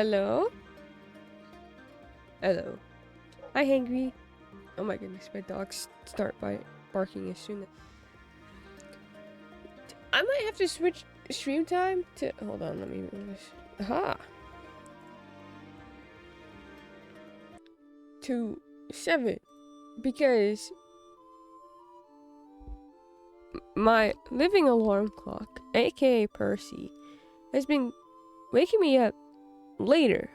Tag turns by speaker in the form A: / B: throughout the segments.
A: Hello? Hello. Hi, Hangry. Oh my goodness, my dogs start by barking as soon as... I might have to switch stream time to... Hold on, let me move this. Aha! To 7. Because... my living alarm clock, aka Percy, has been waking me up later.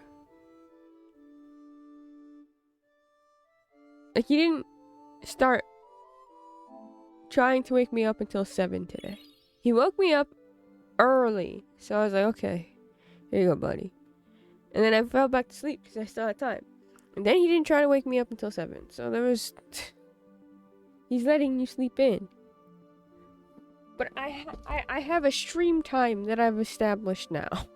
A: Like, he didn't start trying to wake me up until 7 today. He woke me up early. So I was like, okay, here you go, buddy. And then I fell back to sleep because I still had time. And then he didn't try to wake me up until 7. So there was... he's letting you sleep in. But I have a stream time that I've established now.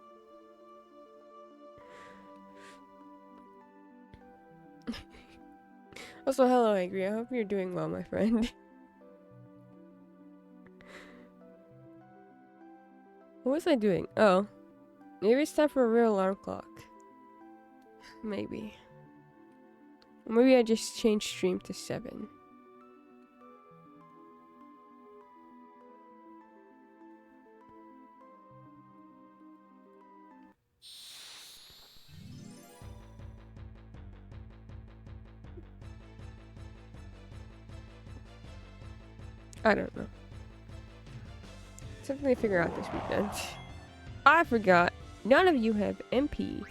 A: Also, hello, Angry. I hope you're doing well, my friend. What was I doing? Oh. Maybe it's time for a real alarm clock. Maybe. Maybe I just changed stream to 7. I don't know. Something to figure out this weekend. I forgot. None of you have MP.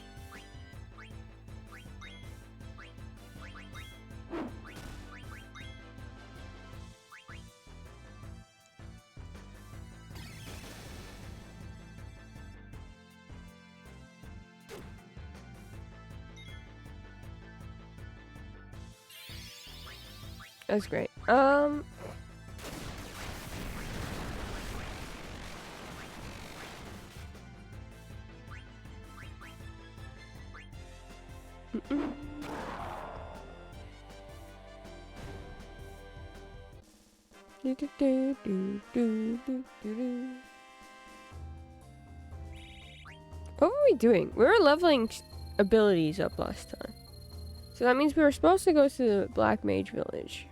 A: That's great. What were we doing? We were leveling abilities up last time. So that means we were supposed to go to the Black Mage Village.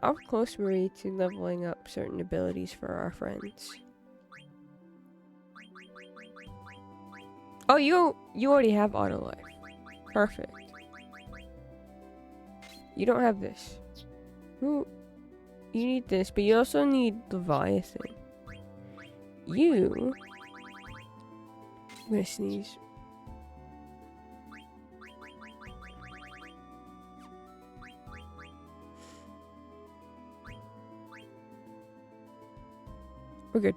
A: How close were we to leveling up certain abilities for our friends? Oh, you already have auto life. Perfect. You don't have this. Ooh, you need this, but you also need Leviathan. I'm gonna sneeze. We're good.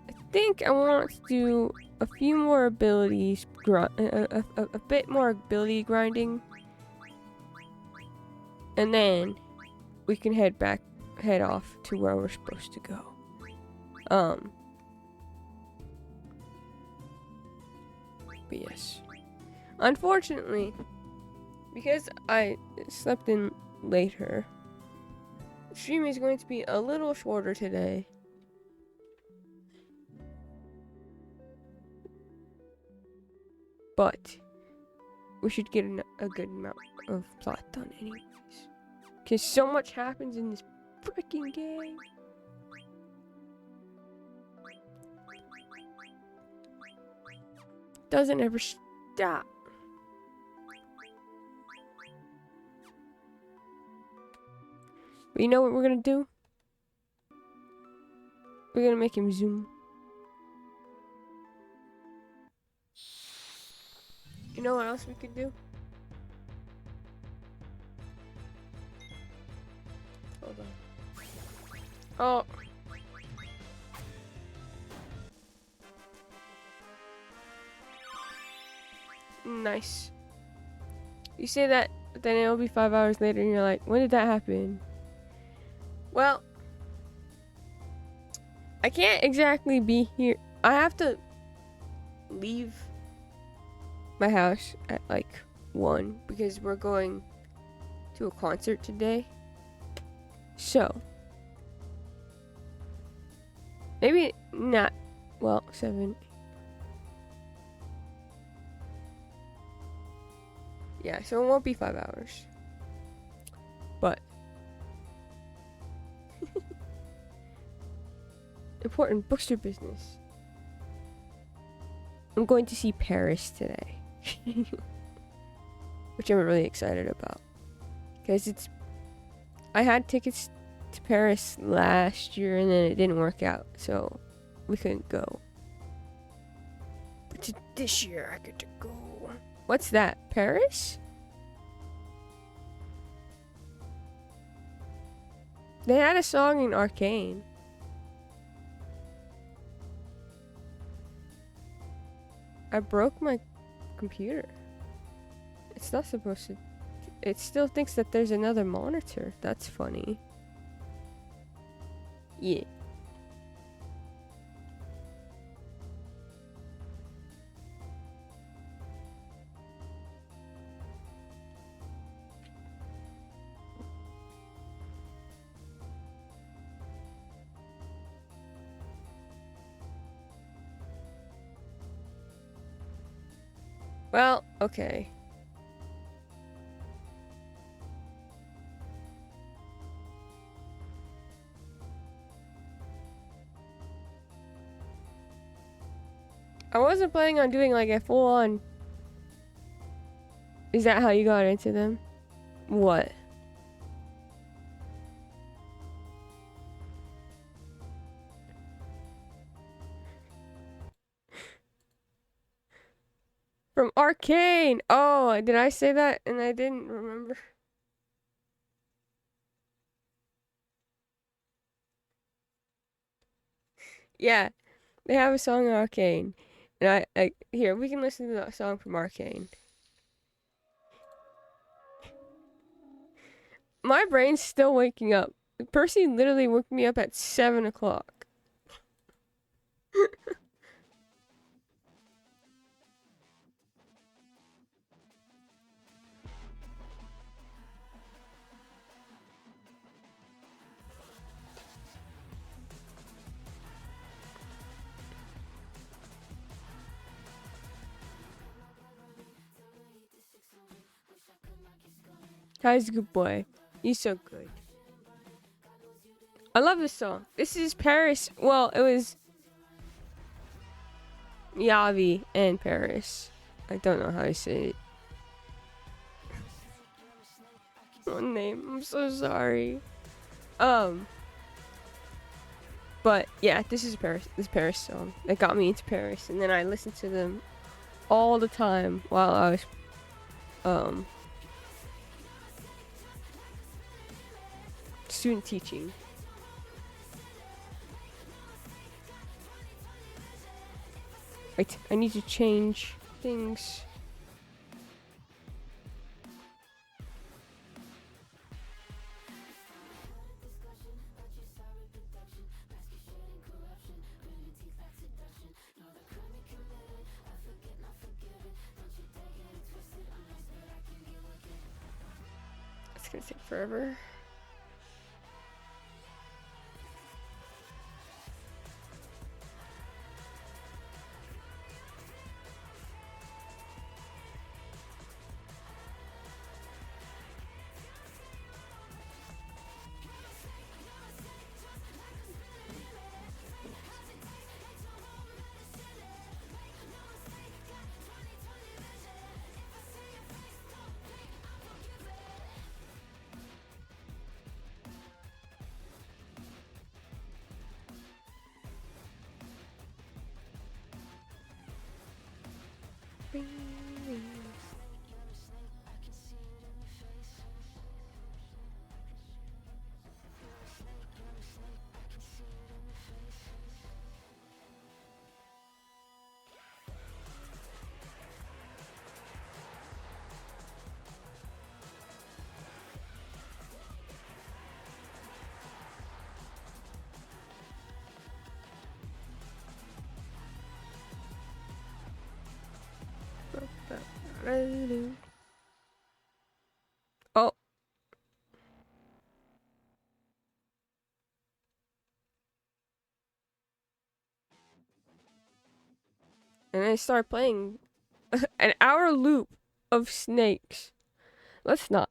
A: I think I want to do a few more abilities, a bit more ability grinding, and then we can head off to where we're supposed to go. But yes, unfortunately, because I slept in later, the stream is going to be a little shorter today. But we should get a good amount of plot done anyways. Because so much happens in this freaking game. Doesn't ever stop. But you know what we're gonna do? We're gonna make him zoom. You know what else we could do? Hold on. Oh. Nice. You say that, but then it'll be 5 hours later and you're like, when did that happen? Well, I can't exactly be here. I have to leave my house at like 1 because we're going to a concert today. So maybe not. Well, 7. Yeah, so it won't be 5 hours. But important bookstore business. I'm going to see Paris today. Which I'm really excited about. Because I had tickets to Paris last year and then it didn't work out. So we couldn't go. But this year I get to go. What's that? Paris? They had a song in Arcane. I broke my computer. It's not supposed to. It still thinks that there's another monitor. That's funny. Yeah. Well, okay. I wasn't planning on doing like a full-on... Is that how you got into them? What? From Arcane! Oh, did I say that and I didn't remember? Yeah, they have a song in Arcane. And here, we can listen to that song from Arcane. My brain's still waking up. Percy literally woke me up at 7 o'clock. Ty's a good boy. He's so good. I love this song. This is Paris. Well, it was Yavi and Paris. I don't know how to say it. One name. I'm so sorry. But yeah, this is Paris. This Paris song that got me into Paris, and then I listened to them all the time while I was student teaching. Wait, I need to change things. It's gonna take forever. residue. Oh. And I start playing an hour loop of snakes. Let's not.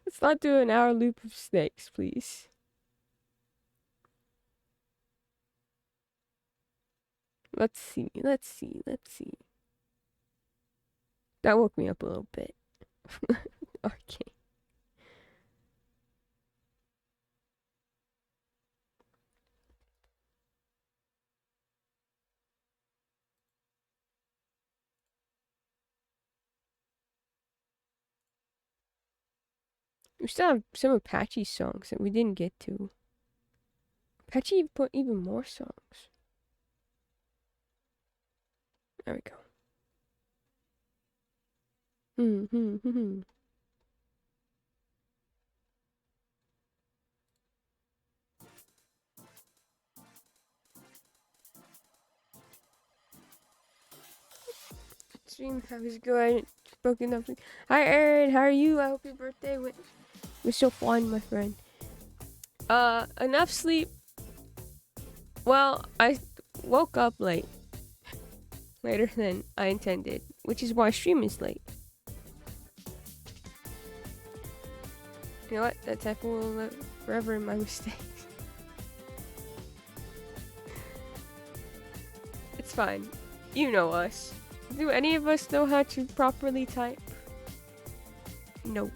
A: Let's not do an hour loop of snakes, please. Let's see. That woke me up a little bit. Okay. We still have some Apache songs that we didn't get to. Apache put even more songs. There we go. Stream was good. Spoken up. Hi Aaron, how are you? I hope your birthday was so fun, my friend. Enough sleep. Well, I woke up late. Later than I intended, which is why stream is late. You know what? That typo will live forever in my mistakes. It's fine. You know us. Do any of us know how to properly type? No.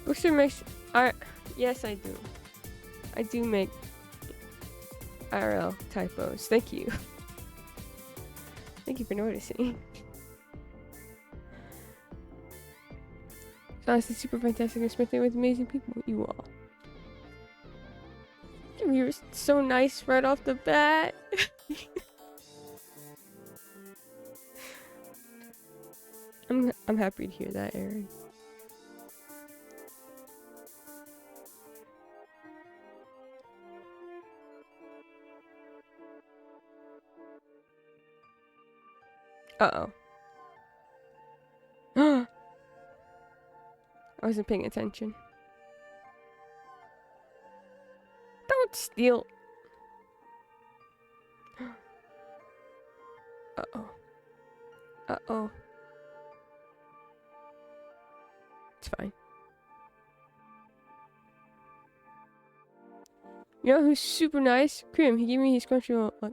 A: Booster makes yes, I do. I do make IRL typos. Thank you. Thank you for noticing. It's honestly super fantastic and spent it with amazing people. You all. You're so nice right off the bat. I'm happy to hear that, Aaron. Uh-oh. I wasn't paying attention. Don't steal. Uh-oh. Uh-oh. It's fine. You know who's super nice? Krim. He gave me his Crunchyroll. Look.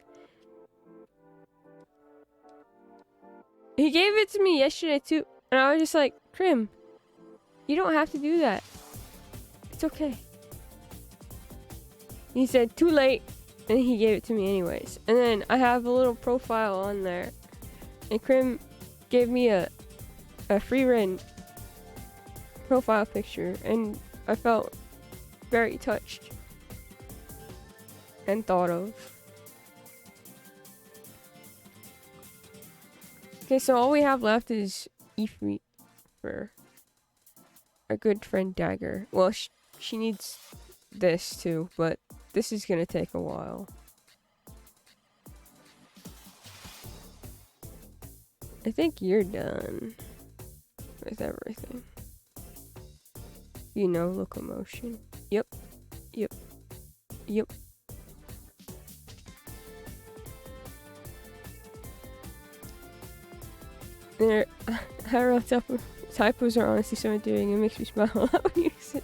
A: He gave it to me yesterday too. And I was just like, Krim, you don't have to do that. It's okay. He said, too late. And he gave it to me anyways. And then I have a little profile on there. And Krim gave me a free written profile picture. And I felt very touched. And thought of. Okay, so all we have left is Ifrit for our good friend Dagger. Well, she needs this too, but this is gonna take a while. I think you're done with everything. You know, locomotion. Yep. There, typos are honestly so endearing. It makes me smile a lot when you say.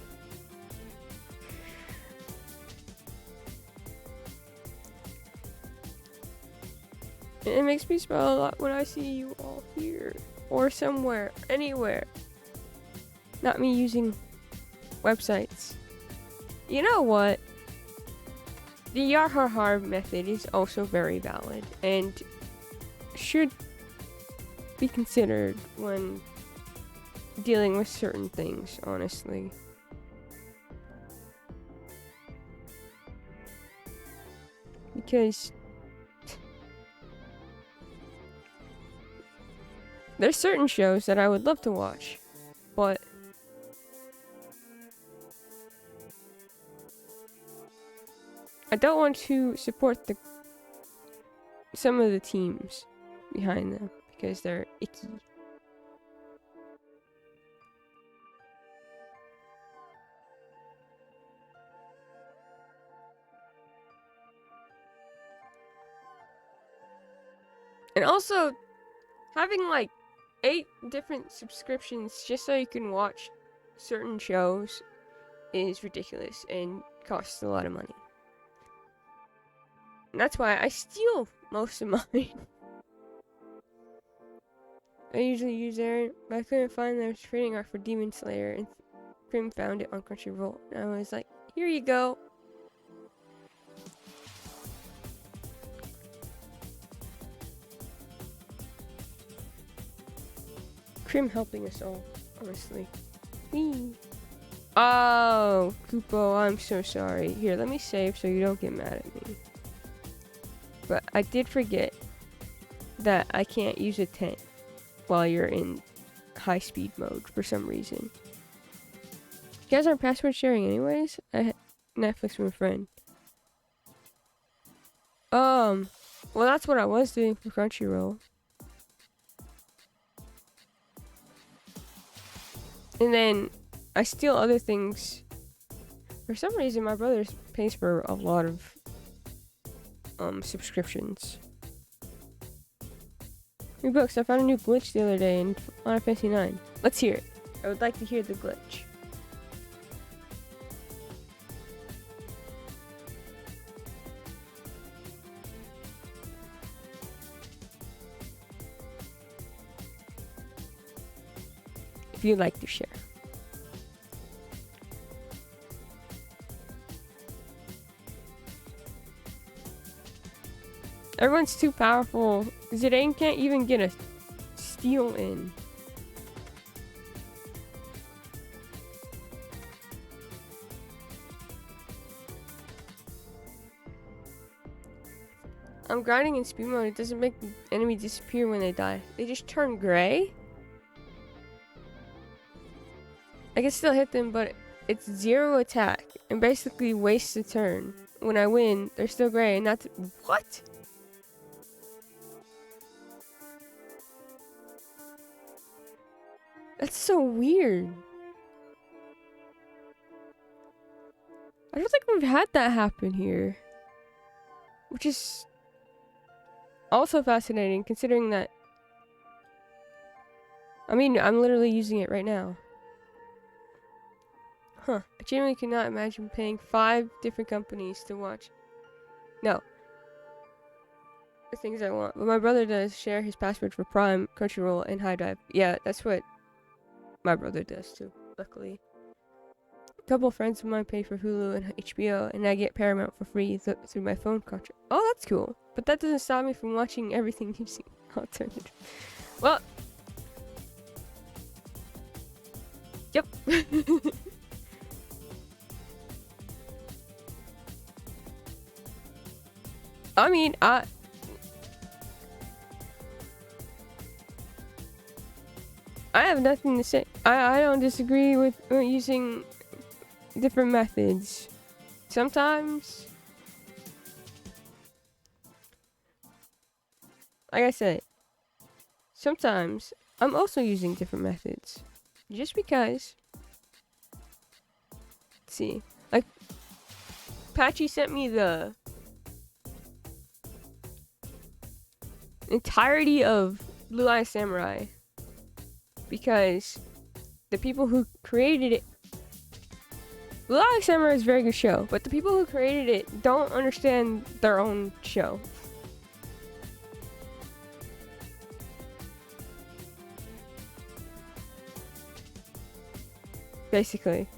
A: It makes me smile a lot when I see you all here or somewhere, anywhere. Not me using websites. You know what? The Yarhar method is also very valid and should be considered when dealing with certain things, honestly. Because There's certain shows that I would love to watch, but I don't want to support some of the teams behind them because they're icky. And also, having like 8 different subscriptions just so you can watch certain shows is ridiculous and costs a lot of money. And that's why I steal most of mine. I usually use there, but I couldn't find their trading art for Demon Slayer, and Krim found it on Crunchyroll. And I was like, here you go. Krim helping us all, honestly. Whee. Oh, Kupo, I'm so sorry. Here, let me save so you don't get mad at me. But I did forget that I can't use a tent while you're in high speed mode for some reason. You guys aren't password sharing anyways? I had Netflix with a friend. Well, that's what I was doing for Crunchyroll. And then I steal other things. For some reason, my brother pays for a lot of subscriptions. New books. I found a new glitch the other day in Final Fantasy 9. Let's hear it. I would like to hear the glitch. If you'd like to share. Everyone's too powerful. Zidane can't even get a steal in. I'm grinding in speed mode. It doesn't make the enemy disappear when they die. They just turn gray. I can still hit them, but it's 0 attack and basically wastes a turn. When I win, they're still gray and that's what? That's so weird. I don't think we've had that happen here. Which is also fascinating considering that, I mean, I'm literally using it right now. Huh. I genuinely cannot imagine paying 5 different companies to watch. No. The things I want. But my brother does share his password for Prime, Crunchyroll, and High Dive. Yeah, that's what my brother does too, luckily. A couple of friends of mine pay for Hulu and HBO, and I get Paramount for free through my phone contract. Oh, that's cool. But that doesn't stop me from watching everything using alternative. Well. Yep. I mean, I have nothing to say. I don't disagree with using different methods. Sometimes, like I said, sometimes I'm also using different methods. Just because. Let's see. Like, Patchy sent me the entirety of Blue Eye Samurai because the people who created it, Blue Eye Samurai is a very good show, but the people who created it don't understand their own show. Basically,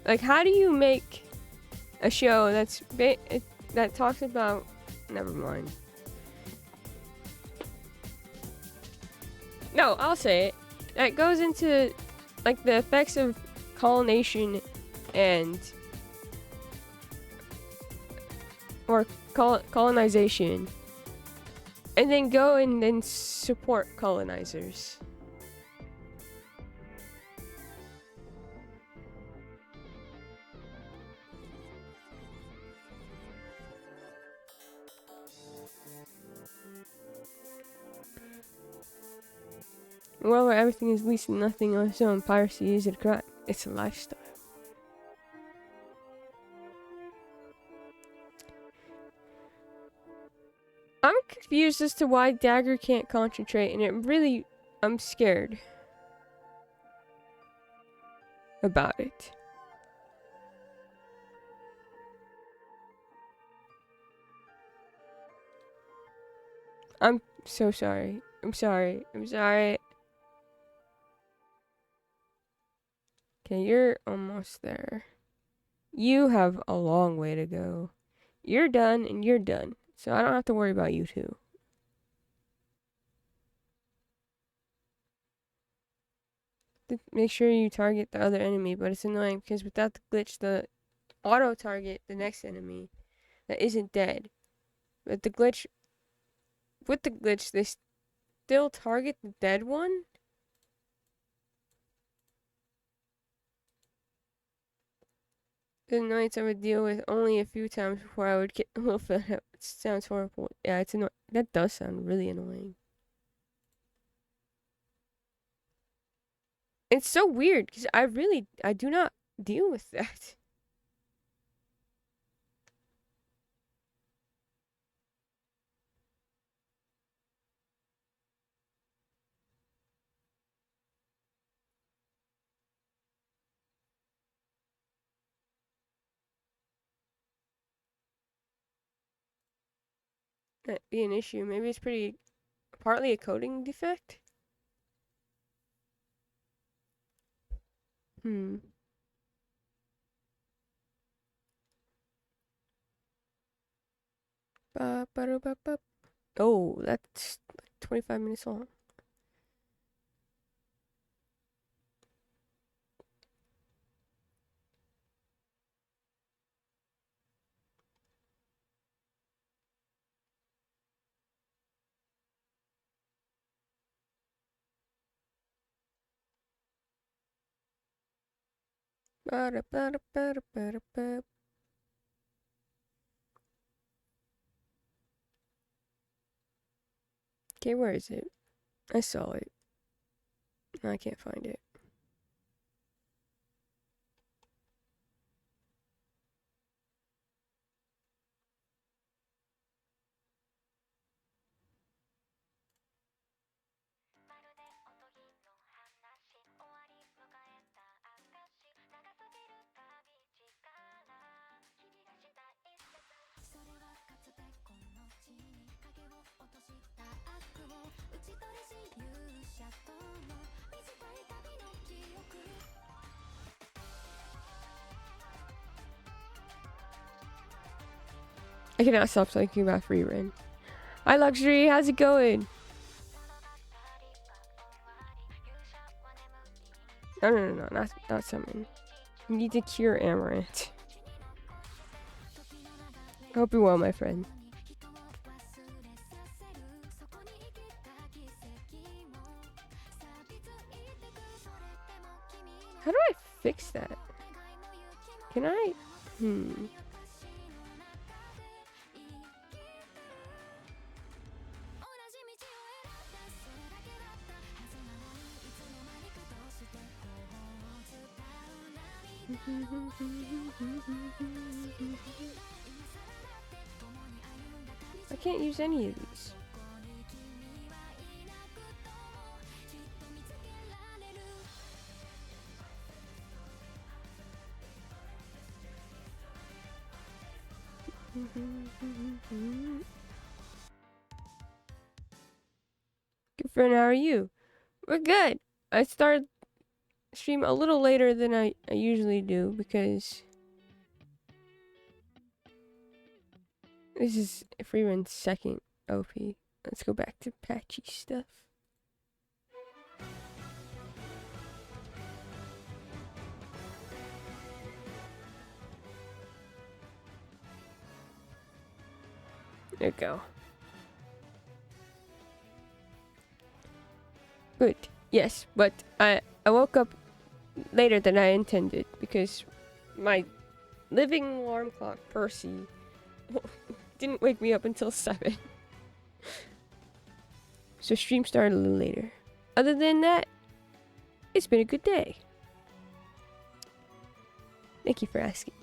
A: like, how do you make a show that talks about, never mind. No, I'll say it. That goes into, like, the effects of colonization and colonization And then go and then support colonizers. Well, where everything is leased and nothing on its own, piracy is a crime. It's a lifestyle. I'm confused as to why Dagger can't concentrate, and it really, I'm scared about it. I'm so sorry. I'm sorry. I'm sorry. Okay, you're almost there. You have a long way to go. You're done and you're done. So I don't have to worry about you two. Make sure you target the other enemy, but it's annoying because without the glitch, the auto target the next enemy that isn't dead. But the glitch, with the glitch, they still target the dead one. The annoyance I would deal with only a few times before I would get a little fed up. It sounds horrible. Yeah, it's annoying. That does sound really annoying. It's so weird because I do not deal with that. That'd be an issue. Maybe it's partly a coding defect. Hmm. Oh, that's like 25 minutes long. Okay, where is it? I saw it. I can't find it. I cannot stop thinking about free reign. Hi, Luxury. How's it going? No, not summon. You need to cure Amaranth. I hope you're well, my friend. How do I fix that? Can I? I can't use any of these. Good friend, how are you? We're good. I started stream a little later than I usually do because this is Freeman's second OP. Let's go back to patchy stuff. There we go. Good. Yes, but I woke up later than I intended because my living alarm clock, Percy, didn't wake me up until 7. So stream started a little later. Other than that, it's been a good day. Thank you for asking.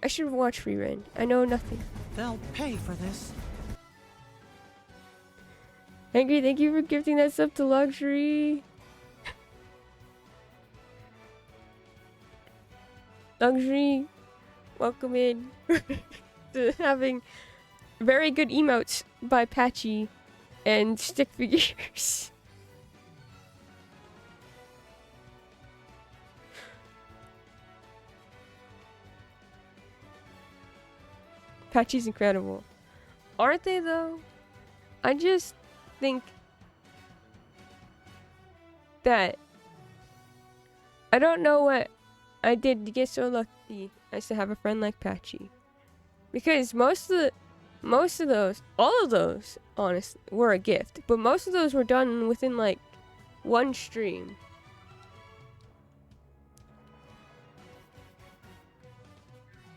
A: I should have watched Free Ren. I know nothing.
B: They'll pay for this.
A: Angry, thank you for gifting that sub to Luxury. Luxury, welcome in to having very good emotes by Patchy and stick figures. Patchy's incredible. Aren't they though? I just think that I don't know what I did to get so lucky as to have a friend like Patchy. Because most of those, all of those, honestly, were a gift. But most of those were done within like one stream.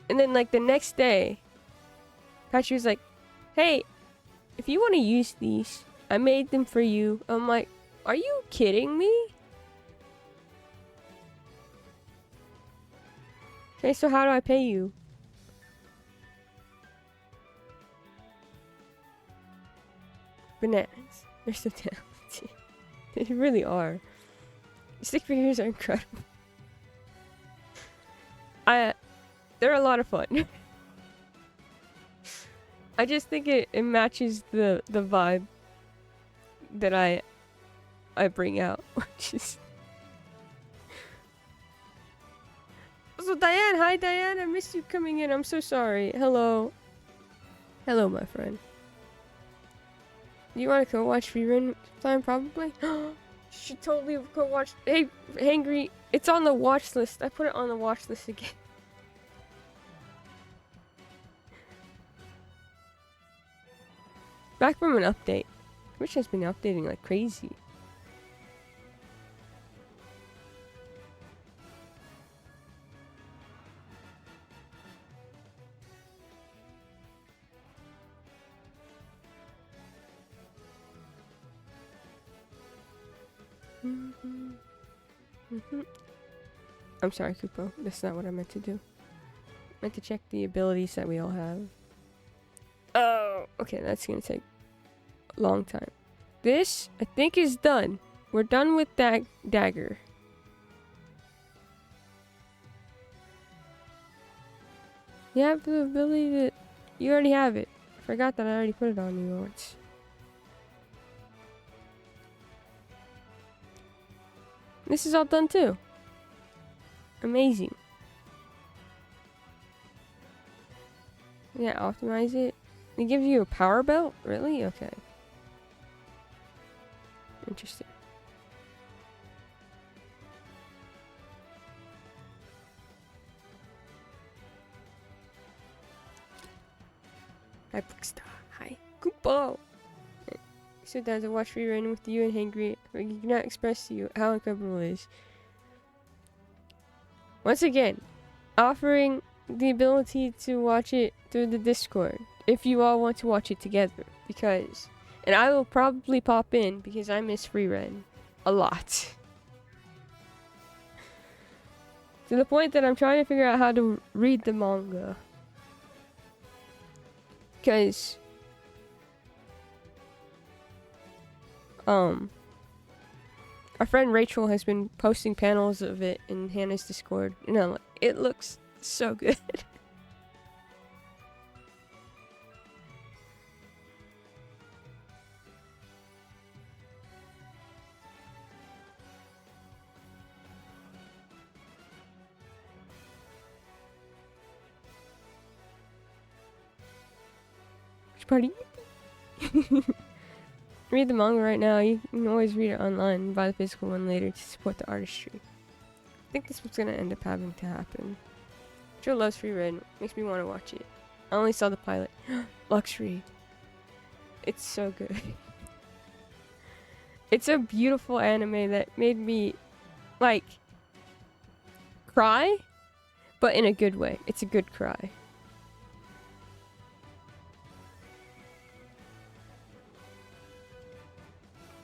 A: And then like the next day, Patchy was like, hey, if you want to use these, I made them for you. I'm like, are you kidding me? Okay, so how do I pay you? Bananas. They're so talented. They really are. Stick figures are incredible. They're a lot of fun. I just think it matches the vibe that I bring out, which is. So Diane, hi Diane, I missed you coming in. I'm so sorry. Hello. Hello, my friend. You want to go watch rerun time? Probably. Should totally go watch. Hey, Hangry, it's on the watch list. I put it on the watch list again. Back from an update. Twitch has been updating like crazy. I'm sorry, Kupo. That's not what I meant to do. I meant to check the abilities that we all have. Oh, okay, that's gonna take a long time. This, I think, is done. We're done with Dagger. You have the ability to... You already have it. I forgot that I already put it on you once. This is all done too. Amazing. Yeah, optimize it. It gives you a power belt? Really? Okay. Interesting. Hi, Brickstar. Hi. Kupo! Sit down to watch rerun with you and Hangry. I cannot express to you how incredible it is. Once again, offering the ability to watch it through the Discord if you all want to watch it together, because and I will probably pop in because I miss free run a lot, to the point that I'm trying to figure out how to read the manga, because our friend Rachel has been posting panels of it in Hannah's Discord, and I'm like, it looks so good. Which party? Read the manga right now. You can always read it online and buy the physical one later to support the artistry. I think this was gonna end up having to happen. Joe loves free read. Makes me want to watch it. I only saw the pilot. Luxury. It's so good. It's a beautiful anime that made me, like, cry, but in a good way. It's a good cry.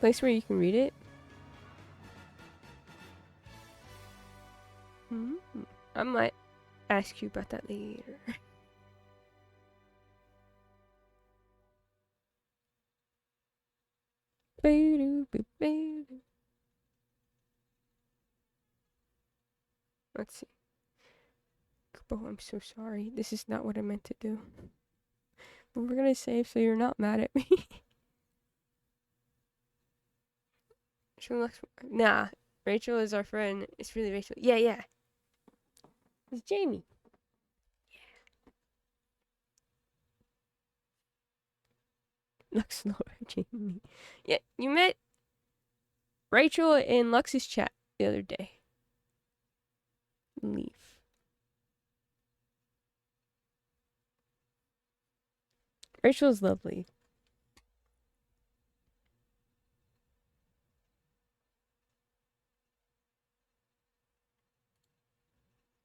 A: Place where you can read it. I might ask you about that later. Let's see. Oh, I'm so sorry. This is not what I meant to do. But we're gonna save so you're not mad at me. Nah, Rachel is our friend. It's really Rachel. Yeah. It's Jamie. Lux Laura Jamie. Yeah, you met Rachel in Lux's chat the other day. Leaf. Rachel's lovely.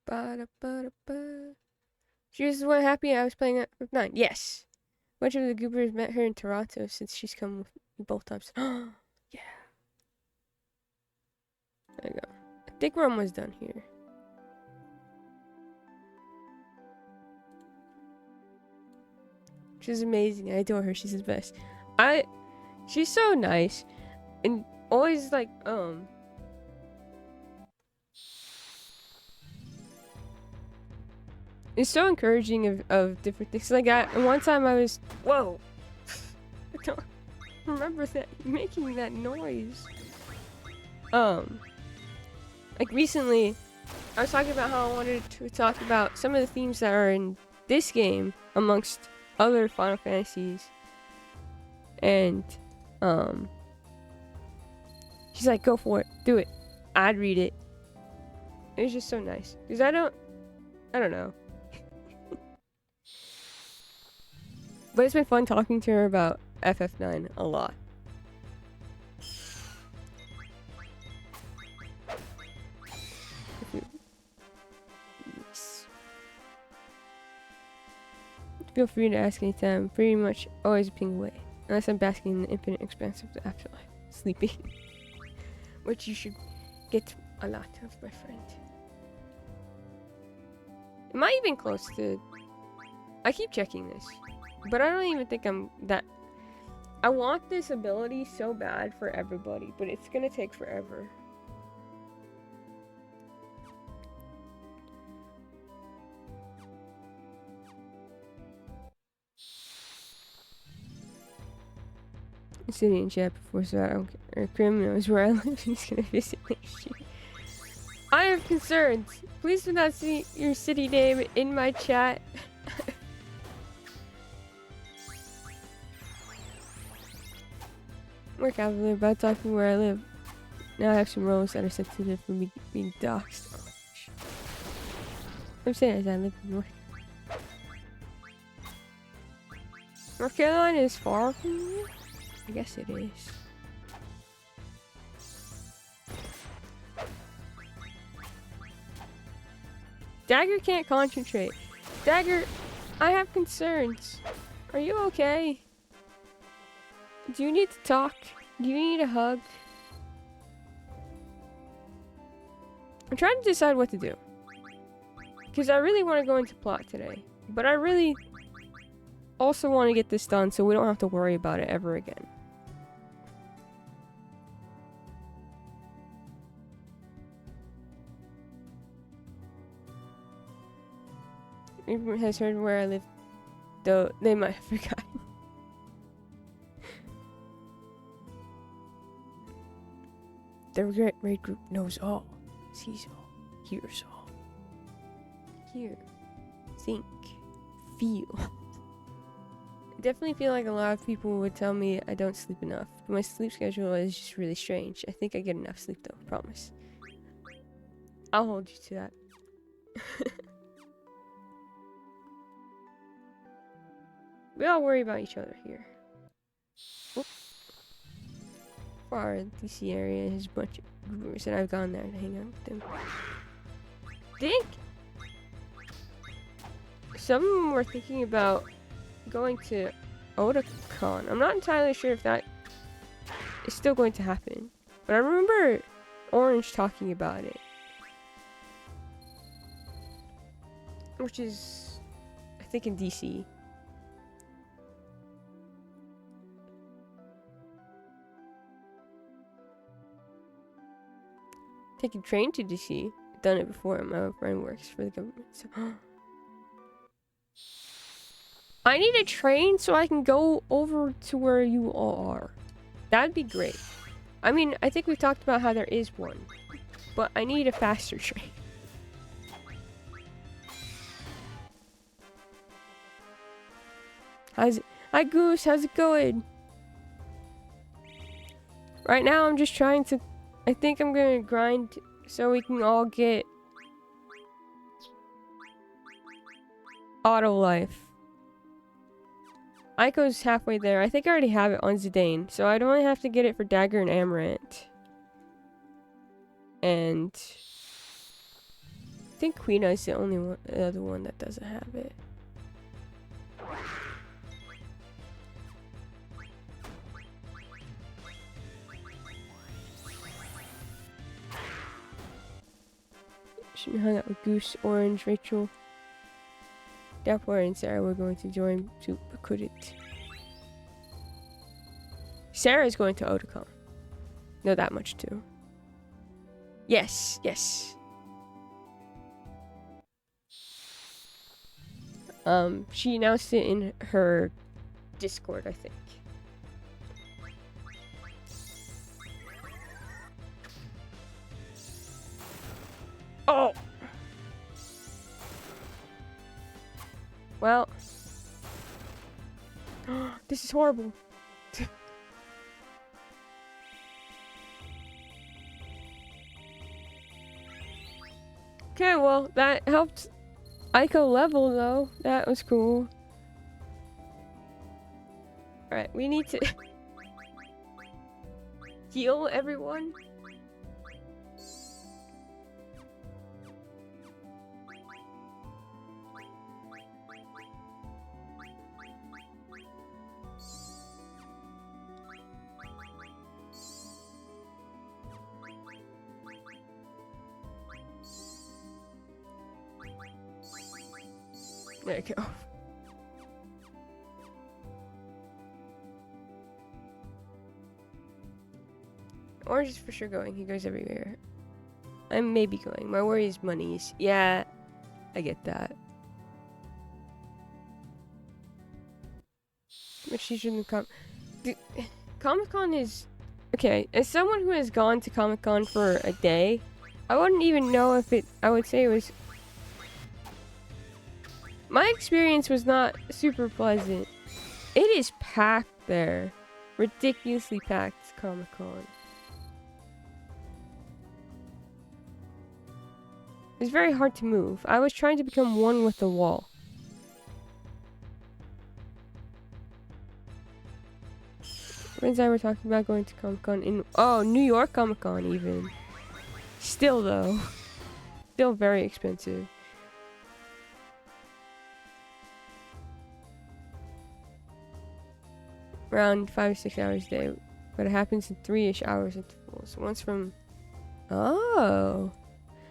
A: Ba-da-ba-da-ba. She was the one happy I was playing at Group 9. Yes. Much of the Goobers met her in Toronto since she's come with me both times. Yeah. There you go. I think we're almost done here. She's amazing. I adore her. She's the best. She's so nice. And always like, it's so encouraging of different things. Like, one time I was, whoa. I don't remember that making that noise. Like recently, I was talking about how I wanted to talk about some of the themes that are in this game amongst other Final Fantasies. And, she's like, go for it. Do it. I'd read it. It was just so nice. Because I don't know. But it's been fun talking to her about FF9 a lot. Feel free to ask anytime. Pretty much always ping away. Unless I'm basking in the infinite expanse of the afterlife. Sleeping. Which you should get a lot of, my friend. Am I even close to... I keep checking this. But I don't even think I'm that... I want this ability so bad for everybody. But it's gonna take forever. City in chat before, so I don't care. Grim knows where I live. He's gonna visit next year. I have concerns. Please do not see your city name in my chat. More cavalier about talking where I live. Now I have some roles that are sensitive for me being doxxed. Oh, I'm saying as I live in North. North Carolina is far from here? I guess it is. Dagger can't concentrate. Dagger, I have concerns. Are you okay? Do you need to talk? Do you need a hug? I'm trying to decide what to do. Because I really want to go into plot today. But I really also want to get this done so we don't have to worry about it ever again. Everyone has heard where I live, though they might have forgotten. The Regret Raid Group knows all, sees all, hears all. Hear, think, feel. I definitely feel like a lot of people would tell me I don't sleep enough, but my sleep schedule is just really strange. I think I get enough sleep though, promise. I'll hold you to that. We all worry about each other here. Oop. far. DC area has a bunch of groomers, and I've gone there to hang out with them. Think some of them were thinking about going to Otakon. I'm not entirely sure if that is still going to happen, but I remember Orange talking about it, which is, I think, in DC. Taking train to DC. I've done it before. My friend works for the government, so. I need a train so I can go over to where you all are. That'd be great. I mean, I think we've talked about how there is one, but I need a faster train. Hi Goose, how's it going? Right now I'm just trying to, I think I'm gonna grind so we can all get auto life. Aiko's halfway there. I think I already have it on Zidane, so I'd only have to get it for Dagger and Amaranth. And I think Queen is the only one, the other one that doesn't have it. Should hung out with Goose, Orange, Rachel. Dapper and Sarah were going to join too, but couldn't. Sarah's going to Otakon. Know that much too. Yes, yes. She announced it in her Discord, I think. Oh! Well, this is horrible. Okay, well, that helped Aiko level, though. That was cool. Alright, we need to heal everyone. There you go. Orange is for sure going. He goes everywhere. I'm maybe going. My worry is monies. Yeah, I get that. But she shouldn't come. Comic-Con is... Okay, as someone who has gone to Comic-Con for a day, I wouldn't even know if it... I would say it was... My experience was not super pleasant. It is packed there. Ridiculously packed Comic-Con. It's very hard to move. I was trying to become one with the wall. Friends and I were talking about going to Comic-Con in... Oh, New York Comic-Con even. Still though. Still very expensive. Around 5 to 6 hours a day, but it happens in 3-ish hours intervals. Once from... Oh!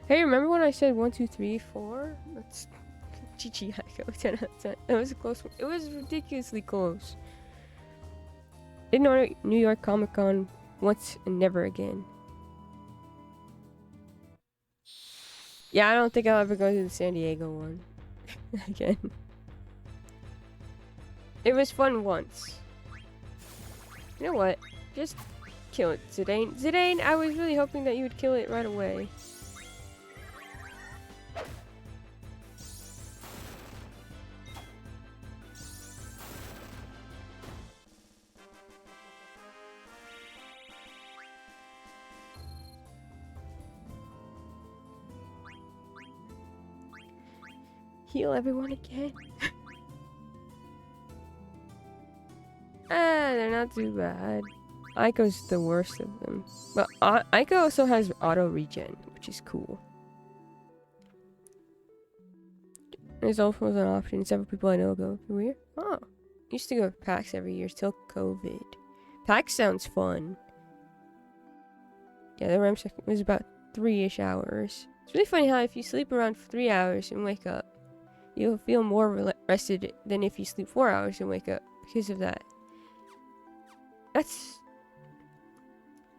A: Hey, remember when I said 1, 2, 3, 4? That's... Chichi Haiko, 10 out of 10. That was a close one. It was ridiculously close. Didn't know New York Comic Con once and never again. Yeah, I don't think I'll ever go to the San Diego one again. It was fun once. You know what? Just kill it, Zidane. Zidane, I was really hoping that you would kill it right away. Heal everyone again. Ah, they're not too bad. Aiko's the worst of them. But Aiko also has auto regen, which is cool. There's also an option. Several people I know go through here. Oh. Used to go to PAX every year till COVID. PAX sounds fun. Yeah, the REM cycle was about 3-ish hours. It's really funny how if you sleep around 3 hours and wake up, you'll feel more rested than if you sleep 4 hours and wake up because of that.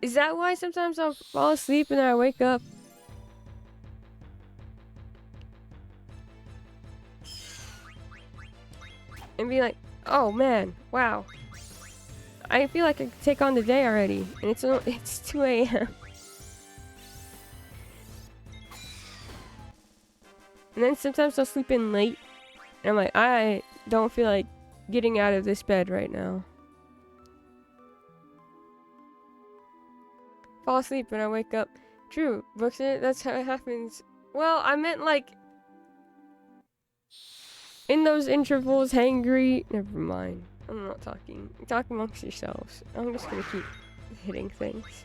A: Is that why sometimes I'll fall asleep and then I wake up? And be like, oh man, wow. I feel like I could take on the day already. And it's 2 a.m. And then sometimes I'll sleep in late. And I'm like, I don't feel like getting out of this bed right now. Fall asleep and I wake up. True, books it, that's how it happens. Well, I meant like in those intervals, hangry. Never mind. I'm not talking. Talk amongst yourselves. I'm just gonna keep hitting things.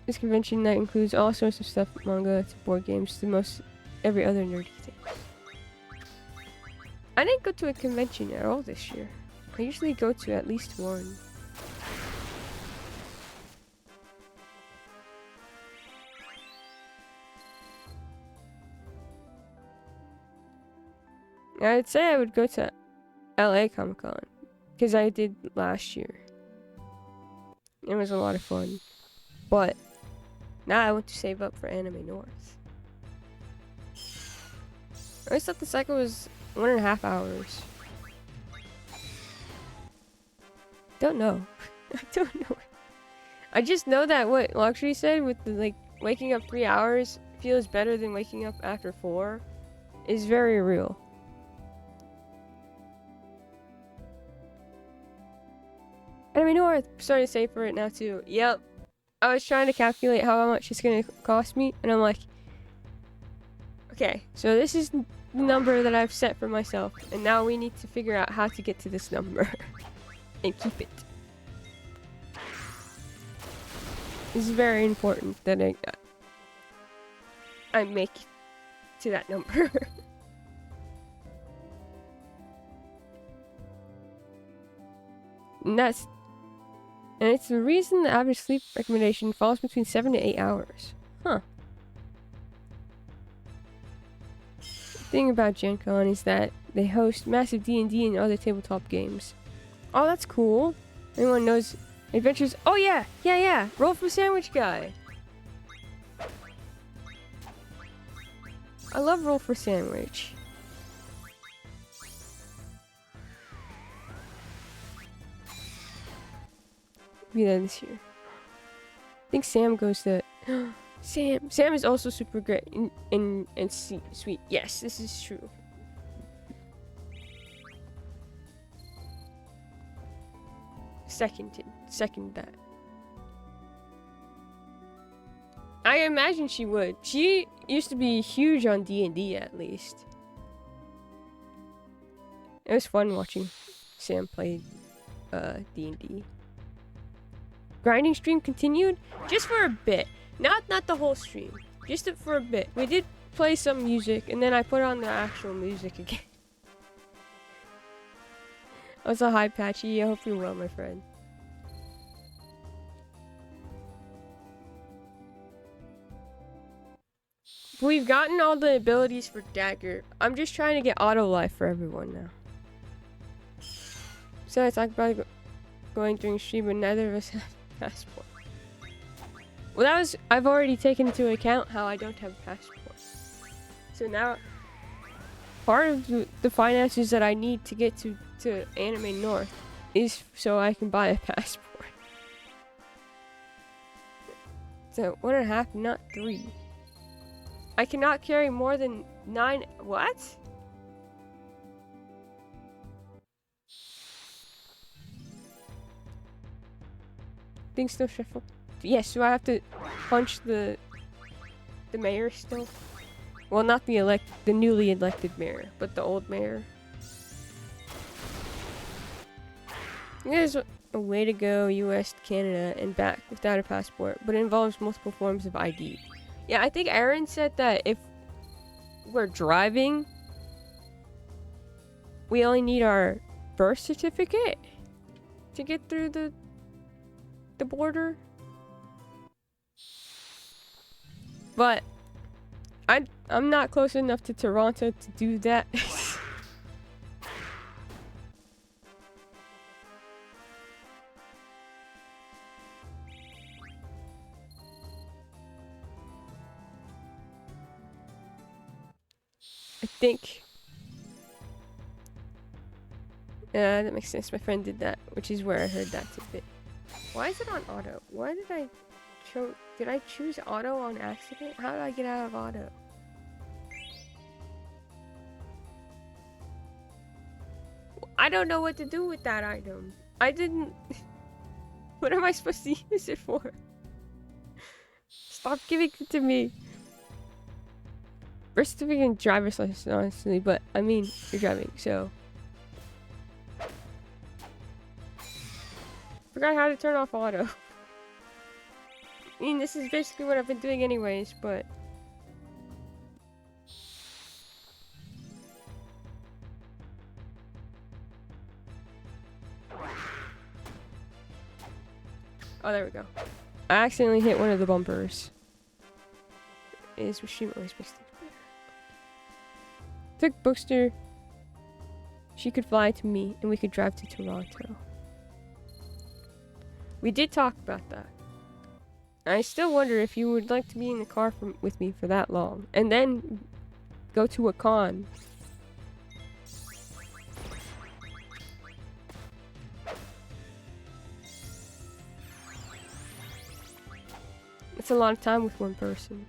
A: This convention night includes all sorts of stuff, manga to board games to most every other nerdy thing. I didn't go to a convention at all this year. I usually go to at least one. I'd say I would go to LA Comic Con because I did last year. It was a lot of fun. But now I want to save up for Anime North. I always thought the cycle was 1.5 hours. Don't know. I don't know. I just know that what Luxury said with the like waking up 3 hours feels better than waking up after 4 is very real. Anime North, starting to save for it now too. Yep. I was trying to calculate how much it's gonna cost me, and I'm like, okay, so this is the number that I've set for myself, and now we need to figure out how to get to this number and keep it. This is very important that I make it to that number. And it's the reason the average sleep recommendation falls between 7 to 8 hours. Huh. The thing about Gen Con is that they host massive D&D and other tabletop games. Oh, that's cool. Anyone knows Adventures? Oh yeah! Yeah! Roll for Sandwich Guy! I love Roll for Sandwich. Be there this year. I think Sam goes to Sam is also super great and sweet. Yes, this is true. Second that. I imagine she would. She used to be huge on D&D at least. It was fun watching Sam play D&D. Grinding stream continued just for a bit, not the whole stream, just for a bit. We did play some music, and then I put on the actual music again. Also, hi Patchy, I hope you're well, my friend. We've gotten all the abilities for Dagger. I'm just trying to get auto life for everyone now. So I talked about going during stream, but neither of us have passport. Well, I've already taken into account how I don't have a passport. So now, part of the finances that I need to get to Anime North is so I can buy a passport. So 1.5, not 3. I cannot carry more than 9. What? Things still shuffle. Yes, so I have to punch the mayor still. Well, not the newly elected mayor, but the old mayor. Here's a way to go US to Canada and back without a passport, but it involves multiple forms of ID. Yeah, I think Aaron said that if we're driving, we only need our birth certificate to get through the border. But I'm not close enough to Toronto to do that. I think. Yeah, that makes sense. My friend did that, which is where I heard that tidbit. Why is it on auto? Why did I did I choose auto on accident? How did I get out of auto? I don't know what to do with that item. I didn't. What am I supposed to use it for? Stop giving it to me. Birth certificate and driver's license, honestly, but I mean, you're driving, so. Forgot how to turn off auto. I mean, this is basically what I've been doing anyways, but. Oh, there we go. I accidentally hit one of the bumpers. Is Rashima always makes things better. Took Bookster. She could fly to me, and we could drive to Toronto. We did talk about that. I still wonder if you would like to be in the car with me for that long, and then go to a con. It's a lot of time with one person.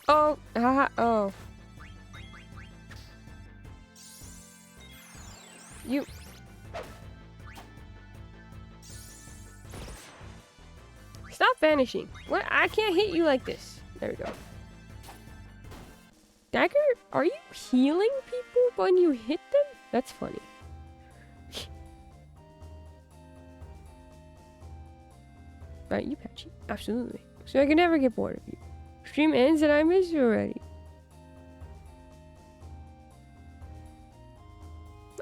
A: Oh, haha, oh. You. Stop vanishing. What? I can't hit you like this. There we go. Dagger, are you healing people when you hit them? That's funny. Right, you Patchy. Absolutely. So I can never get bored of you. Stream ends and I miss you already.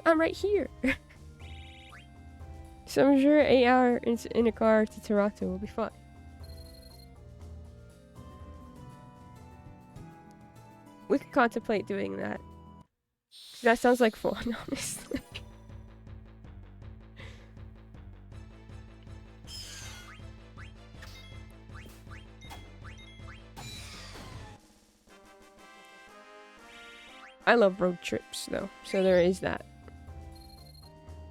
A: I'm right here. So I'm sure 8 hours in a car to Toronto will be fun. We could contemplate doing that. That sounds like fun, honestly. I love road trips, though, so there is that.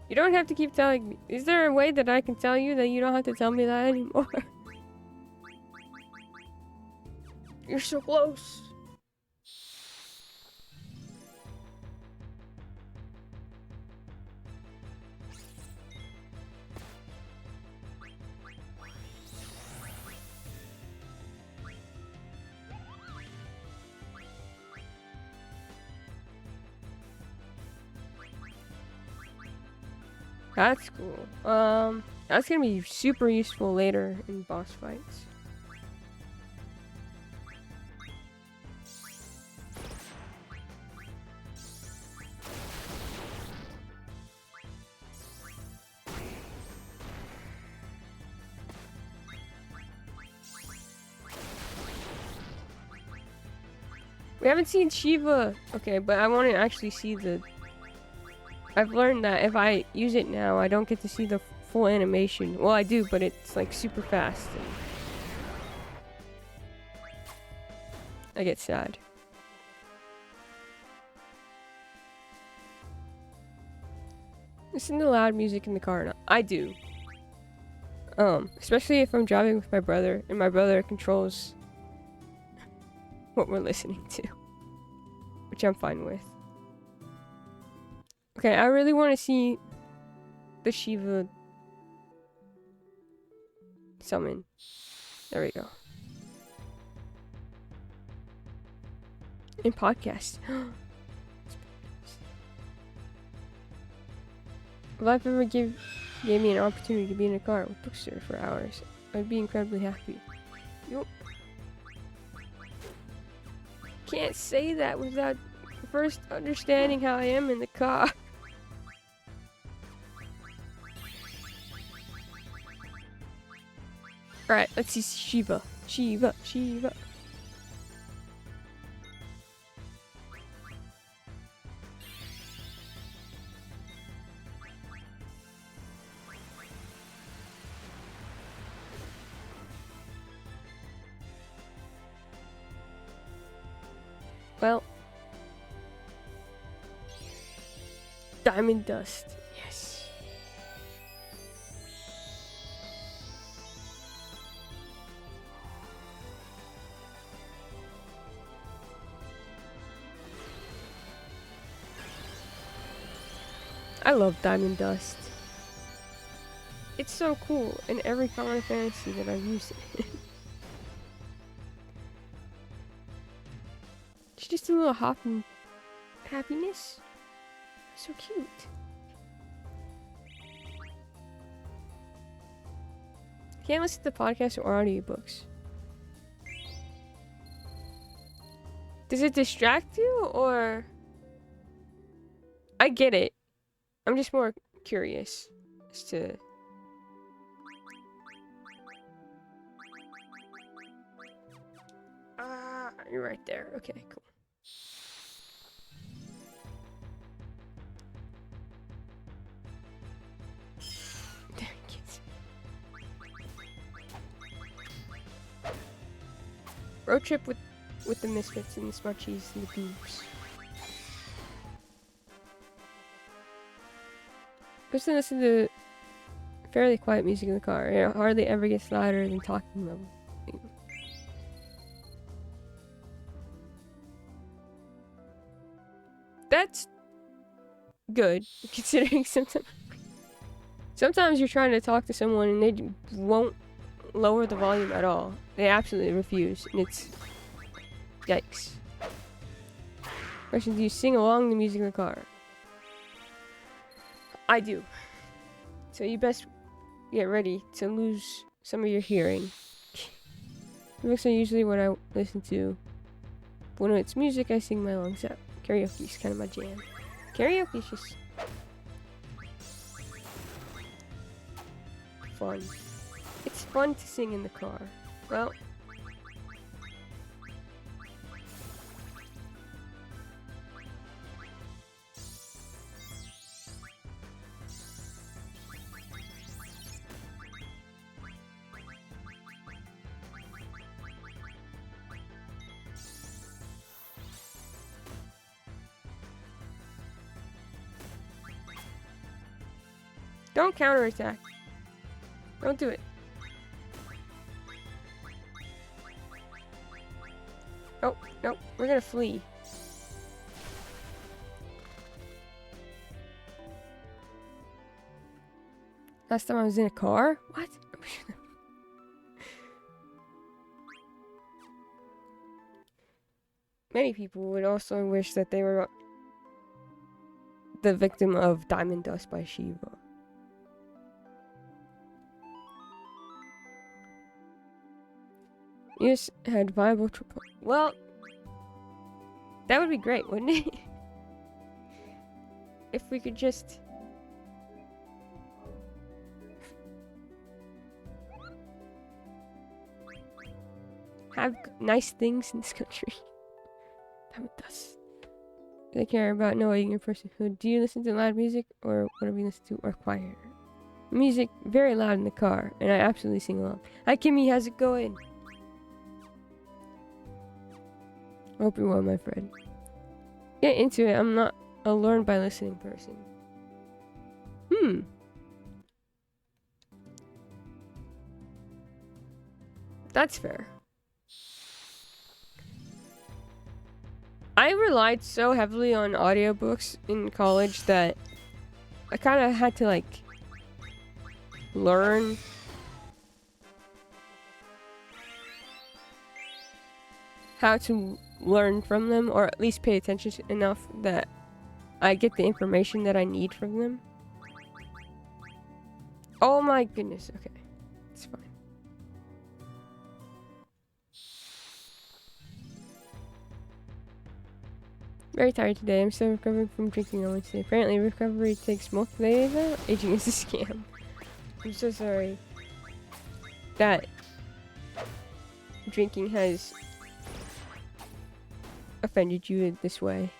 A: You don't have to keep telling me. Is there a way that I can tell you that you don't have to tell me that anymore? You're so close. That's cool. That's gonna be super useful later in boss fights. We haven't seen Shiva. Okay, but I want to actually see the... I've learned that if I use it now, I don't get to see the full animation. Well, I do, but it's like super fast. And I get sad. Listen to loud music in the car. I do. Especially if I'm driving with my brother, and my brother controls what we're listening to, which I'm fine with. Okay, I really want to see the Shiva summon. There we go. in podcasts. If life ever gave me an opportunity to be in a car with Bookster for hours, I'd be incredibly happy. You can't say that without first understanding how I am in the car. Alright, let's see Shiva. Shiva. Well, diamond dust. Yes. I love diamond dust. It's so cool in every Final Fantasy that I've used it. It's just a little hopping happiness. So cute. Can't listen to podcasts or audiobooks. Does it distract you or? I get it. I'm just more curious as to. You're right there. Okay, cool. Road trip with the Misfits and the Smudgies and the Goobs. Just listen to fairly quiet music in the car. It hardly ever gets louder than talking level. That's good, considering sometimes you're trying to talk to someone and they won't lower the volume at all. They absolutely refuse, and it's yikes. Question: do you sing along the music in the car? I do. So you best get ready to lose some of your hearing. Lyrics are usually what I listen to. When it's music, I sing my lungs out. Karaoke's kind of my jam. Karaoke's just fun. It's fun to sing in the car. Well, don't counterattack. Don't do it. Oh, no, we're gonna flee. Last time I was in a car? What? Many people would also wish that they were the victim of Diamond Dust by Shiva. You just had viable triple. Well, that would be great, wouldn't it? If we could just have nice things in this country. Diamond Dust. Do they care about knowing your personhood? Do you listen to loud music or whatever you listen to, or quieter? Music very loud in the car, and I absolutely sing along. Hi Kimmy, how's it going? I hope you're well, my friend. Get into it. I'm not a learn by listening person. That's fair. I relied so heavily on audiobooks in college that I kind of had to, like, learn how to learn from them, or at least pay attention enough that I get the information that I need from them. Oh my goodness, okay. It's fine. Very tired today. I'm still recovering from drinking on Wednesday. Apparently recovery takes multiple days now. Aging is a scam. I'm so sorry that drinking has offended you in this way.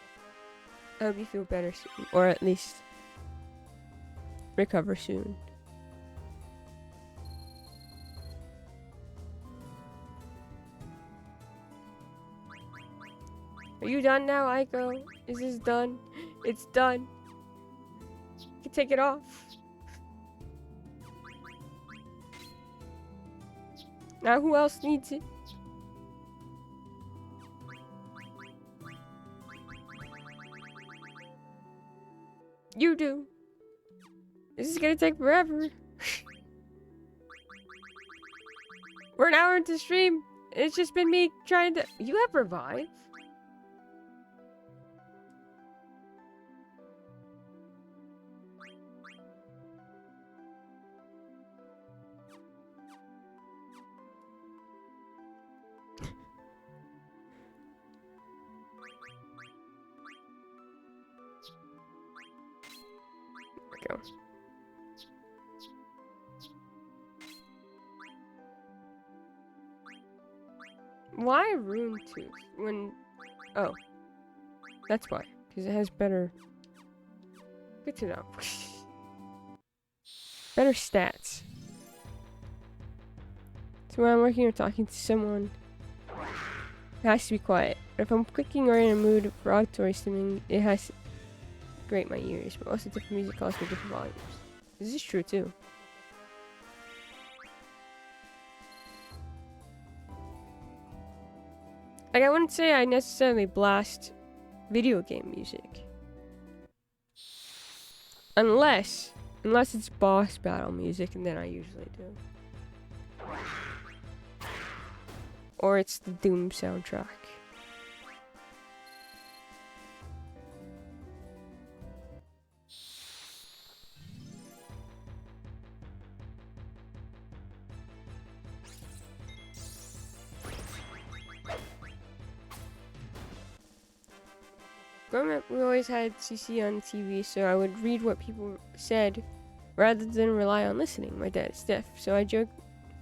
A: I hope you feel better soon, or at least recover soon. Are you done now, Aiko? Is this done? It's done. You can take it off. Now who else needs it? You do. This is gonna take forever. We're an hour into stream. It's just been me trying to... You have revive? Go. Why Rune Tooth when... Oh. That's why. Because it has better... Good to know. Better stats. So when I'm working or talking to someone, it has to be quiet. But if I'm cooking or in a mood for auditory stimming, it has to grate my ears. But also different music calls for different volumes. This is true too. Like, I wouldn't say I necessarily blast video game music. Unless it's boss battle music, and then I usually do. Or it's the Doom soundtrack. Growing up, we always had CC on TV, so I would read what people said rather than rely on listening. My dad's deaf, so I joke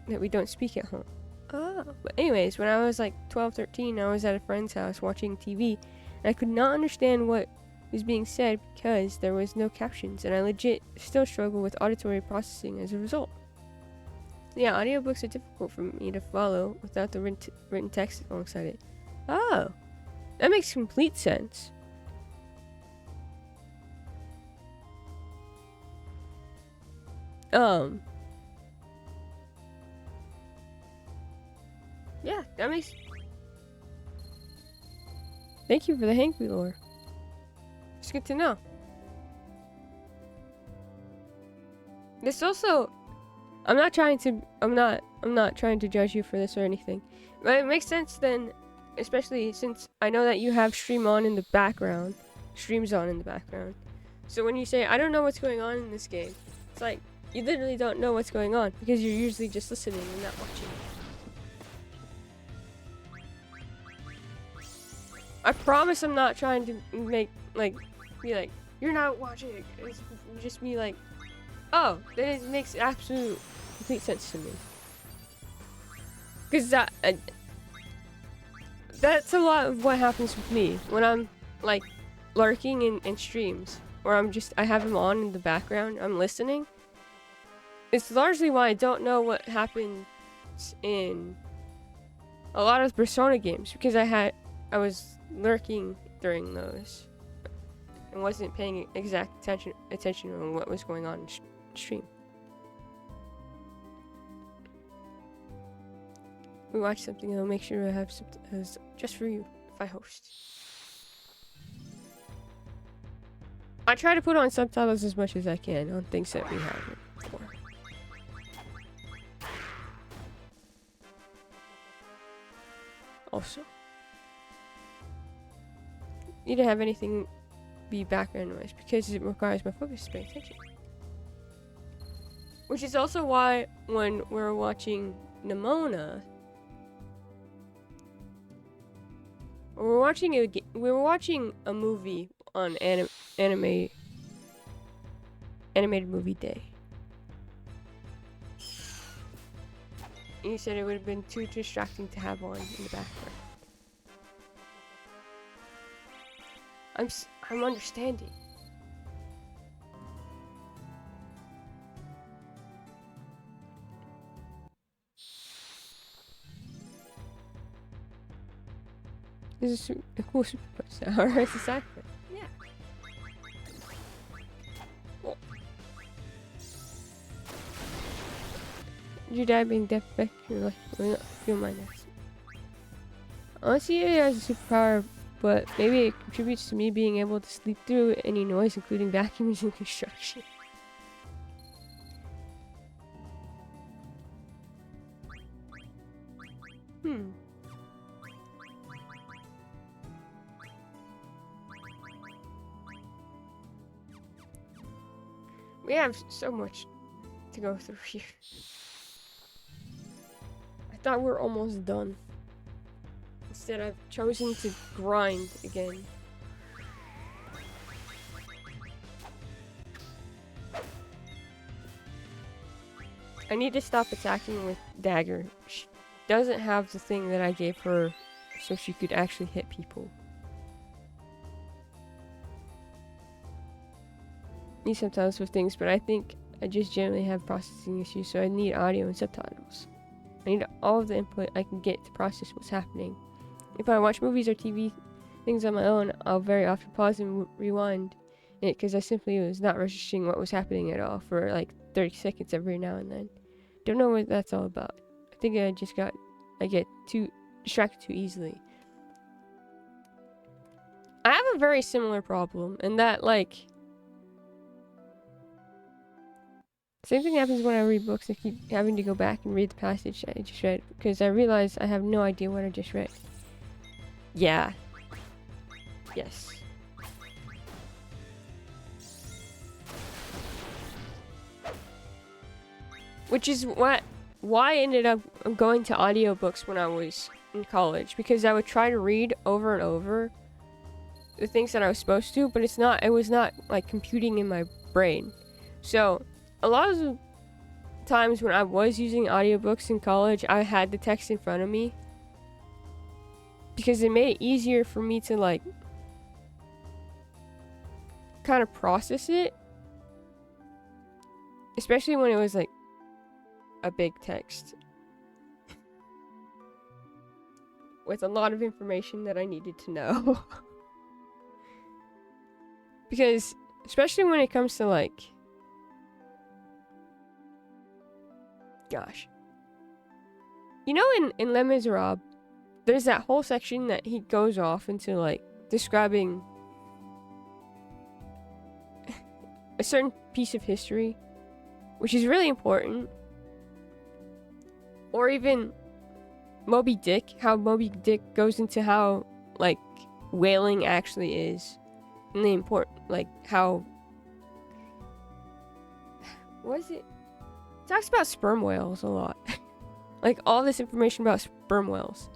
A: that we don't speak at home. Oh. But anyways, when I was like 12, 13, I was at a friend's house watching TV, and I could not understand what was being said because there was no captions, and I legit still struggle with auditory processing as a result. Yeah, audiobooks are difficult for me to follow without the written text alongside it. Oh, that makes complete sense. Yeah, that makes... Thank you for the Hanky lore. It's good to know. This also... I'm not trying to judge you for this or anything. But it makes sense then, especially since I know that you have streams on in the background. So when you say, I don't know what's going on in this game, it's like, you literally don't know what's going on because you're usually just listening and not watching. I promise I'm not trying to make, be like, you're not watching it. It's just me like, oh, then it makes complete sense to me. Because that's a lot of what happens with me when I'm, like, lurking in streams. Or I have them on in the background, I'm listening. It's largely why I don't know what happens in a lot of Persona games, because I was lurking during those and wasn't paying exact attention on what was going on in stream. We watch something and I'll make sure I have something just for you if I host. I try to put on subtitles as much as I can on things that we haven't before. Also, need to have anything be background noise because it requires my focus to pay attention. Which is also why when we're watching Nimona, we were watching a movie on animated movie day. And you said it would have been too distracting to have on in the background. I'm understanding. This is a cool superpower. Alright, it's a side effect. Yeah. Well. Your dad being deaf back to your life. Not feel my next. I don't see it as a superpower, but maybe it contributes to me being able to sleep through any noise, including vacuums and construction. We have so much to go through here. I thought we were almost done. Instead, I've chosen to grind again. I need to stop attacking with Dagger. She doesn't have the thing that I gave her so she could actually hit people. Need subtitles for things, but I think I just generally have processing issues, so I need audio and subtitles. I need all of the input I can get to process what's happening. If I watch movies or TV things on my own, I'll very often pause and rewind it because I simply was not registering what was happening at all for like 30 seconds every now and then. Don't know what that's all about. I think I get too distracted too easily. I have a very similar problem in that, like, same thing happens when I read books. I keep having to go back and read the passage I just read because I realize I have no idea what I just read. Yeah. Yes. Which is why I ended up going to audiobooks when I was in college, because I would try to read over and over the things that I was supposed to, but it was not like computing in my brain. So a lot of the times when I was using audiobooks in college, I had the text in front of me because it made it easier for me to like kind of process it, especially when it was like a big text with a lot of information that I needed to know. Because especially when it comes to like, gosh, you know, in Les Miserables, there's that whole section that he goes off into like describing a certain piece of history, which is really important. Or even Moby Dick, how Moby Dick goes into how like whaling actually is, and the important, like how, what is it? It talks about sperm whales a lot. Like all this information about sperm whales.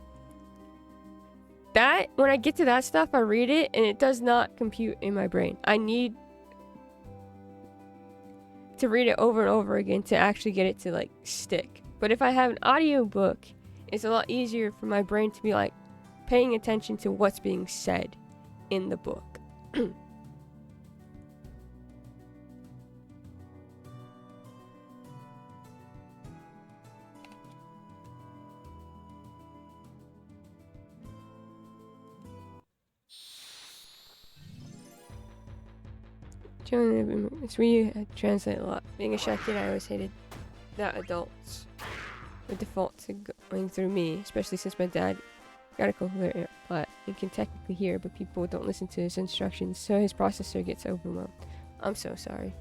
A: That, when I get to that stuff, I read it and it does not compute in my brain. I need to read it over and over again to actually get it to like stick. But if I have an audiobook, it's a lot easier for my brain to be like paying attention to what's being said in the book. It's where I translate a lot. Being a shy kid, I always hated that adults would default to going through me, especially since my dad got a cochlear implant and can technically hear, but people don't listen to his instructions, so his processor gets overwhelmed. I'm so sorry.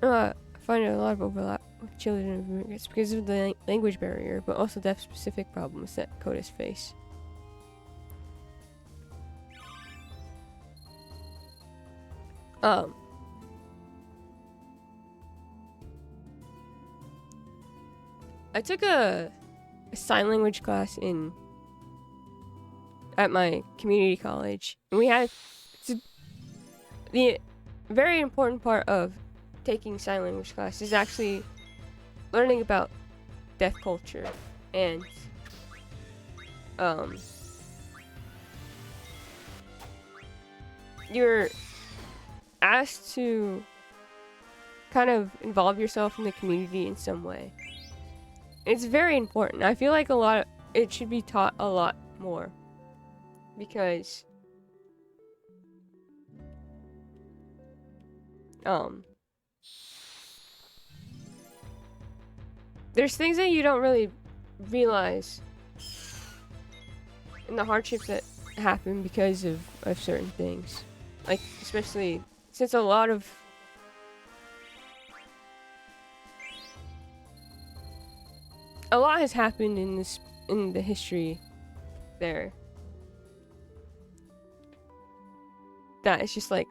A: I find a lot of overlap with children of immigrants because of the language barrier, but also deaf-specific problems that CODIS face. Um, I took a sign language class at my community college, and we had the very important part of taking sign language class is actually learning about deaf culture, and you're asked to kind of involve yourself in the community in some way. It's very important. I feel like it should be taught a lot more, because there's things that you don't really realize, and the hardships that happen because of certain things. Like, especially since a lot has happened in the history there, that it's just like,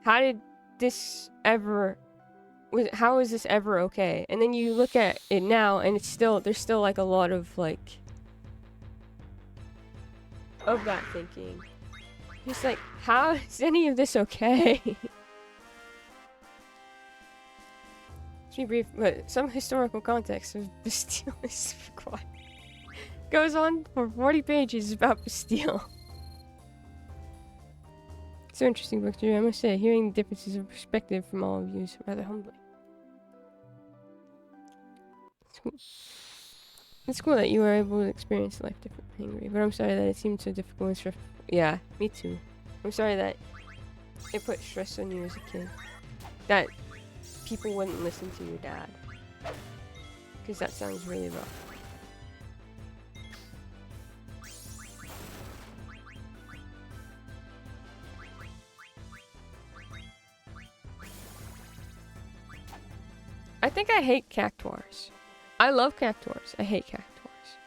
A: how is this ever okay? And then you look at it now, and there's still like a lot of like of that thinking. It's like, how is any of this okay? To be brief, but some historical context of Bastille is required. Goes on for 40 pages about Bastille. So interesting book to read, I must say. Hearing the differences of perspective from all of you is rather humbling. It's cool that you were able to experience life differently, but I'm sorry that it seemed so difficult and stressful. Yeah, me too. I'm sorry that it put stress on you as a kid. That people wouldn't listen to your dad. Because that sounds really rough. I think I hate cactuars. I love cactuars. I hate cactuars.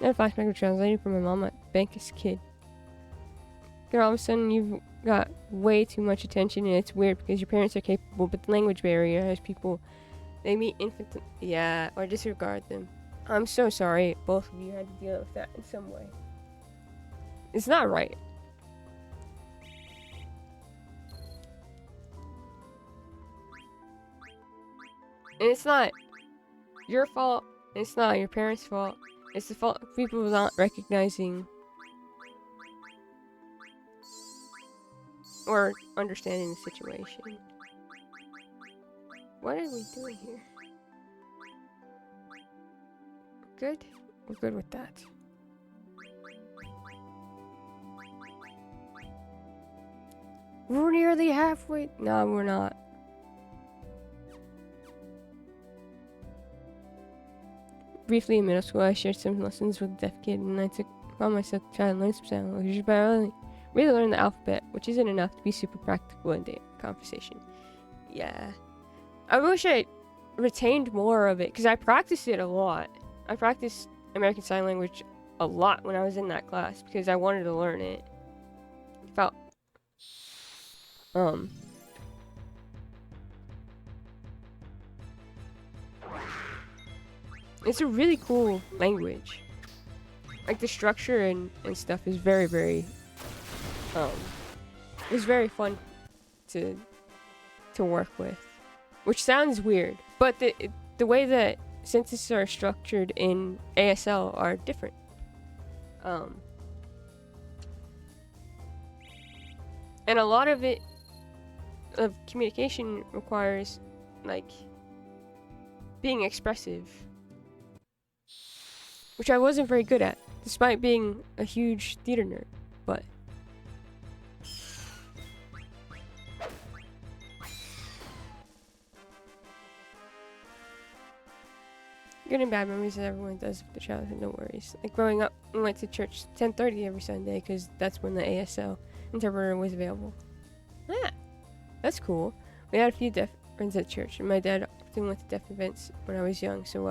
A: Then a flashback of translating from my mom at bank as a kid. Then all of a sudden you've got way too much attention, and it's weird because your parents are capable, but the language barrier has people, they meet infant, yeah, or disregard them. I'm so sorry both of you had to deal with that in some way. It's not right. And it's not your fault, it's not your parents' fault, it's the fault of people not recognizing or understanding the situation. What are we doing here? Good? We're good with that. We're nearly halfway. No, we're not. Briefly in middle school, I shared some lessons with a deaf kid, and I found myself to try and learn some sign language, but I really learned the alphabet, which isn't enough to be super practical in day conversation. Yeah. I wish I retained more of it, because I practiced it a lot. I practiced American Sign Language a lot when I was in that class, because I wanted to learn it. It felt... It's a really cool language. Like, the structure and stuff is very, very... it's very fun to work with. Which sounds weird, but the way that sentences are structured in ASL are different. And a lot of communication requires, like, being expressive. Which I wasn't very good at, despite being a huge theater nerd, but... Good and bad memories that everyone does with the childhood, no worries. Like, growing up, we went to church 10:30 every Sunday, because that's when the ASL interpreter was available. Yeah, that's cool. We had a few deaf friends at church, and my dad often went to deaf events when I was young, so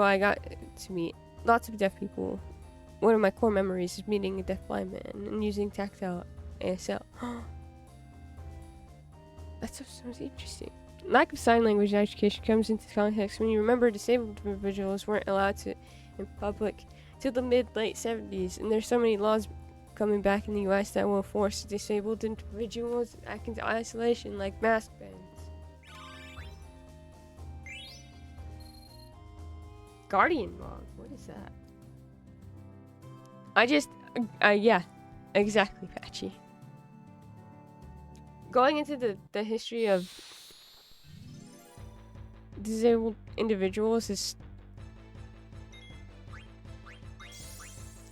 A: I got to meet lots of deaf people. One of my core memories is meeting a deaf blind man and using tactile ASL. That stuff sounds interesting. Lack of sign language education comes into context when you remember disabled individuals weren't allowed to in public till the mid-late 70s, and there's so many laws coming back in the US that will force disabled individuals back into isolation, like mask bans. Guardian log, what is that? Yeah, exactly, Patchy. Going into the history of disabled individuals is,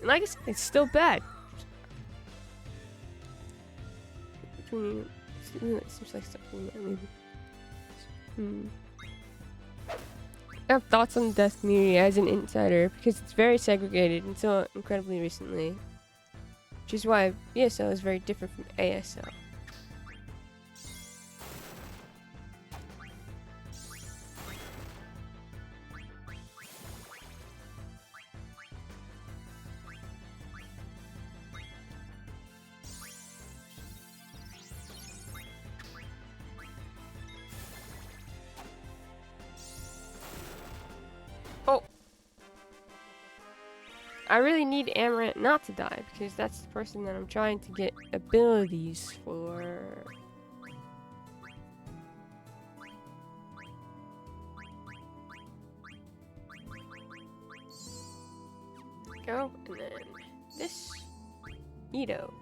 A: like I said, it's still bad. It seems like something that maybe. I have thoughts on the deaf community as an insider because it's very segregated until incredibly recently, which is why BSL is very different from ASL. Oh! I really need Amaranth not to die because that's the person that I'm trying to get abilities for. Go, and then this. Ito.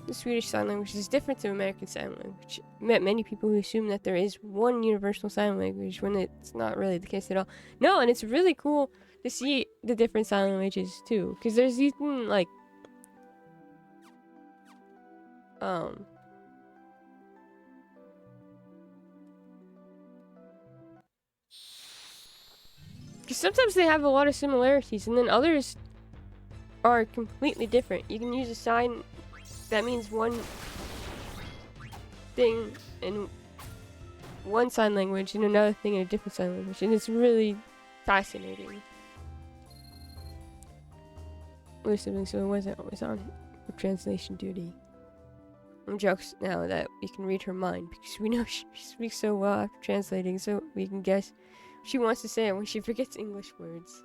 A: The Swedish Sign Language is different to American Sign Language. I met many people who assume that there is one universal sign language when it's not really the case at all. No, and it's really cool to see the different sign languages too, because there's even like because sometimes they have a lot of similarities, and then others are completely different. You can use a sign that means one thing in one sign language and another thing in a different sign language, and it's really fascinating. So it wasn't always on for translation duty. Jokes now that we can read her mind because we know she speaks so well after translating, so we can guess what she wants to say when she forgets English words.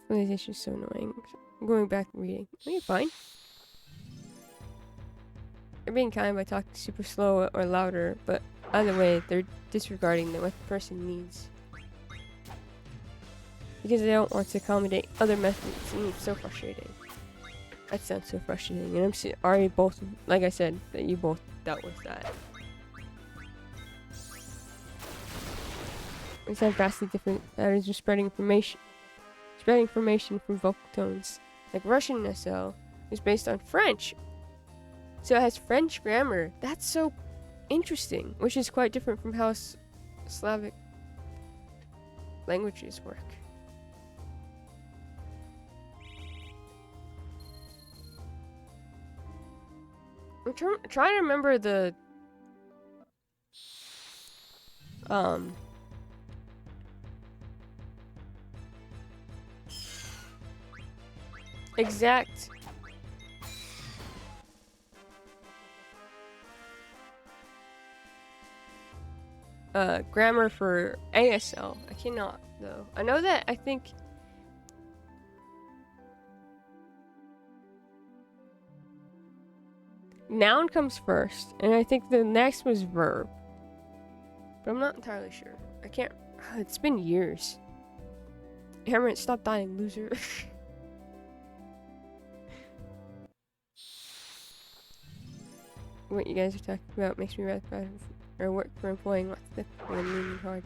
A: This is so annoying. I'm going back and reading. Are you fine? They're being kind by talking super slow or louder, but either way, they're disregarding what the person needs. Because they don't want to accommodate other methods, and it's so frustrating. That sounds so frustrating, and I'm sorry both, like I said, that you both dealt with that. We have vastly different patterns of spreading information from vocal tones. Like Russian SL is based on French, so it has French grammar. That's so interesting, which is quite different from how Slavic languages work. I'm trying to remember the exact grammar for ASL. I cannot though. I know that I think noun comes first, and I think the next was verb. But I'm not entirely sure. I can't. It's been years. Hammer, stop dying, loser. What you guys are talking about makes me rather proud of our work for employing lots of people and leaning hard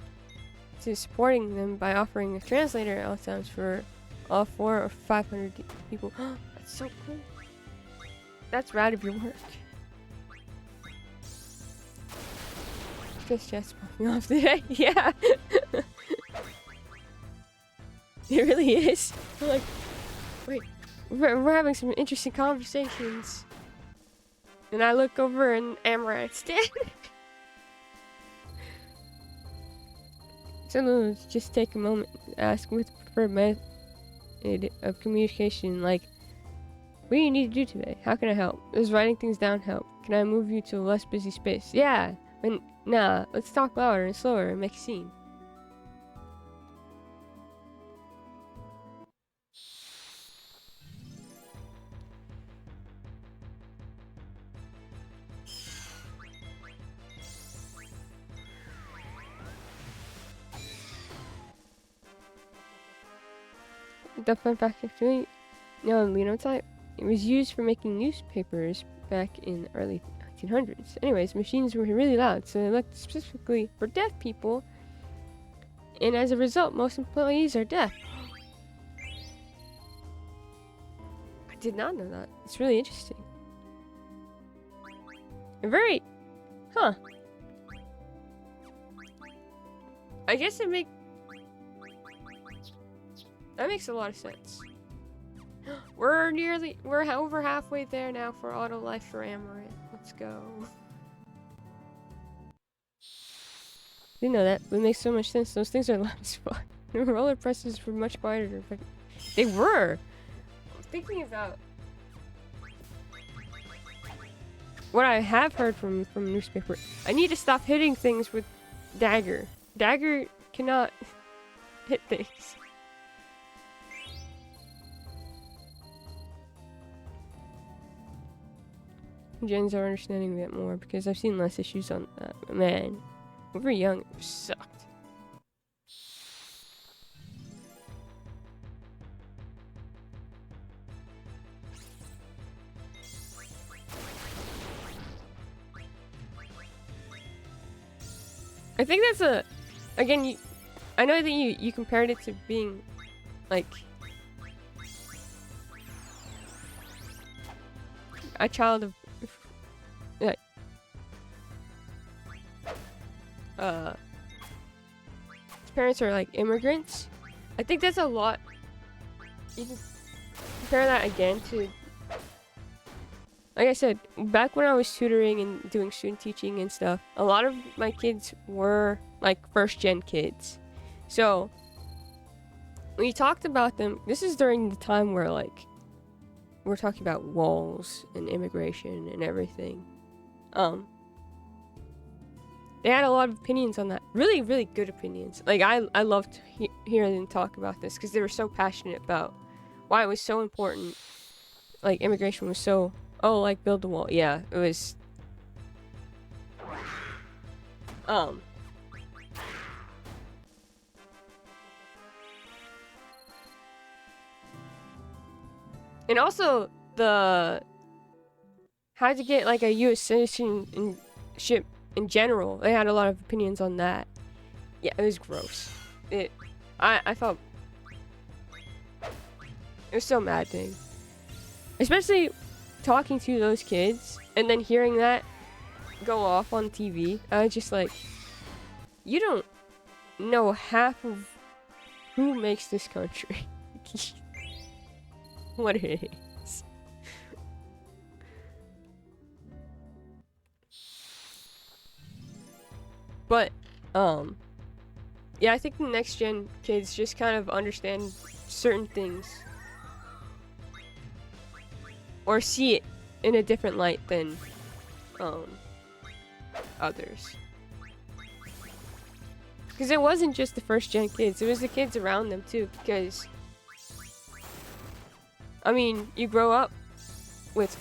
A: to supporting them by offering a translator at all times for all 400 or 500 people. That's so cool. That's rad of your work. This chest popping off today. Yeah. It really is. I'm like, wait, we're having some interesting conversations. And I look over and Amaranth's dead. So let's just take a moment to ask with preferred method of communication, like, what do you need to do today? How can I help? Does writing things down help? Can I move you to a less busy space? Yeah. And nah, let's talk louder and slower and make a scene. The fun fact actually, linotype, it was used for making newspapers back in the early 1900s. Anyways, machines were really loud, so they looked specifically for deaf people, and as a result, most employees are deaf. I did not know that. It's really interesting. And very, I guess that makes a lot of sense. We're over halfway there now for Auto Life for Amaranth. Let's go. Didn't know that, but it makes so much sense. Those things are loud as fuck. The roller presses were much quieter. But they were. I'm thinking about what I have heard from newspaper. I need to stop hitting things with Dagger. Dagger cannot hit things. Gens are understanding that more because I've seen less issues on that. Man, when we were young, it sucked. I think that's again, I know that you compared it to being like a child of his parents are like immigrants. I think that's a lot. You can compare that again to, like I said, back when I was tutoring and doing student teaching and stuff, a lot of my kids were like first gen kids. So when you talked about them, this is during the time where like we're talking about walls and immigration and everything. They had a lot of opinions on that. Really, really good opinions. Like, I loved hearing them talk about this because they were so passionate about why it was so important. Like, immigration was so, like, build the wall. Yeah, it was. And also, how to get, like, a U.S. citizenship in general. They had a lot of opinions on that. Yeah, it was gross. I felt it was so maddening. Especially talking to those kids and then hearing that go off on TV. I was just like, you don't know half of who makes this country. What it is. But, yeah, I think the next gen kids just kind of understand certain things. Or see it in a different light than, others. Because it wasn't just the first gen kids, it was the kids around them too, because, I mean, you grow up with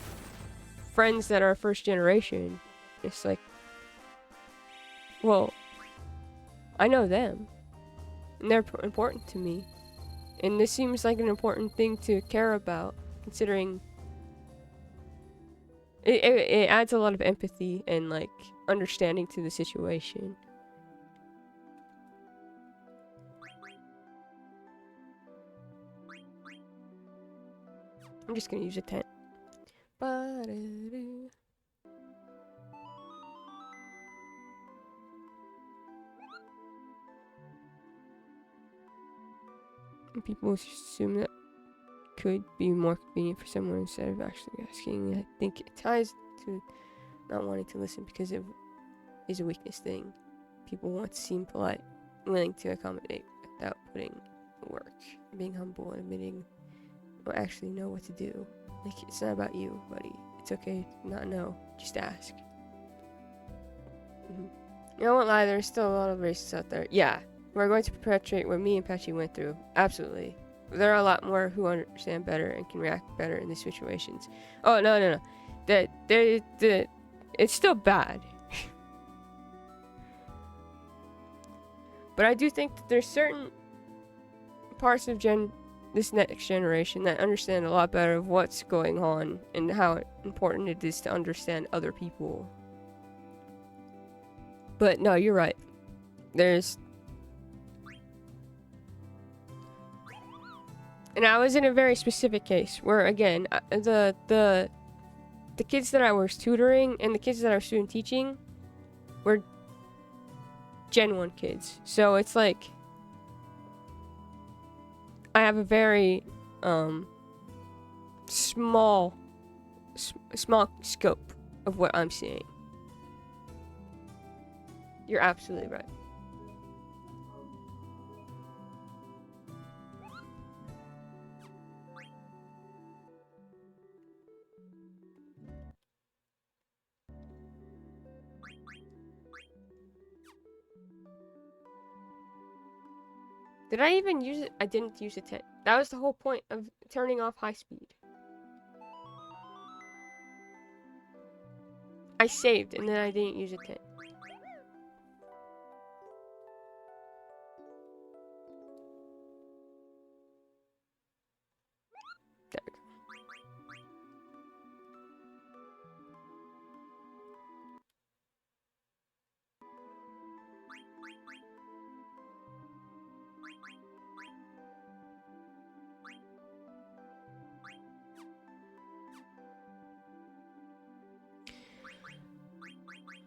A: friends that are first generation. It's like, well, I know them, and they're important to me, and this seems like an important thing to care about, considering it adds a lot of empathy and, like, understanding to the situation. I'm just gonna use a tent. People assume that could be more convenient for someone instead of actually asking. I think it ties to not wanting to listen because it is a weakness thing. People want to seem polite. willing to accommodate without putting work, being humble and admitting, well, actually know what to do. Like, it's not about you, buddy. It's okay to not know. Just ask. I won't lie, there's still a lot of racists out there. Yeah, we're going to perpetuate what me and Patchy went through. Absolutely. There are a lot more who understand better and can react better in these situations. Oh, no. It's still bad. But I do think that there's certain parts of this next generation that understand a lot better of what's going on and how important it is to understand other people. But no, you're right. And I was in a very specific case where, again, the kids that I was tutoring and the kids that I was student teaching were Gen 1 kids. So it's like I have a very small scope of what I'm seeing. You're absolutely right. Did I even use it? I didn't use it. That was the whole point of turning off high speed. I saved and then I didn't use it.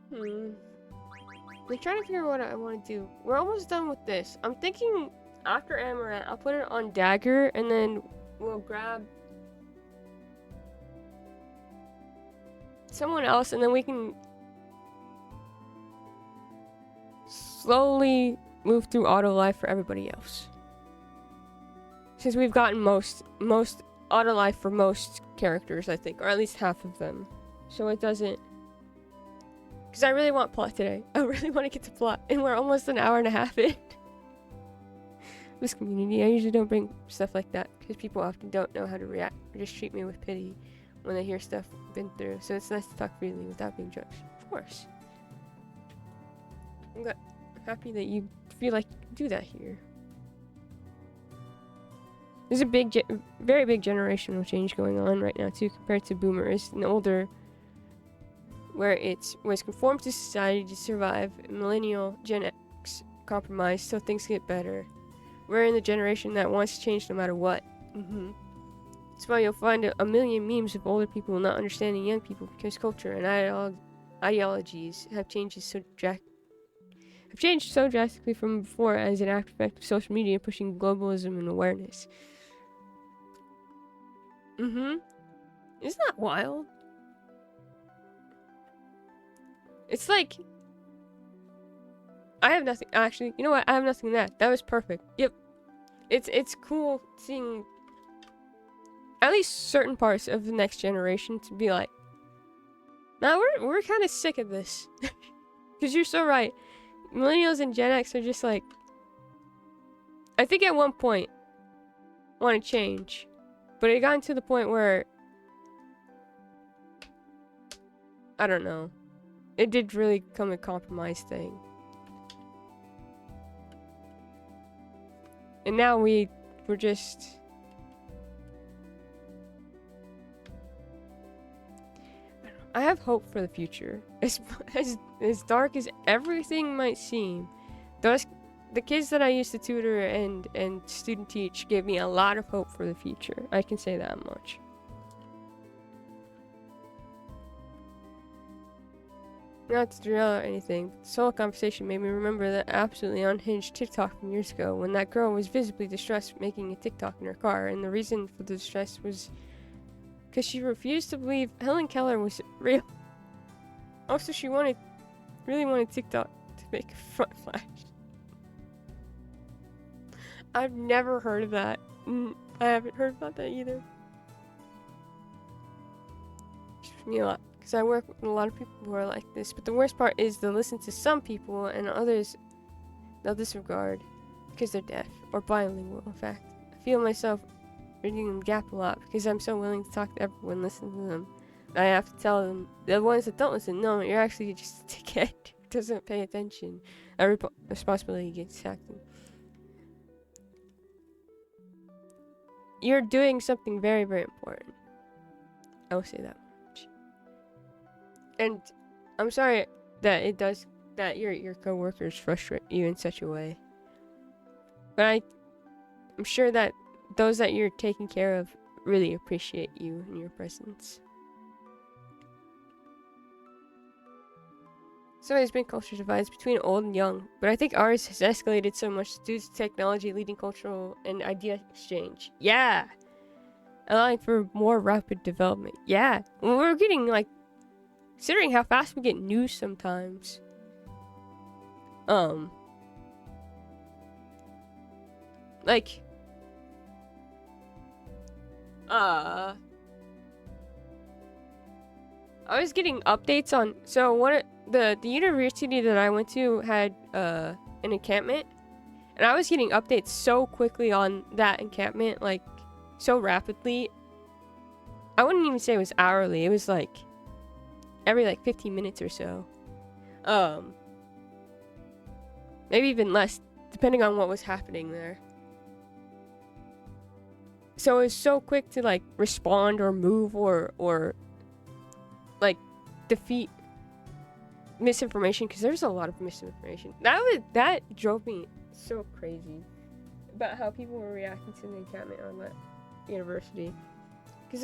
A: There we go. I'm trying to figure out what I want to do. We're almost done with this. I'm thinking after Amaranth, I'll put it on Dagger, and then we'll grab someone else, and then we can slowly move through auto life for everybody else. Since we've gotten most auto life for most characters, I think, or at least half of them. So it doesn't... Because I really want plot today. I really want to get to plot. And we're almost an hour and a half in. This community, I usually don't bring stuff like that. Because people often don't know how to react. Or just treat me with pity when they hear stuff I've been through. So it's nice to talk freely without being judged. Of course. I'm happy that you feel like you can do that here. There's a very big generational change going on right now too, compared to boomers and older, where it was conformed to society to survive. Millennial, Gen X, compromise so things get better. We're in the generation that wants to change no matter what. That's why you'll find a million memes of older people not understanding young people because culture and ideologies have changed so drastically from before as an after effect of social media pushing globalism and awareness. Isn't that wild? It's like... I have nothing... Actually, you know what? I have nothing in that. That was perfect. Yep. It's cool seeing... at least certain parts of the next generation to be like... Nah, we're kind of sick of this. Because you're so right. Millennials and Gen X are just like... I think at one point... want to change. But it got to the point where... I don't know. It did really become a compromise thing. And now we're just... I have hope for the future. As dark as everything might seem, the kids that I used to tutor and student teach gave me a lot of hope for the future. I can say that much. Not to derail or anything, but this whole conversation made me remember that absolutely unhinged TikTok from years ago when that girl was visibly distressed making a TikTok in her car, and the reason for the distress was because she refused to believe Helen Keller was real. Also, she really wanted TikTok to make a front flash. I've never heard of that. I haven't heard about that either. It's me a lot because I work with a lot of people who are like this. But the worst part is they'll listen to some people and others they'll disregard because they're deaf or bilingual. In fact, I feel myself bridging the gap a lot because I'm so willing to talk to everyone, listen to them. I have to tell them, the ones that don't listen, no, you're actually just a dickhead who doesn't pay attention. Every responsibility gets taken. You're doing something very, very important. I will say that much. And I'm sorry that that your coworkers frustrate you in such a way. But I'm sure that those that you're taking care of really appreciate you and your presence. So there's been culture divides between old and young, but I think ours has escalated so much due to technology leading cultural and idea exchange. Yeah! Allowing for more rapid development. Yeah! We're getting, like, considering how fast we get news sometimes. Like, I was getting updates on, so the university that I went to had an encampment, and I was getting updates so quickly on that encampment, like so rapidly. I wouldn't even say it was hourly. It was like every like 15 minutes or so. Maybe even less, depending on what was happening there. So it was so quick to like respond or move or like defeat misinformation, because there's a lot of misinformation. That drove me so crazy about how people were reacting to the encampment on that university, because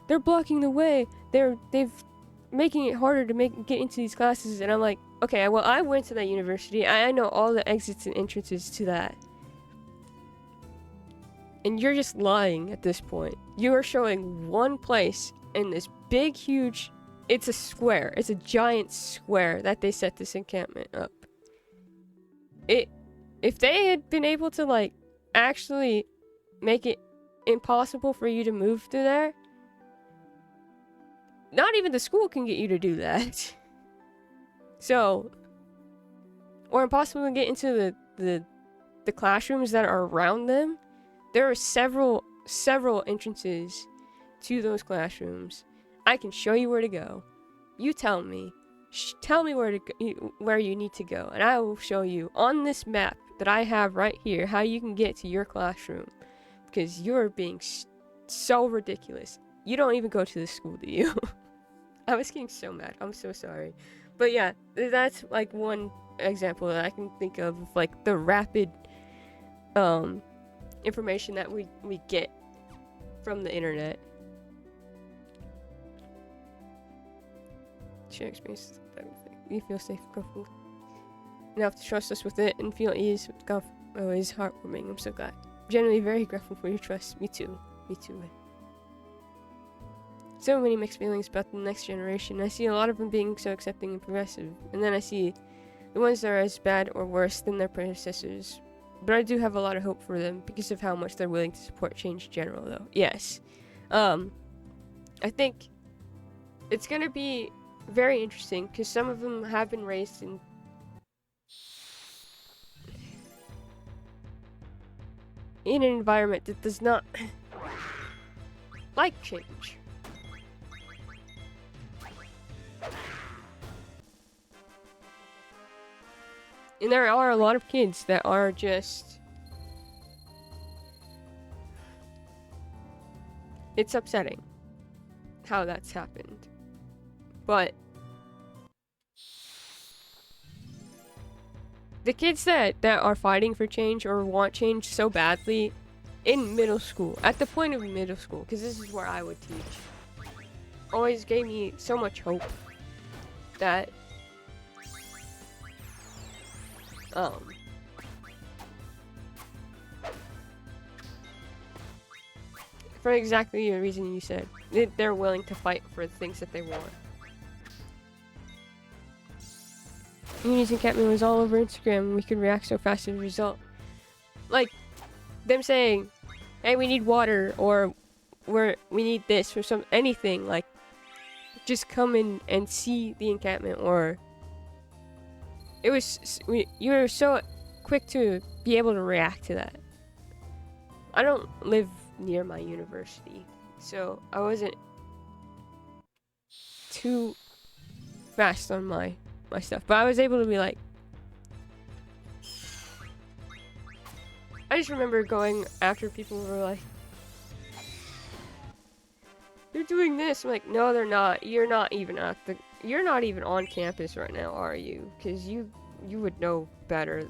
A: they're blocking the way, they've making it harder to get into these classes. And I'm like, okay, well, I went to that university, I know all the exits and entrances to that, and you're just lying at this point. You are showing one place in this big huge, it's a square, it's a giant square that they set this encampment up. If they had been able to like actually make it impossible for you to move through there, not even the school can get you to do that. So, or impossible to get into the classrooms that are around them. There are several entrances to those classrooms. I can show you where to go. You tell me. Tell me where you need to go, and I will show you on this map that I have right here how you can get to your classroom. Because you're being so ridiculous. You don't even go to the school, do you? I was getting so mad. I'm so sorry. But yeah, that's like one example that I can think of like the rapid information that we get from the internet. Share experience everything. You feel safe, comfortable enough to trust us with it and feel ease with oh, it's heartwarming. I'm so glad. Generally very grateful for your trust. Me too. Me too. So many mixed feelings about the next generation. I see a lot of them being so accepting and progressive, and then I see the ones that are as bad or worse than their predecessors. But I do have a lot of hope for them because of how much they're willing to support change in general, though. Yes. I think it's going to be very interesting because some of them have been raised in an environment that does not like change. And there are a lot of kids that are just... It's upsetting how that's happened. But the kids that are fighting for change or want change so badly in middle school, at the point of middle school, because this is where I would teach, always gave me so much hope that for exactly the reason you said, they're willing to fight for the things that they want. Unity's encampment was all over Instagram and we could react so fast to the result. Like, them saying, hey, we need water, or we need this, or anything, like, just come in and see the encampment, or you were so quick to be able to react to that. I don't live near my university, so I wasn't too fast on my stuff, but I was able to be like, I just remember going after people who were like, they're doing this. I'm like, no, they're not. You're not even on campus right now, are you? Because you would know better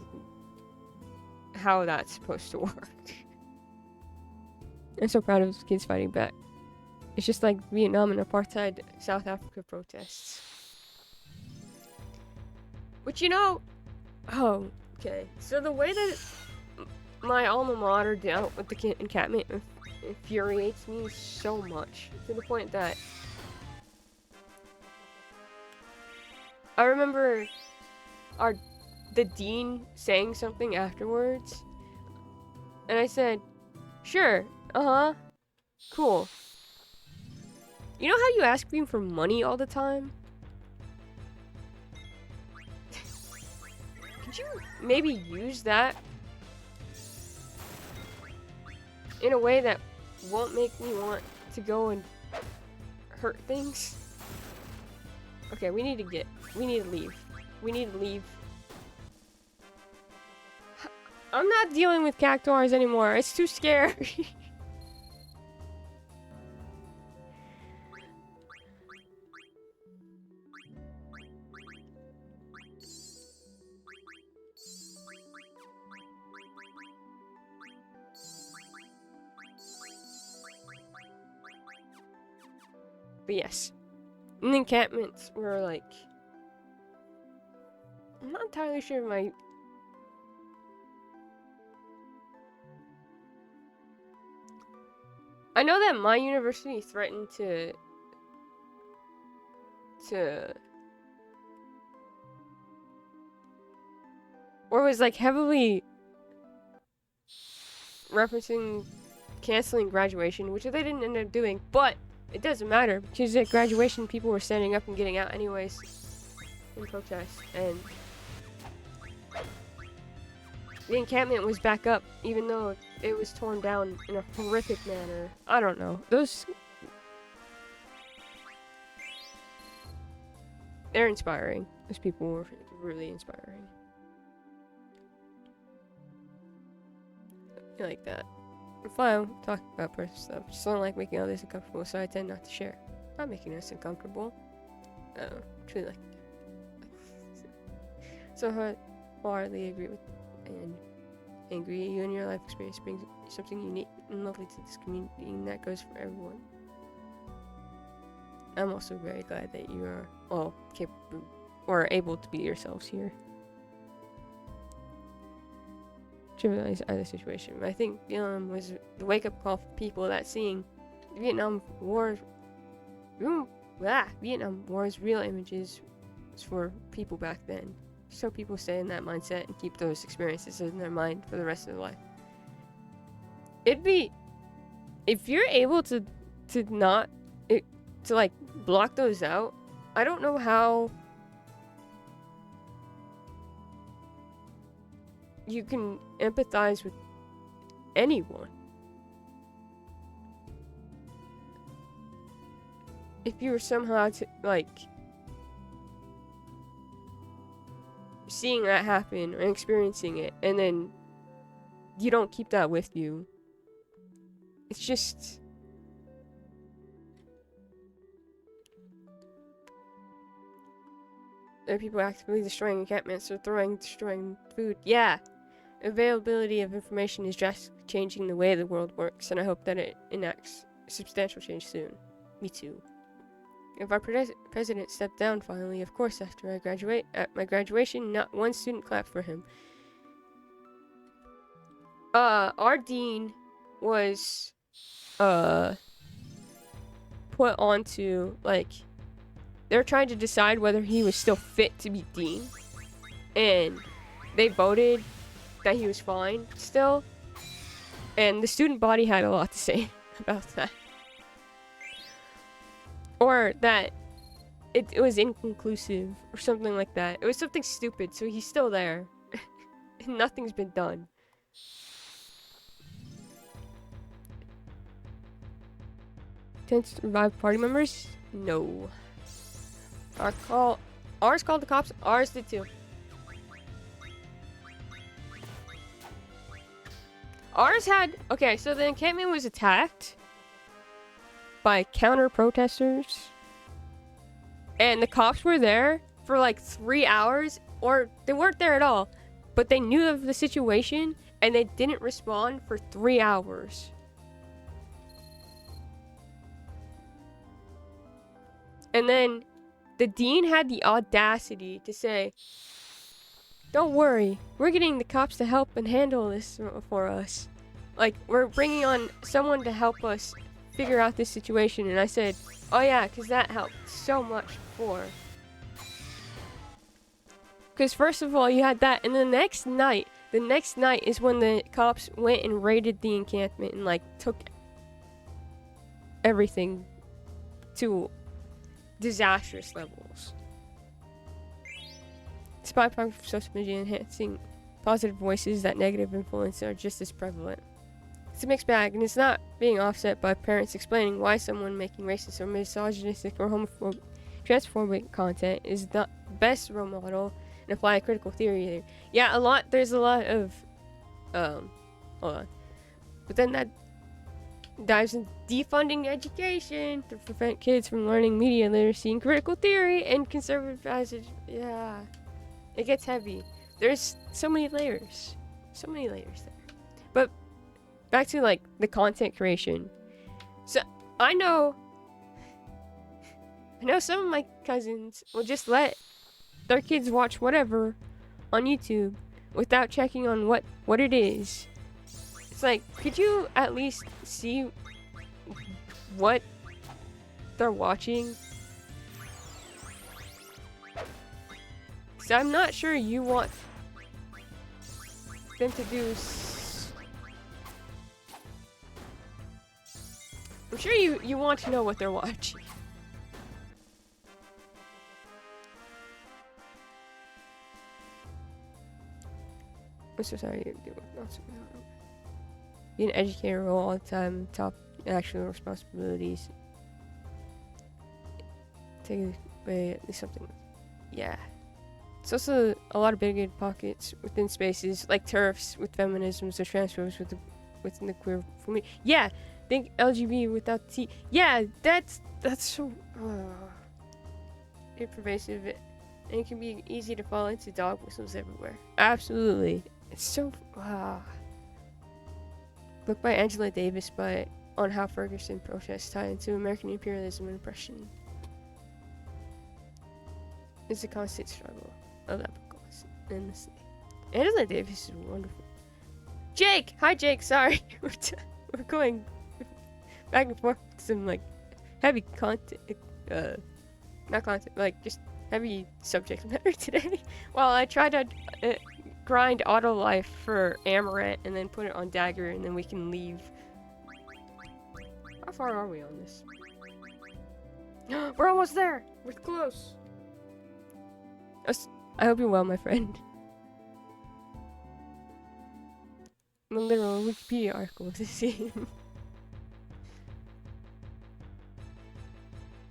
A: how that's supposed to work. I'm so proud of those kids fighting back. It's just like Vietnam and apartheid South Africa protests. Which, you know, oh, okay. So the way that my alma mater dealt with the encampment infuriates me so much, to the point that I remember the dean saying something afterwards, and I said, sure, cool. You know how you ask me for money all the time? Could you maybe use that in a way that won't make me want to go and hurt things? Okay, we need to leave. We need to leave. I'm not dealing with cactuars anymore. It's too scary. But yes, and the encampments were like, I'm not entirely sure I know that my university threatened to or was like heavily referencing canceling graduation, which they didn't end up doing, but it doesn't matter, because at graduation people were standing up and getting out anyways in protest, and the encampment was back up even though it was torn down in a horrific manner. I don't know. They're inspiring. Those people were really inspiring. I like that. If I talk about personal stuff, just don't like making others uncomfortable, so I tend not to share. Not making us uncomfortable. Truly like. So I wholeheartedly agree with and agree you and your life experience brings something unique and lovely to this community, and that goes for everyone. I'm also very glad that you are all capable or able to be yourselves here. Trivialize either situation. I think Vietnam was the wake-up call for people that seeing Vietnam War's real images for people back then. So people stay in that mindset and keep those experiences in their mind for the rest of their life. If you're able to like block those out, I don't know how you can empathize with anyone. If you were somehow seeing that happen and experiencing it, and then you don't keep that with you, it's just there are people actively destroying encampments or destroying food. Yeah, availability of information is drastically changing the way the world works, and I hope that it enacts substantial change soon. Me too. If our president stepped down finally, of course, after I graduate, at my graduation, not one student clapped for him. Our dean was, put onto, they're trying to decide whether he was still fit to be dean, and they voted that he was fine still, And the student body had a lot to say about that. Or that it was inconclusive or something like that. It was something stupid, so he's still there. And nothing's been done. Tends to revive party members? No. Ours called the cops. Ours did too. Ours had... Okay, so the encampment was attacked by counter-protesters. And the cops were there for like 3 hours. Or they weren't there at all. But they knew of the situation and they didn't respond for 3 hours. And then the dean had the audacity to say, "Don't worry, we're getting the cops to help and handle this for us. Like, we're bringing on someone to help us figure out this situation." And I said, "Oh yeah, because that helped so much before." Because first of all, you had that, and the next night is when the cops went and raided the encampment and like took everything to disastrous levels. Despite social media enhancing positive voices, that negative influence are just as prevalent. It's a mixed bag, and it's not being offset by parents explaining why someone making racist or misogynistic or homophobic, transphobic content is the best role model and apply a critical theory there. Yeah, there's a lot of, hold on. But then that dives into defunding education to prevent kids from learning media literacy and critical theory and conservative passage. Yeah, it gets heavy. There's so many layers there. But back to like the content creation. So I know some of my cousins will just let their kids watch whatever on YouTube without checking on what it is. It's like, could you at least see what they're watching? So I'm not sure you want them to do. I'm sure you want to know what they're watching. I'm so sorry you're doing not so bad. Be an educator role all the time, top actual responsibilities. Take away at least something. Yeah. It's also a lot of bigoted pockets within spaces, like TERFs with feminisms or transphobes within the queer community. Yeah, think LGBT without T. Yeah, that's so pervasive, and it can be easy to fall into dog whistles everywhere. Absolutely. It's so book by Angela Davis on how Ferguson protests tie into American imperialism and oppression. It's a constant struggle. I love that book, honestly. Angela Davis is wonderful. Jake! Hi Jake, sorry. We're going back and forth with some like heavy content, not content, like just heavy subject matter today. While I try to grind auto life for Amaranth and then put it on Dagger and then we can leave. How far are we on this? We're almost there! We're close! I hope you're well, my friend. A literal Wikipedia article of the scene.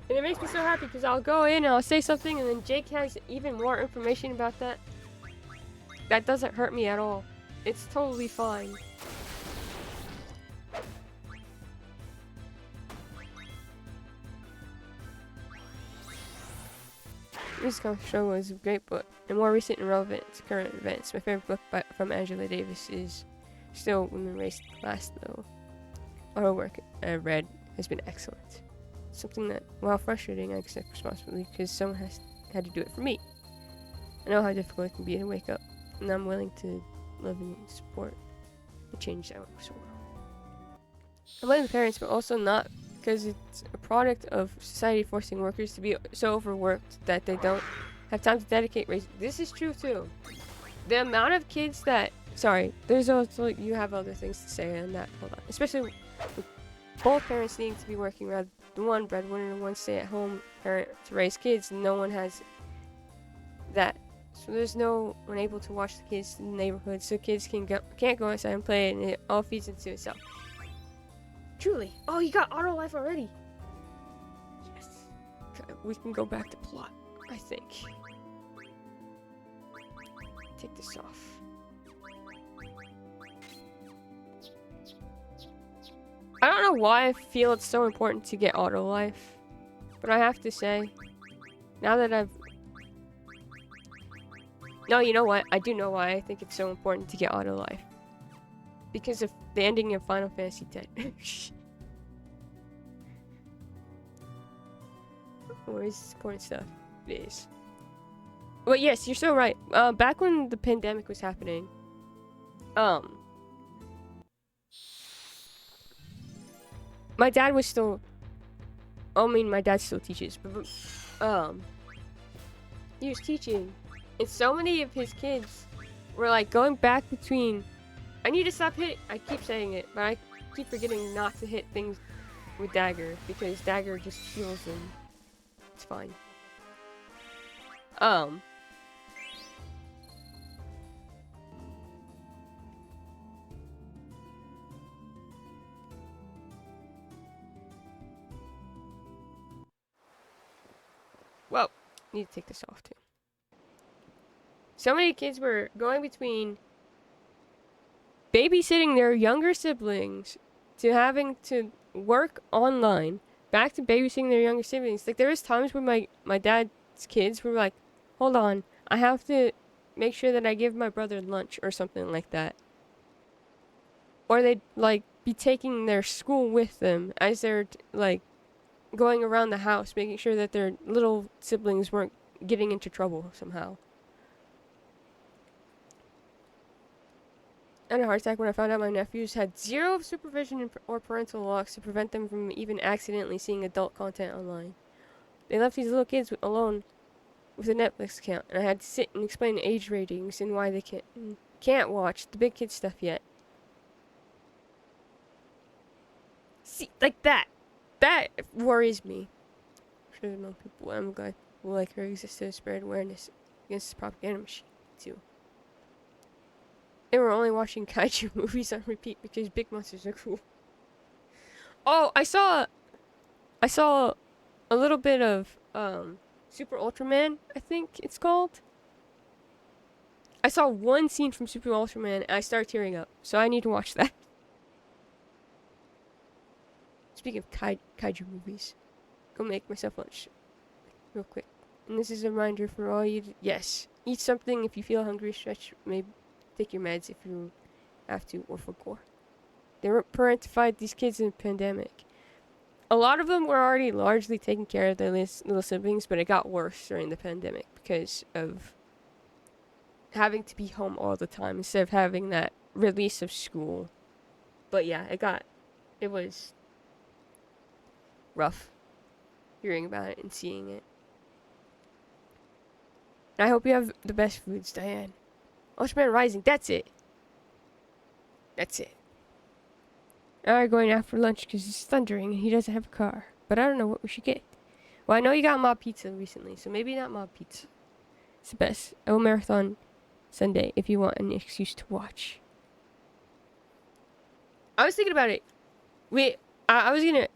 A: And it makes me so happy because I'll go in and I'll say something and then Jake has even more information about that. That doesn't hurt me at all. It's totally fine. This show is a great book and more recent and relevant to current events. My favorite book from Angela Davis is still Women Race Last, though. All her work I read has been excellent. Something that, while frustrating, I accept responsibility because someone had to do it for me. I know how difficult it can be to wake up, and I'm willing to love and support the change that works so well. I blame the parents, but also not, because it's a product of society forcing workers to be so overworked that they don't have time to dedicate race. This is true too. The amount of kids that Sorry, there's also, you have other things to say on that. Hold on. Especially with both parents needing to be working, rather the one breadwinner and one stay-at-home parent to raise kids. No one has that. So there's no one able to watch the kids in the neighborhood, so kids can't go outside and play, and it all feeds into itself. Truly. Oh, you got auto life already. Yes. Okay, we can go back to plot, I think. Take this off. I don't know why I feel it's so important to get auto life, but I have to say, now that I've... No, you know what? I do know why I think it's so important to get auto life. Because of the ending of Final Fantasy X. Always important stuff. It is. But yes, you're so right. Back when the pandemic was happening, my dad was still... I mean, my dad still teaches, but he was teaching, and so many of his kids were like going back between... I need to stop hitting... I keep saying it, but I keep forgetting not to hit things with Dagger, because Dagger just heals them. It's fine. Well, need to take this off too. So many kids were going between babysitting their younger siblings to having to work online, back to babysitting their younger siblings. Like, there was times when my dad's kids were like, hold on, I have to make sure that I give my brother lunch or something like that. Or they'd, like, be taking their school with them as they're, like, going around the house, making sure that their little siblings weren't getting into trouble somehow. I had a heart attack when I found out my nephews had zero supervision or parental locks to prevent them from even accidentally seeing adult content online. They left these little kids alone with a Netflix account, and I had to sit and explain age ratings and why they can't watch the big kid stuff yet. See, like that. That worries me. I'm sure more people. I'm glad people like her exist to spread awareness against the propaganda machine, too. They were only watching kaiju movies on repeat because big monsters are cool. Oh, I saw a little bit of Super Ultraman, I think it's called. I saw one scene from Super Ultraman and I started tearing up, so I need to watch that. Speaking of kaiju movies, go make myself lunch real quick. And this is a reminder for all you yes, eat something if you feel hungry, stretch, maybe take your meds if you have to, or for gore. They parentified these kids in the pandemic. A lot of them were already largely taking care of their little siblings, but it got worse during the pandemic because of having to be home all the time instead of having that release of school. But yeah, it was rough hearing about it and seeing it. And I hope you have the best foods, Diane. Ultraman Rising, that's it. That's it. Now we're going out for lunch because it's thundering and he doesn't have a car. But I don't know what we should get. Well, I know you got mob pizza recently, so maybe not mob pizza. It's the best. I will marathon Sunday if you want an excuse to watch. I was thinking about it. I was gonna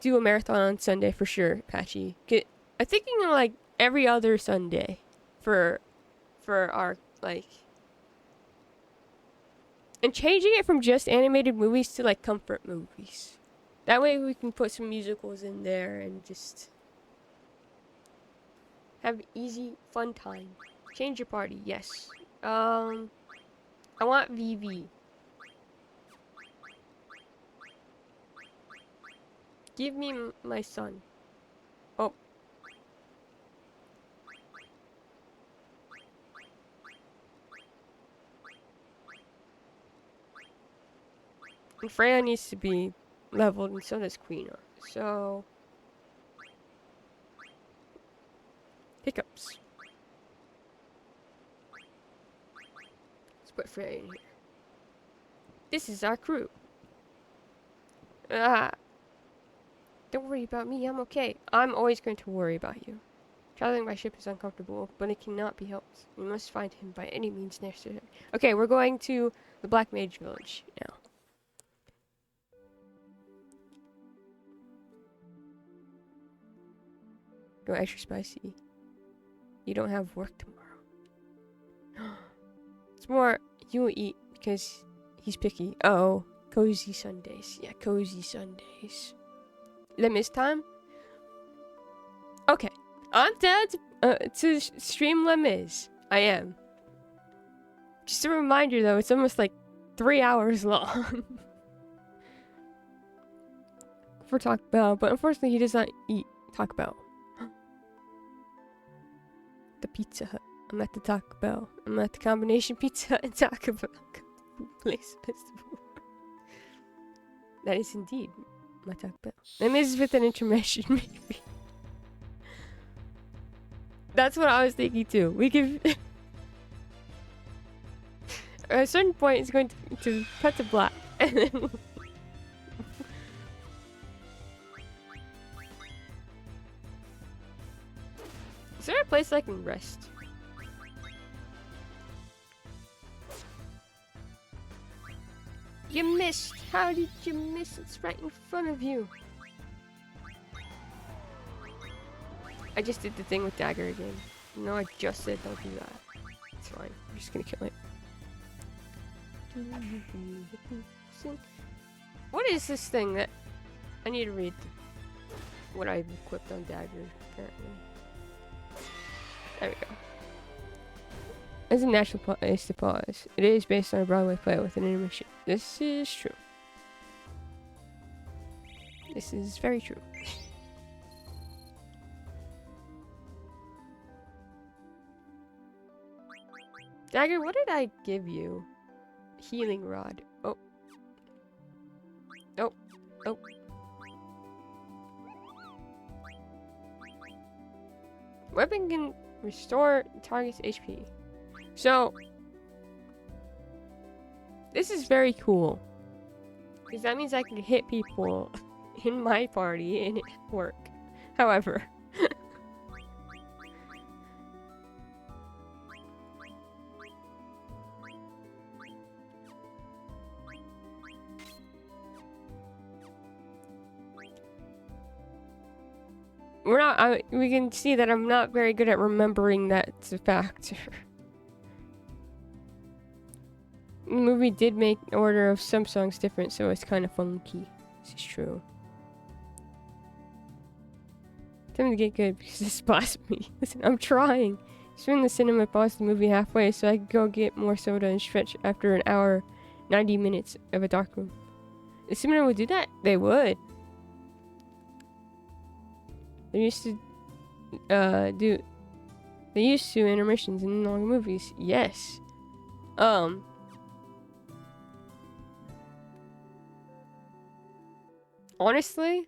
A: do a marathon on Sunday for sure, Patchy. I'm thinking of like every other Sunday for our like, and changing it from just animated movies to like comfort movies. That way we can put some musicals in there and just have easy fun time. Change your party, yes. I want VV. Give me my son. Oh. And Freya needs to be leveled, and so does Quina. So... hiccups. Let's put Freya in here. This is our crew. Ah. Don't worry about me, I'm okay. I'm always going to worry about you. Traveling by ship is uncomfortable, but it cannot be helped. We must find him by any means necessary. Okay, we're going to the Black Mage Village now. Go extra spicy. You don't have work tomorrow. It's more, you will eat because he's picky. Oh, cozy Sundays. Yeah, cozy Sundays. Limits time? Okay. I'm dead to stream Les Mis. I am. Just a reminder though, it's almost like 3 hours long. For Taco Bell, but unfortunately he does not eat Taco Bell. The Pizza Hut. I'm at the Taco Bell. I'm at the combination Pizza Hut and Taco Bell place festival. That is indeed my Taco Bell. And this is with an intermission, maybe. That's what I was thinking too. We can. At a certain point, it's going to cut to black, and then. Is there a place I can rest? You missed! How did you miss? It's right in front of you. I just did the thing with Dagger again. No, I just said don't do that. It's fine. I'm just gonna kill it. What is this thing that... I need to read what I've equipped on Dagger, apparently. There we go. It's a natural place to pause. It is based on a Broadway play with an intermission. This is true. This is very true. Dagger, what did I give you? Healing rod. Oh. Oh. Oh. Weapon can restore target's HP. So, this is very cool. Because that means I can hit people in my party and it work. However. We can see that I'm not very good at remembering that's a factor. The movie did make the order of some songs different, so it's kind of funky. This is true. Tell me to get good because this is blasphemy. Listen, I'm trying. Soon in the cinema paused the movie halfway so I could go get more soda and stretch after an hour, 90 minutes of a dark room. The cinema would do that? They would. They used to They used to intermissions in long movies. Yes. Honestly,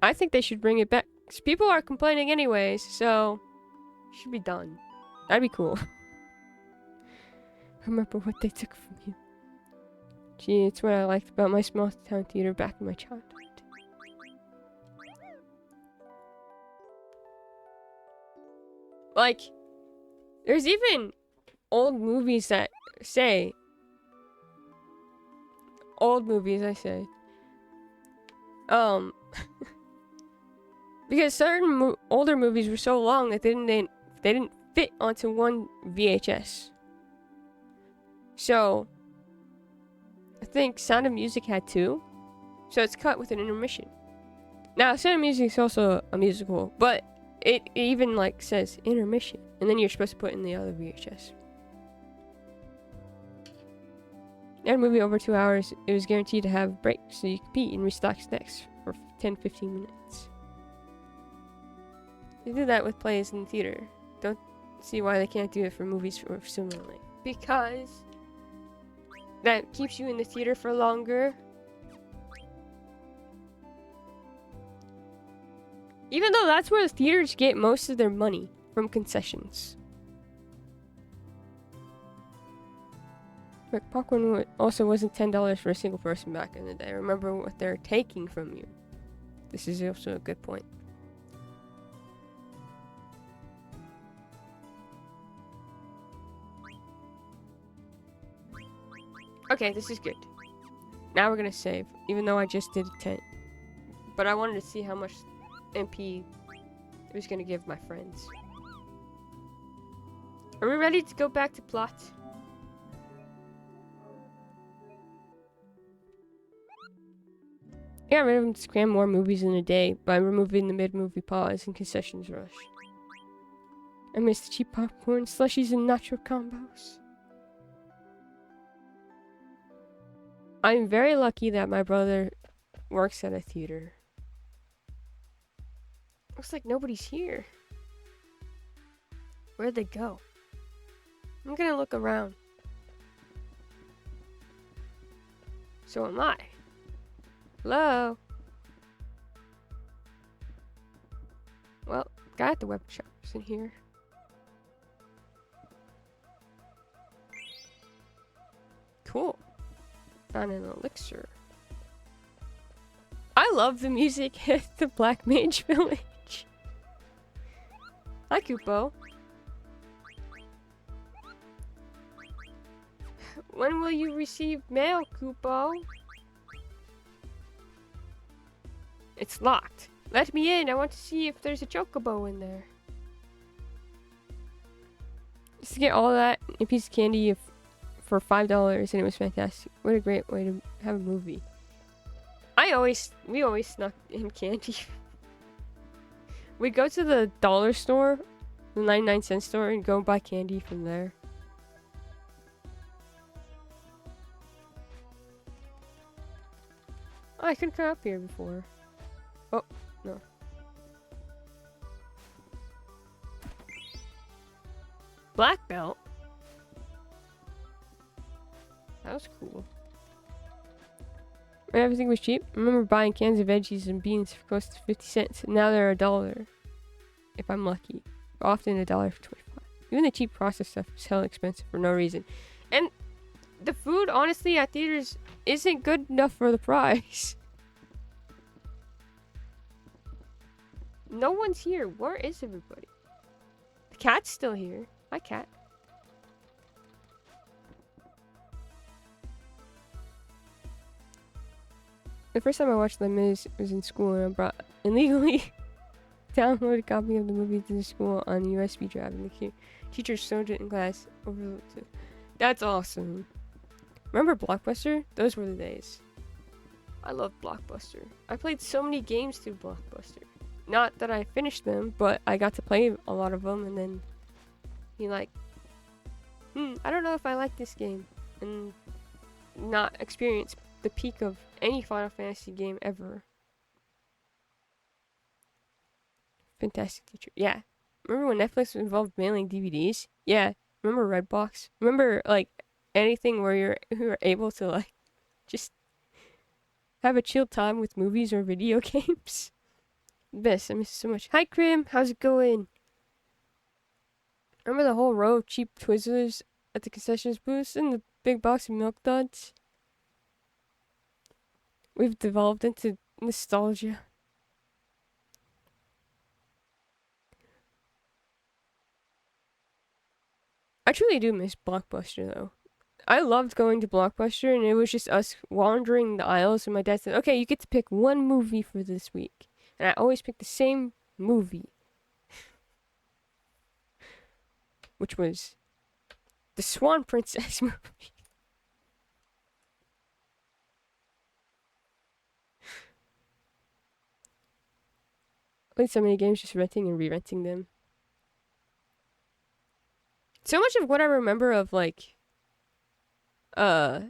A: I think they should bring it back. 'Cause people are complaining anyways, so it should be done. That'd be cool. Remember what they took from you. Gee, it's what I liked about my small town theater back in my childhood. Like, there's even old movies that say... Old movies, I say. Because certain older movies were so long that they didn't fit onto one VHS. So, I think Sound of Music had 2. So it's cut with an intermission. Now, Sound of Music is also a musical, but it even like says intermission, and then you're supposed to put in the other VHS. In a movie over 2 hours, it was guaranteed to have breaks so you could pee and restock snacks for 10-15 minutes. They do that with plays in the theater. Don't see why they can't do it for movies similarly. Because that keeps you in the theater for longer. Even though that's where the theaters get most of their money, from concessions. But popcorn also wasn't $10 for a single person back in the day. Remember what they're taking from you. This is also a good point. Okay, this is good. Now we're gonna save, even though I just did a 10. But I wanted to see how much MP it was gonna give my friends. Are we ready to go back to plot? I got rid of them to cram more movies in a day by removing the mid-movie pause and concessions rush. I miss the cheap popcorn, slushies, and nacho combos. I'm very lucky that my brother works at a theater. Looks like nobody's here. Where'd they go? I'm gonna look around. So am I. Hello? Well, guy at the web shop isn't here. Cool. Found an elixir. I love the music at the Black Mage Village. Hi, Kupo. When will you receive mail, Kupo? It's locked. Let me in. I want to see if there's a chocobo in there. Just to get all that, a piece of candy for $5, and it was fantastic. What a great way to have a movie. We always snuck in candy. We'd go to the dollar store, the 99-cent store, and go buy candy from there. Oh, I couldn't come up here before. Oh, no. Black belt? That was cool. When everything was cheap, I remember buying cans of veggies and beans for close to 50 cents. And now they're $1. If I'm lucky. Often $1 for 25. Even the cheap processed stuff is hella expensive for no reason. And the food, honestly, at theaters isn't good enough for the price. No one's here. Where is everybody? The cat's still here. Hi, cat. The first time I watched Les Mis was in school, and I brought illegally downloaded a copy of the movie to the school on a USB drive, and the teacher showed it in class. Overlooked it. That's awesome. Remember Blockbuster? Those were the days. I love Blockbuster. I played so many games through Blockbuster. Not that I finished them, but I got to play a lot of them, and then be like, I don't know if I like this game, and not experience the peak of any Final Fantasy game ever. Fantastic teacher. Yeah. Remember when Netflix involved mailing DVDs? Yeah. Remember Redbox? Remember, like, anything where you're able to, like, just have a chill time with movies or video games? Best. I miss it so much. Hi, Krim. How's it going? Remember the whole row of cheap Twizzlers at the concessions booths and the big box of Milk Duds? We've devolved into nostalgia. I truly do miss Blockbuster, though. I loved going to Blockbuster, and it was just us wandering the aisles, and my dad said, okay, you get to pick one movie for this week. And I always picked the same movie. Which was the Swan Princess movie. I played so many games just renting and re-renting them. So much of what I remember of, like, of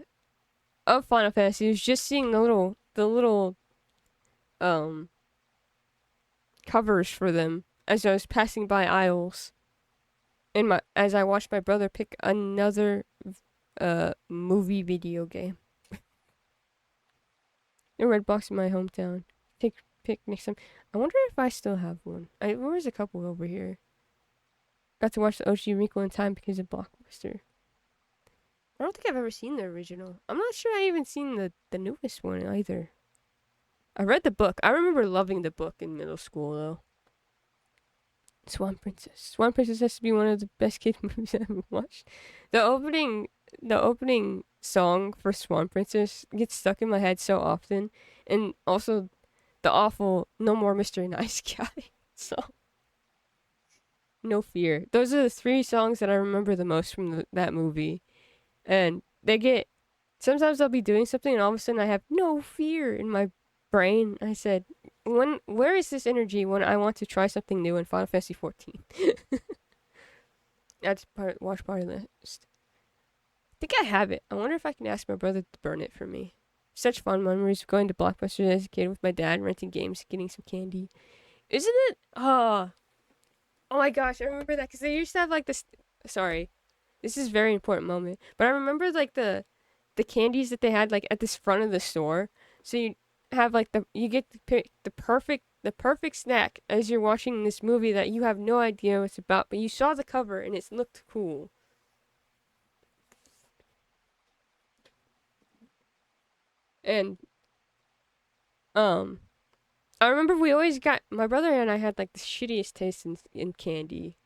A: Final Fantasy is just seeing the little covers for them as I was passing by aisles. As I watched my brother pick another movie video game. A Redbox in my hometown. Pick next time. I wonder if I still have one. There's a couple over here. Got to watch the OG Wrinkle in Time because of Blockbuster. I don't think I've ever seen the original. I'm not sure I even seen the newest one either. I read the book. I remember loving the book in middle school though. Swan Princess. Swan Princess has to be one of the best kid movies I've ever watched. The opening song for Swan Princess gets stuck in my head so often, and also the awful "No More Mr. Nice Guy" song. No Fear. Those are the three songs that I remember the most from that movie, and they get. Sometimes I'll be doing something, and all of a sudden I have no fear in my brain. I said, where is this energy when I want to try something new in Final Fantasy 14? That's watch party list. I think I have it. I wonder if I can ask my brother to burn it for me. Such fun memories of going to Blockbuster as a kid with my dad, renting games, getting some candy. Isn't it? Oh my gosh, I remember that because they used to have like this. Sorry, this is a very important moment. But I remember like the candies that they had like at this front of the store. So you have like you get to pick the perfect snack as you're watching this movie that you have no idea what it's about, but you saw the cover and it looked cool. And I remember we always got my brother and I had like the shittiest taste in candy.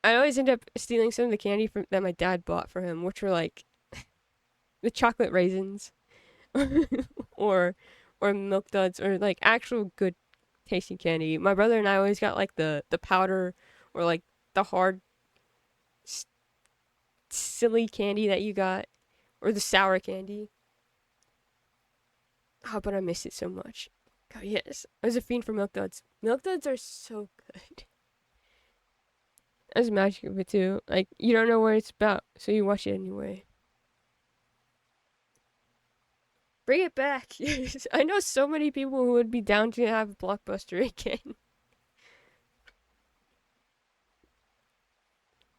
A: I always end up stealing some of the candy that my dad bought for him, which were like the chocolate raisins, or milk duds, or like actual good tasting candy. My brother and I always got like the powder or like the hard silly candy that you got, or the sour candy. Oh, but I miss it so much. God, yes, I was a fiend for milk duds. Milk duds are so good. That's the magic of it too. Like you don't know what it's about, so you watch it anyway. Bring it back. I know so many people who would be down to have Blockbuster again.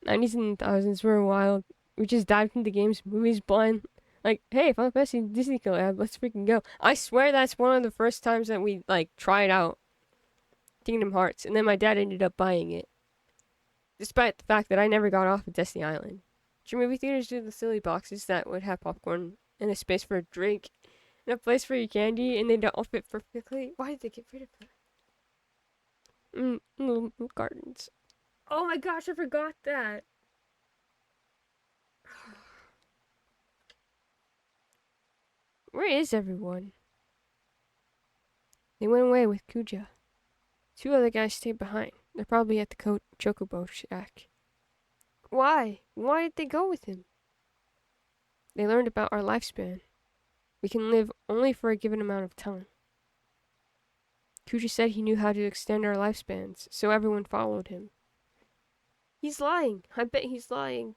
A: 90s and thousands were wild. We just dived into games, movies, blind. Like, hey, Final Fantasy Disney collab, let's freaking go. I swear that's one of the first times that we like tried out Kingdom Hearts, and then my dad ended up buying it, despite the fact that I never got off of Destiny Island. Should movie theaters do the silly boxes that would have popcorn and a space for a drink and a place for your candy, and they don't fit perfectly? Why did they get rid of that? Little gardens. Oh my gosh, I forgot that. Where is everyone? They went away with Kuja. Two other guys stayed behind. They're probably at the Chocobo shack. Why? Why did they go with him? They learned about our lifespan. We can live only for a given amount of time. Kuja said he knew how to extend our lifespans, so everyone followed him. He's lying. I bet he's lying.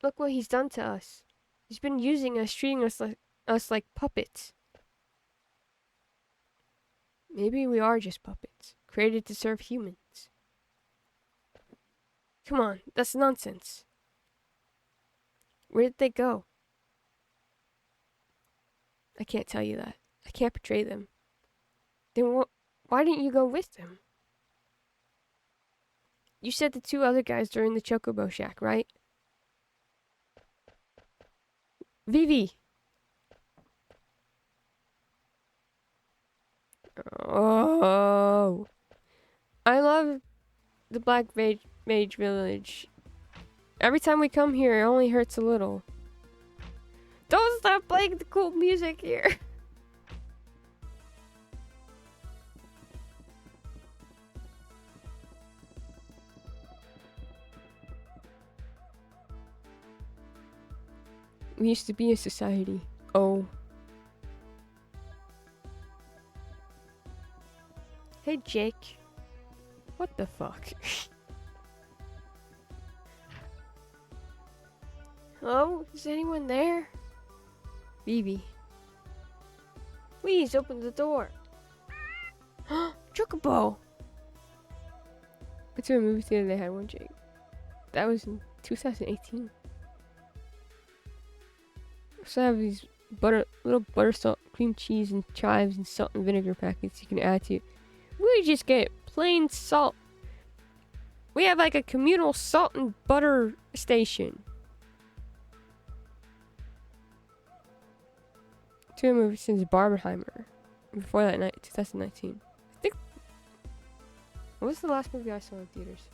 A: Look what he's done to us. He's been using us, treating us like puppets. Maybe we are just puppets, created to serve humans. Come on, that's nonsense. Where did they go? I can't tell you that. I can't betray them. Then why didn't you go with them? You said the two other guys during the Chocobo shack, right? Vivi! Oh. I love the Black Mage Village. Every time we come here, it only hurts a little. Don't stop playing the cool music here. We used to be a society. Oh. Hey, Jake. What the fuck? Hello? Is anyone there? Vivi. Please open the door. Chocobo! Went to a movie theater, they had one, Jake. That was in 2018. So I have these little butter salt, cream cheese, and chives, and salt and vinegar packets you can add to it. We just get plain salt We have like a communal salt and butter station. 2 movies since Barbenheimer. Before that night, 2019. I think. What was the last movie I saw in theaters?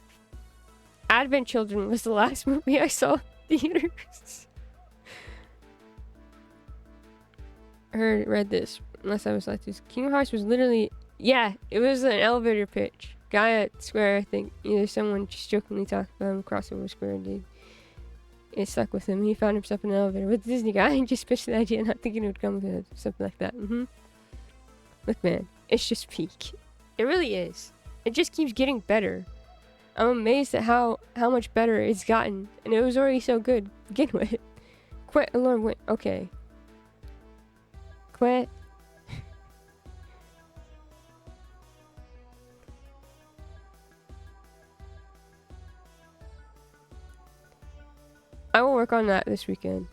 A: Advent Children was the last movie I saw in theaters. Read this. Unless I was like this. Kingdom Hearts was literally. Yeah, it was an elevator pitch. Guy at Square, I think. Either someone just jokingly talked about him crossover Square, dude. It stuck with him. He found himself in an elevator with a Disney guy and just pitched the idea, not thinking it would come with it. Something like that. Look, man, it's just peak. It really is. It just keeps getting better. I'm amazed at how much better it's gotten, and it was already so good. Begin with. Quit, Lord, wait. Okay. Quit. I will work on that this weekend.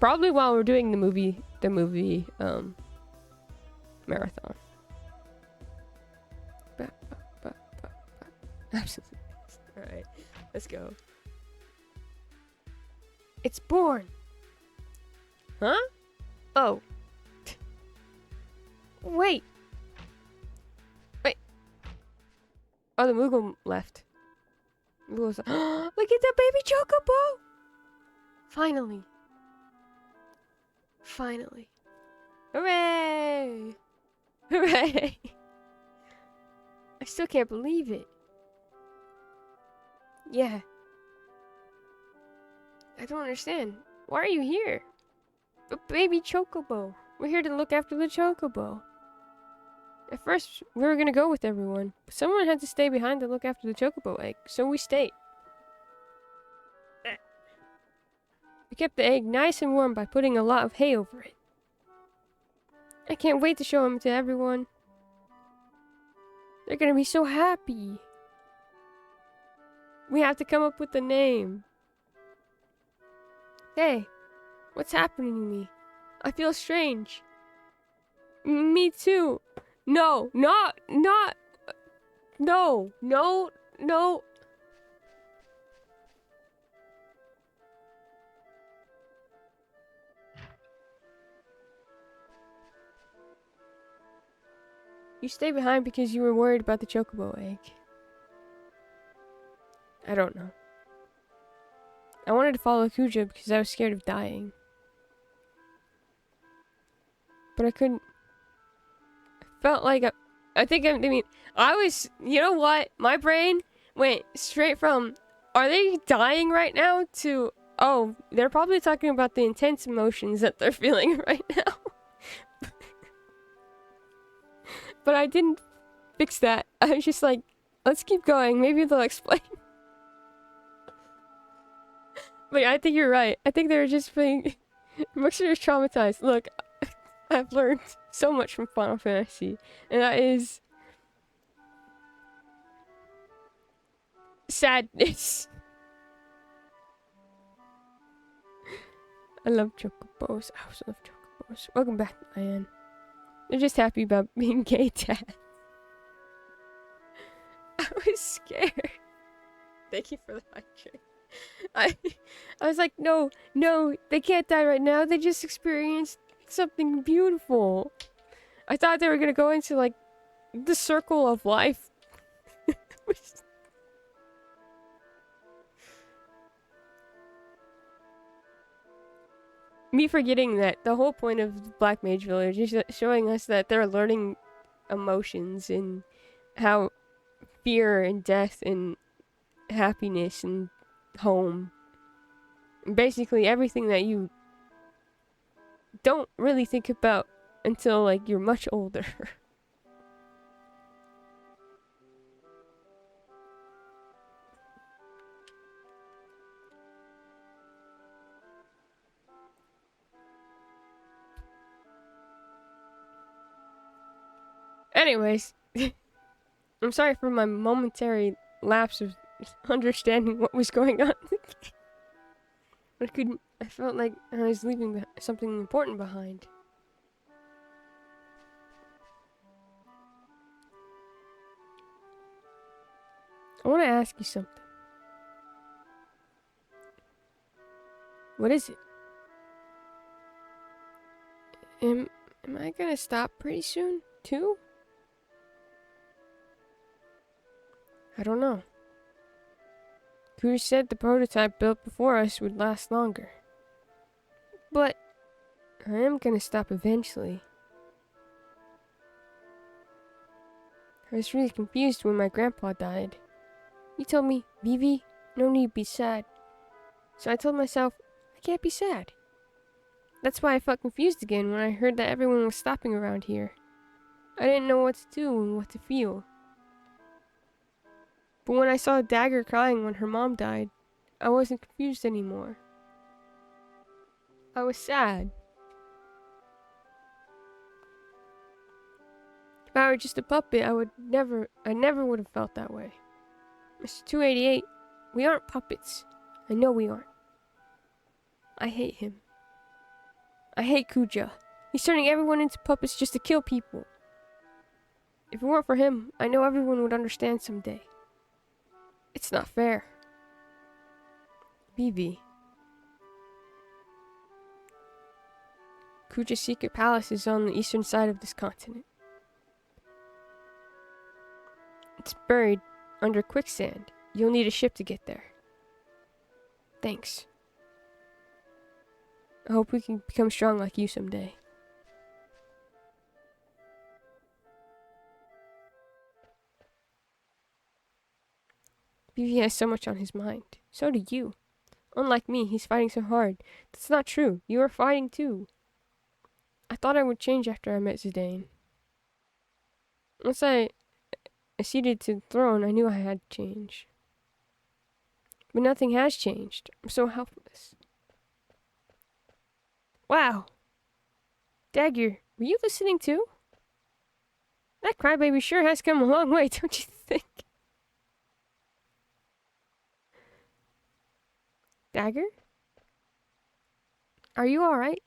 A: Probably while we're doing the movie marathon. Absolutely. Alright, let's go. It's born. Huh? Oh. Wait. Oh, the Moogle left. Moogle's like, look at the baby chocobo! Finally. Hooray! Hooray! I still can't believe it. Yeah. I don't understand. Why are you here? A baby chocobo. We're here to look after the chocobo. At first, we were gonna go with everyone, but someone had to stay behind to look after the chocobo egg, so we stayed. We kept the egg nice and warm by putting a lot of hay over it. I can't wait to show him to everyone. They're gonna be so happy. We have to come up with a name. Hey, what's happening to me? I feel strange. Me too. No. You stayed behind because you were worried about the chocobo egg. I don't know. I wanted to follow Kuja because I was scared of dying. But I couldn't. I felt like I was, you know what? My brain went straight from, are they dying right now, to, oh, they're probably talking about the intense emotions that they're feeling right now. But I didn't fix that. I was just like, let's keep going. Maybe they'll explain. But yeah, I think you're right. I think they were just being emotionally traumatized. Look, I've learned so much from Final Fantasy, and that is sadness. I love chocobos. I also love chocobos. Welcome back, Diane. They're just happy about being gay, Dad. I was scared. Thank you for the hydrate. I was like, no, they can't die right now. They just experienced something beautiful. I thought they were gonna go into like the circle of life. Me forgetting that the whole point of Black Mage Village is showing us that they're learning emotions and how fear and death and happiness and home, basically everything that you don't really think about until like you're much older. Anyways, I'm sorry for my momentary lapse of understanding what was going on. But I felt like I was leaving something important behind. I want to ask you something. What is it? Am I gonna stop pretty soon, too? I don't know. Who said the prototype built before us would last longer? But I am gonna stop eventually. I was really confused when my grandpa died. He told me, Vivi, no need to be sad. So I told myself, I can't be sad. That's why I felt confused again when I heard that everyone was stopping around here. I didn't know what to do and what to feel. But when I saw Dagger crying when her mom died, I wasn't confused anymore. I was sad. If I were just a puppet, I never would have felt that way. Mr. 288, we aren't puppets. I know we aren't. I hate him. I hate Kuja. He's turning everyone into puppets just to kill people. If it weren't for him, I know everyone would understand someday. It's not fair. Vivi. Kuja's secret palace is on the eastern side of this continent. It's buried under quicksand. You'll need a ship to get there. Thanks. I hope we can become strong like you someday. Vivi has so much on his mind. So do you. Unlike me, he's fighting so hard. That's not true. You are fighting too. I thought I would change after I met Zidane. Once I acceded to the throne, I knew I had to change. But nothing has changed. I'm so helpless. Wow. Dagger, were you listening too? That crybaby sure has come a long way, don't you think? Dagger? Are you alright?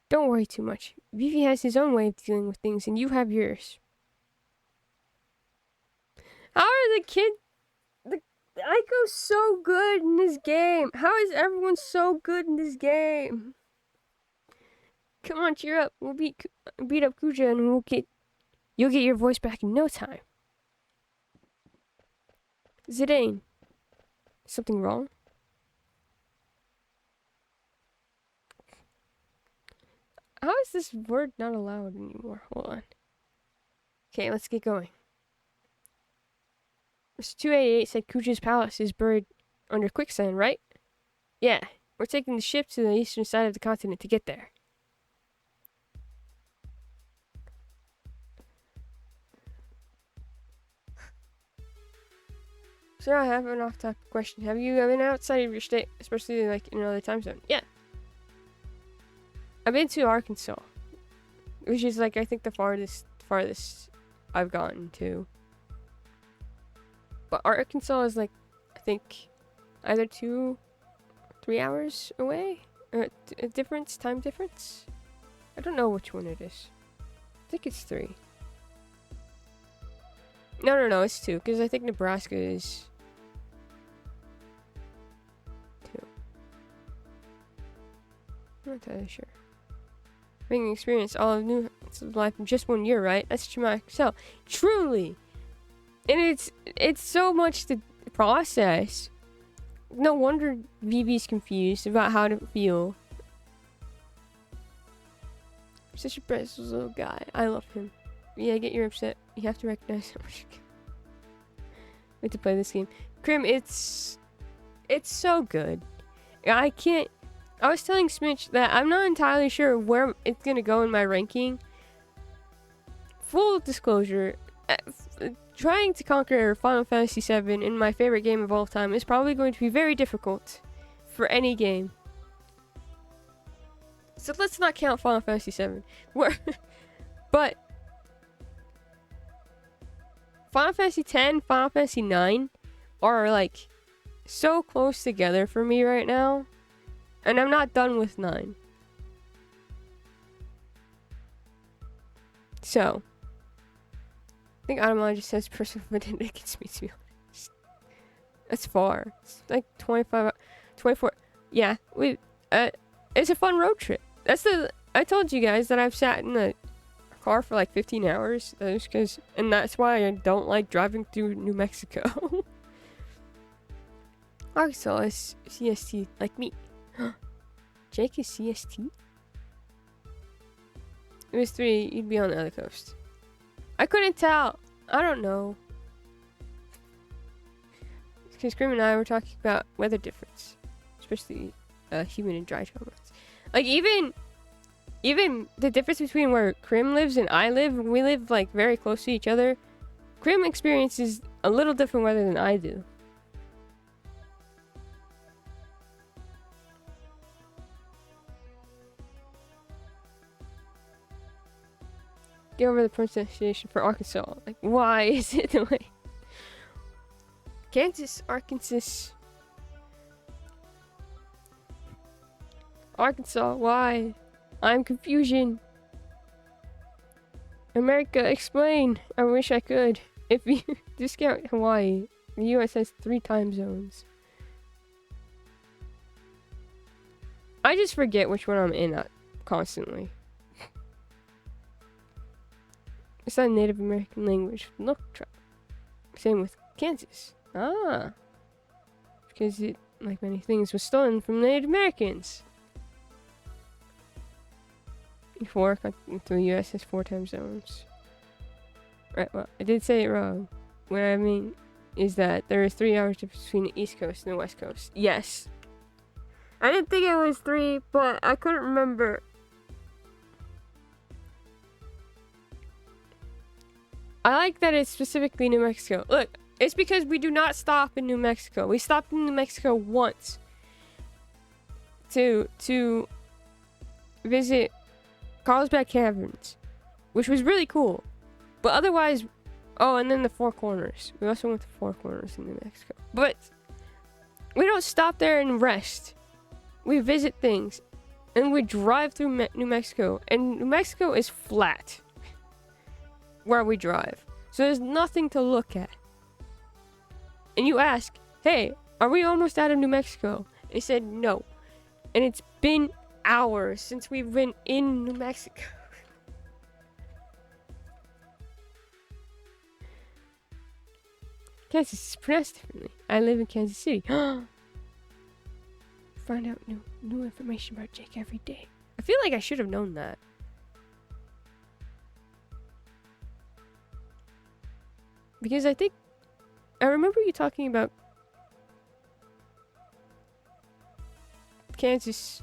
A: Don't worry too much. Vivi has his own way of dealing with things, and you have yours. How are the kids... Aiko's so good in this game. How is everyone so good in this game? Come on, cheer up. We'll beat up Kuja and you'll get your voice back in no time. Zidane. Something wrong? How is this word not allowed anymore? Hold on. Okay, let's get going. Mr. 288 said Kuja's palace is buried under quicksand, right? Yeah, we're taking the ship to the eastern side of the continent to get there. Sir, I have an off-topic question. Have you been outside of your state, especially like in another time zone? Yeah. I've been to Arkansas, which is like I think the farthest I've gotten to. But Arkansas is like I think either 2-3 hours away, or time difference. I don't know which one it is. I think it's 3. No, it's 2 because I think Nebraska is 2. I'm not entirely sure. Having experienced all of new life in just 1 year, right? That's traumatic. So, truly, and it's so much to process. No wonder Vivi's confused about how to feel. Such a precious little guy. I love him. Yeah, get your upset. You have to recognize how much. Wait to play this game. Krim, it's so good. I was telling Smitch that I'm not entirely sure where it's gonna go in my ranking. Full disclosure, trying to conquer Final Fantasy VII in my favorite game of all time is probably going to be very difficult for any game. So let's not count Final Fantasy VII. But Final Fantasy X, Final Fantasy IX are like so close together for me right now. And I'm not done with 9. So, I think Guatemala just says personal, but it gets me to be honest. That's far. It's like 24. Yeah, it's a fun road trip. I told you guys that I've sat in the car for like 15 hours. And that's why I don't like driving through New Mexico. Arkansas is CST like me. Jake is CST? It was 3, you'd be on the other coast. I couldn't tell. I don't know. Because Grim and I were talking about weather difference. Especially humid and dry climates. Like even the difference between where Krim lives and I live, we live like very close to each other. Krim experiences a little different weather than I do. Get over the pronunciation for Arkansas. Like, why is it the way? Kansas, Arkansas. Arkansas, why? I'm confusion. America, explain. I wish I could. If you discount Hawaii, the US has 3 time zones. I just forget which one I'm in at constantly. It's not a Native American language. Look, same with Kansas. Ah. Because it, like many things, was stolen from Native Americans. Before, the US has 4 time zones. Right, well, I did say it wrong. What I mean is that there is 3 hours difference between the East Coast and the West Coast. Yes. I didn't think it was 3, but I couldn't remember. I like that it's specifically New Mexico. Look, it's because we do not stop in New Mexico. We stopped in New Mexico once to visit Carlsbad Caverns, which was really cool. But otherwise, oh, and then the Four Corners. We also went to Four Corners in New Mexico. But we don't stop there and rest. We visit things, and we drive through New Mexico. And New Mexico is flat where we drive. So there's nothing to look at. And you ask, hey, are we almost out of New Mexico? They said no. And it's been hours since we've been in New Mexico. Kansas is pronounced differently. I live in Kansas City. Find out new information about Jake every day. I feel like I should have known that. Because I remember you talking about Kansas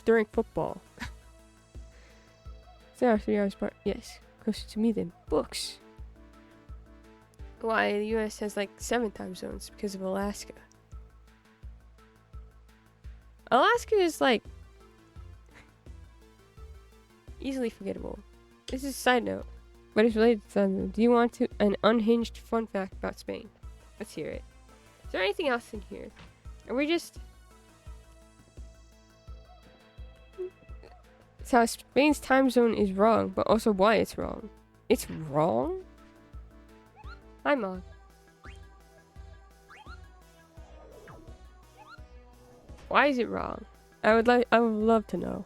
A: during football. 3 hours apart. Yes, closer to me than books. Why the US has like 7 time zones because of Alaska. Alaska is like easily forgettable. This is a side note, but it's related to something. Do you want an unhinged fun fact about Spain? Let's hear it. Is there anything else in here? Are we just... It's how Spain's time zone is wrong, but also why it's wrong. It's wrong? Hi, Mom. Why is it wrong? I would love to know.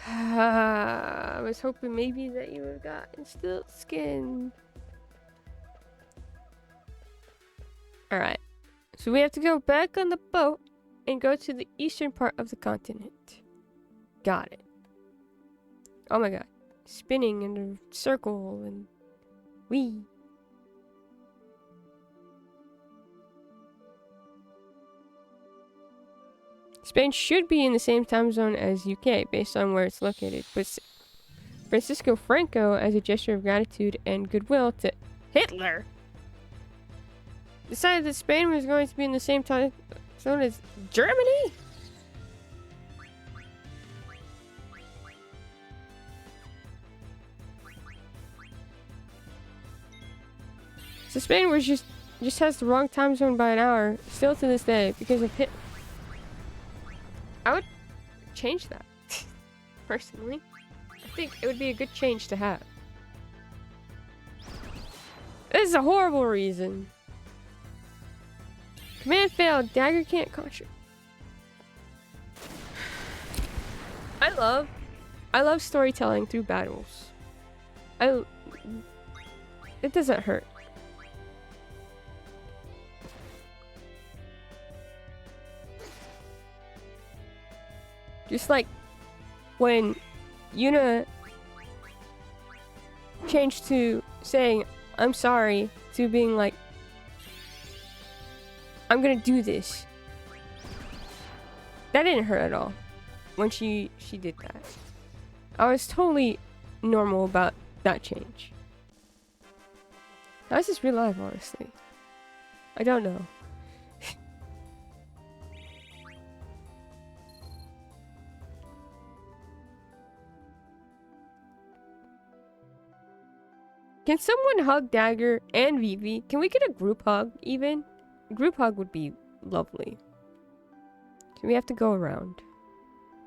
A: I was hoping maybe that you would have gotten still skin. Alright. So we have to go back on the boat and go to the eastern part of the continent. Got it. Oh my god. Spinning in a circle and wee. Spain should be in the same time zone as UK based on where it's located, but Francisco Franco, as a gesture of gratitude and goodwill to Hitler, decided that Spain was going to be in the same time zone as Germany? So Spain was just just has the wrong time zone by an hour. Still to this day, because of him. I would change that. Personally. I think it would be a good change to have. This is a horrible reason. Command failed. Dagger can't contra. I love storytelling through battles. It doesn't hurt. Just like when Yuna changed to saying I'm sorry to being like I'm gonna do this. That didn't hurt at all when she did that. I was totally normal about that change. How is this real life, honestly? I don't know. Can someone hug Dagger and Vivi? Can we get a group hug, even? A group hug would be lovely. So we have to go around.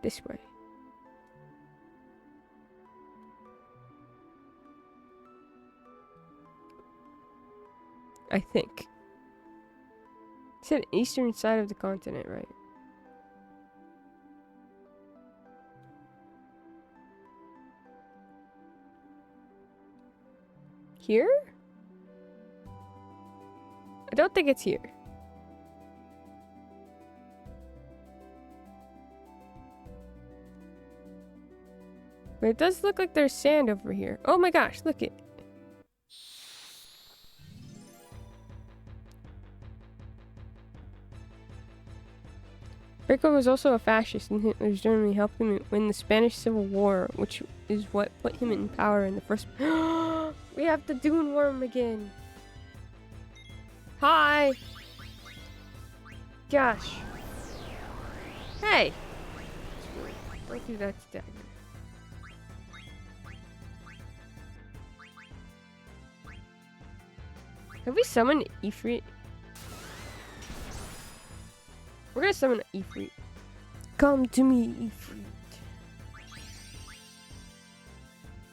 A: This way. I think. It said eastern side of the continent, right? Here? I don't think it's here. But it does look like there's sand over here. Oh my gosh, look it. Rico was also a fascist and Hitler's Germany helped him win the Spanish Civil War, which is what put him in power in the first... We have the Dune Worm again. Hi! Gosh. Hey! Don't do that to Dagger. Have we summoned Ifrit? We're gonna summon Ifrit. Come to me, Ifrit.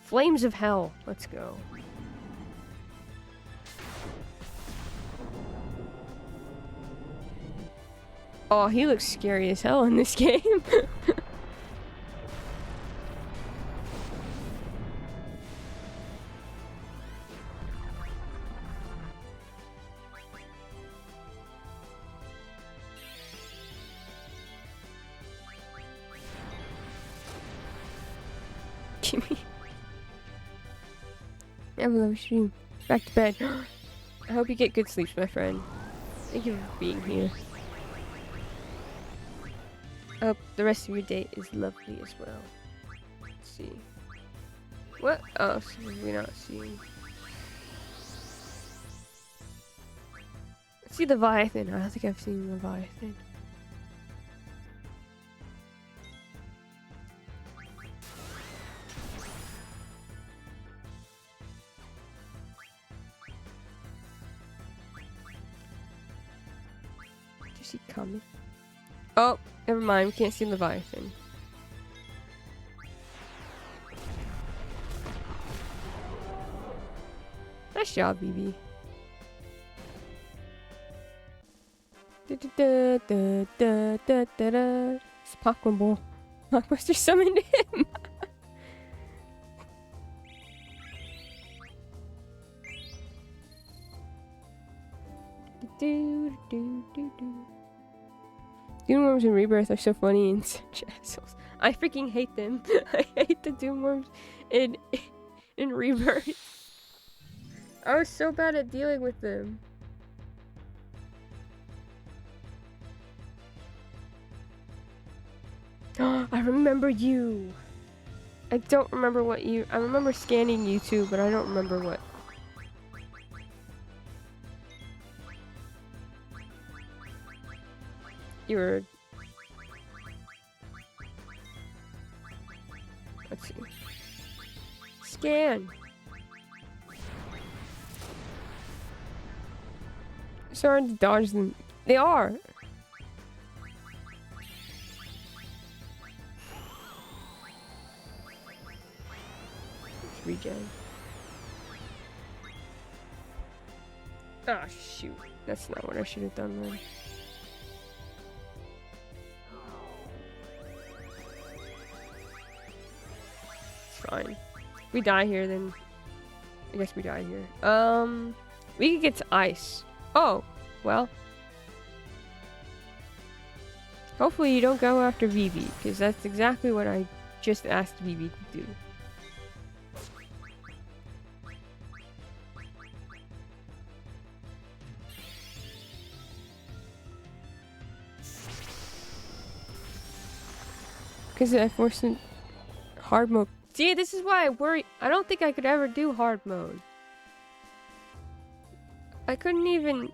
A: Flames of Hell. Let's go. Oh, he looks scary as hell in this game. Gimme. Have a lovely stream. Back to bed. I hope you get good sleep, my friend. Thank you for being here. I hope the rest of your day is lovely as well. Let's see. What else are we not seeing? Let's see Leviathan. I don't think I've seen Leviathan. Is he coming? Oh, never mind. We can't see Leviathan. Nice job, BB. It's Popcorn Bowl. Blockbuster summoned him. Doomworms and Rebirth are so funny and such assholes. I freaking hate them. I hate the Doomworms in Rebirth. I was so bad at dealing with them. I remember you. I don't remember what you... I remember scanning YouTube, but I don't remember what. You're... Let's see. Scan. So hard to dodge them. They are. Let's regen. Ah, shoot. That's not what I should have done then. It's fine. If we die here, then I guess we die here. We could get to ice. Oh, well. Hopefully you don't go after Vivi, because that's exactly what I just asked Vivi to do. Because I forced in hard mode. See, this is why I worry. I don't think I could ever do hard mode. I couldn't even...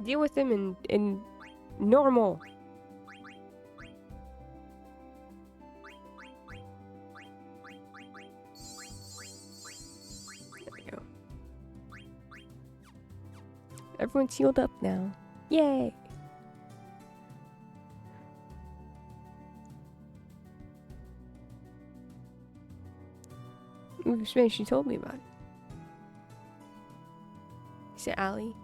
A: deal with them in normal. There we go. Everyone's healed up now. Yay! Ooh, Spanish, she told me about it. Is it Allie?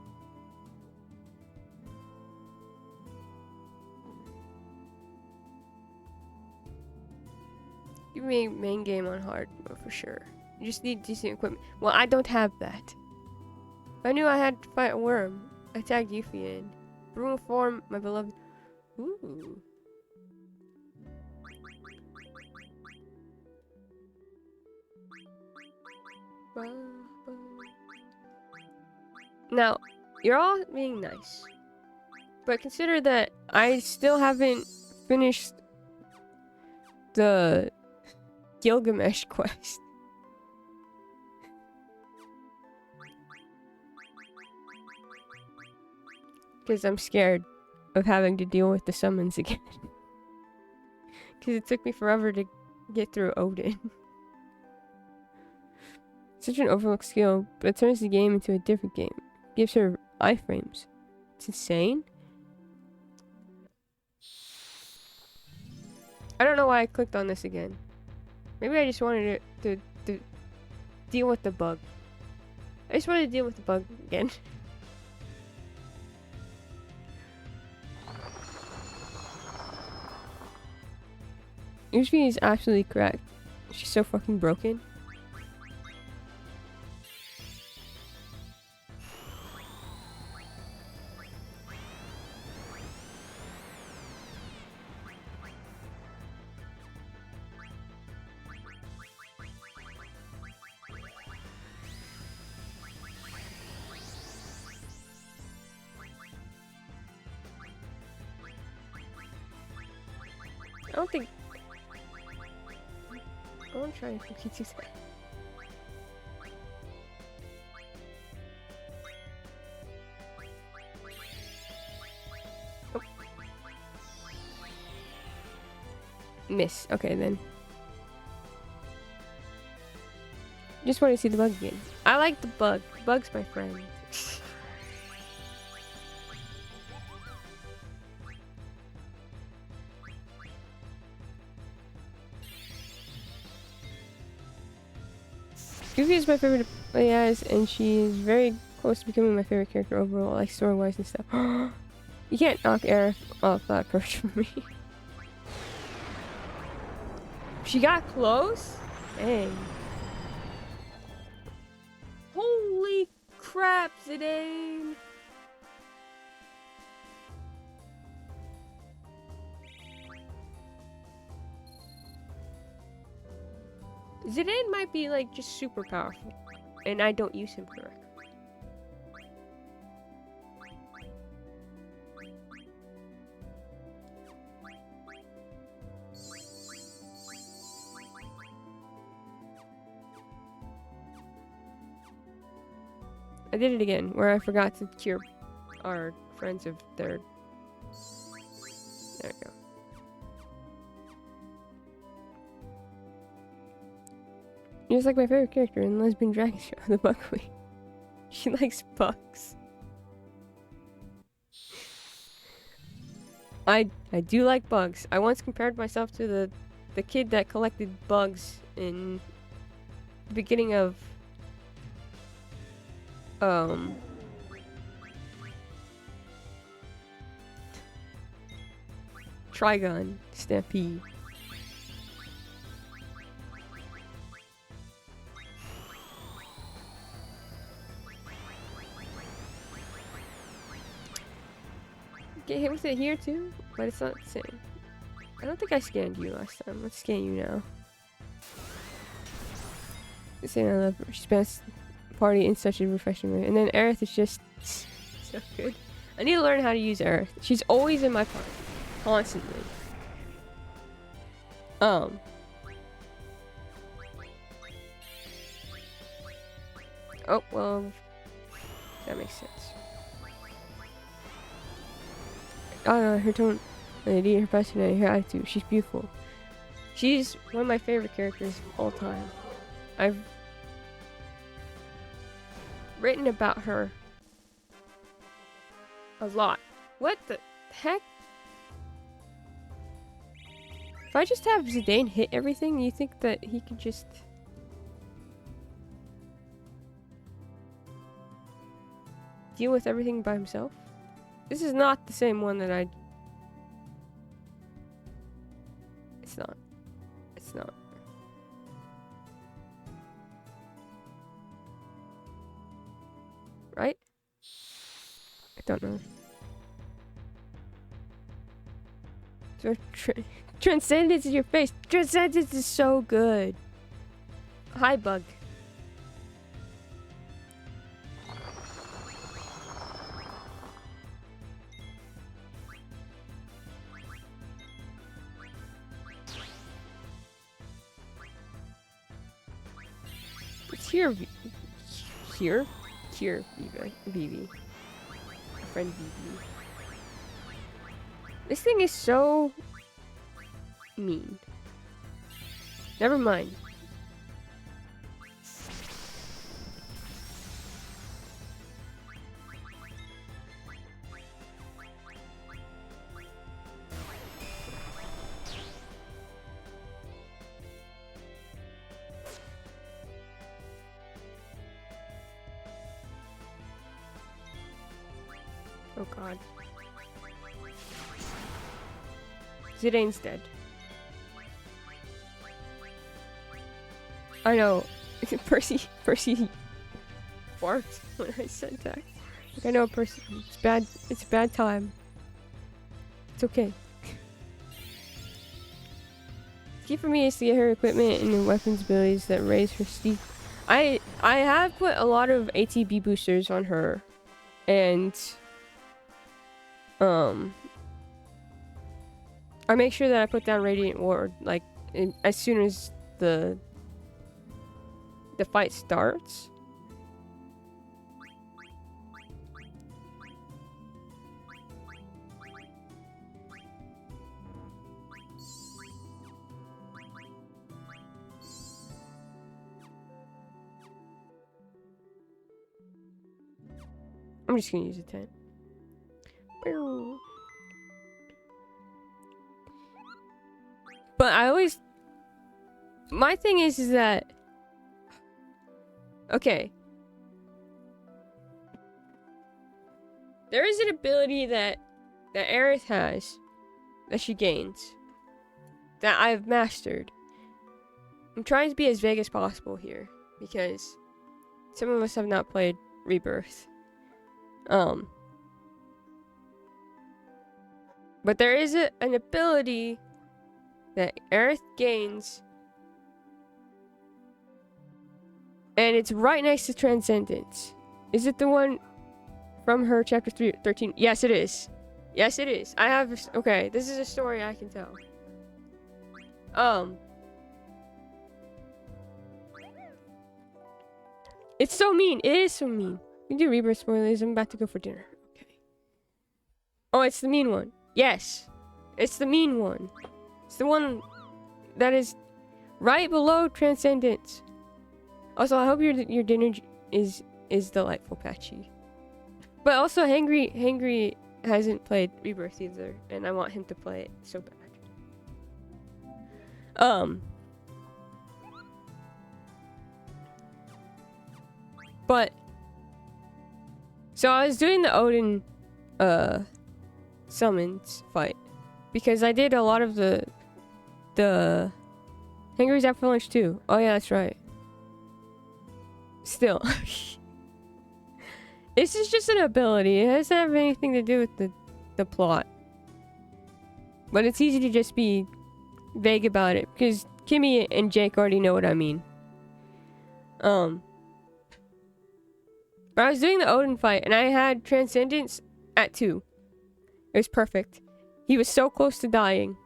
A: Give me a main game on hard mode for sure. You just need decent equipment. Well, I don't have that. If I knew I had to fight a worm, I tagged Yuffie in. Brutal form, my beloved. Ooh. Now, you're all being nice. But consider that I still haven't finished the Gilgamesh quest. Because I'm scared of having to deal with the summons again. Because it took me forever to get through Odin. Such an overlooked skill, but it turns the game into a different game. Gives her iframes. It's insane. I don't know why I clicked on this again. Maybe I just wanted to deal with the bug. I just wanted to deal with the bug again. Yuffie is absolutely correct. She's so fucking broken. I don't think... I want to try if we can do that. Oh. Miss. Okay, then. Just want to see the bug again. I like the bug. The bug's my friend. Yuffie is my favorite to play as, and she is very close to becoming my favorite character overall, like story-wise and stuff. You can't knock Aerith off that approach from me. She got close? Dang. Holy crap, Zidane! Zidane might be like just super powerful, and I don't use him correctly. I did it again, where I forgot to cure our friends of their... There we go. She's like my favorite character in Lesbian Dragon Show, the Bug Queen. She likes bugs. I do like bugs. I once compared myself to the kid that collected bugs in the beginning of Trigon Stampede. Get hit with it here too, but it's not the same. I don't think I scanned you last time. Let's scan you now. Saying I love her. She spends party in such a refreshing way. And then Aerith is just so good. I need to learn how to use Aerith. She's always in my party. Constantly. Oh, well, that makes sense. I don't know, her tone, her personality, her attitude, she's beautiful. She's one of my favorite characters of all time. I've written about her a lot. What the heck? If I just have Zidane hit everything, you think that he could just... deal with everything by himself? This is not the same one that I... It's not. It's not. Right? I don't know. So Transcendence in your face. Transcendence is so good. Hi, Bug. It's here. Here? Here, BB. My friend BB. This thing is so mean. Never mind. Oh god. Zidane's dead. I know. Percy barked when I said that. Like, I know Percy. It's bad. It's a bad time. It's okay. Key for me is to get her equipment and the weapons abilities that raise her steep. I have put a lot of ATB boosters on her, and I make sure that I put down Radiant Ward like as soon as the fight starts. I'm just gonna use a tent. But I always... My thing is that... Okay. There is an ability that Aerith has, that she gains, that I've mastered. I'm trying to be as vague as possible here, because some of us have not played Rebirth. But there is an ability that Aerith gains, and it's right next to Transcendence. Is it the one from her chapter 13? Yes, it is. Yes, it is. I have... Okay, this is a story I can tell. It's so mean. It is so mean. We can do Rebirth spoilers. I'm about to go for dinner. Okay. Oh, it's the mean one. Yes. It's the mean one. It's the one that is right below Transcendence. Also, I hope your dinner is delightful, Patchy. But also, Hangry hasn't played Rebirth either, and I want him to play it so bad. But so I was doing the Odin summons fight because I did a lot of the Hangry's out for lunch too. Oh yeah, that's right. Still. This is just an ability. It doesn't have anything to do with the plot. But it's easy to just be vague about it because Kimmy and Jake already know what I mean. But I was doing the Odin fight and I had Transcendence at 2. It was perfect. He was so close to dying.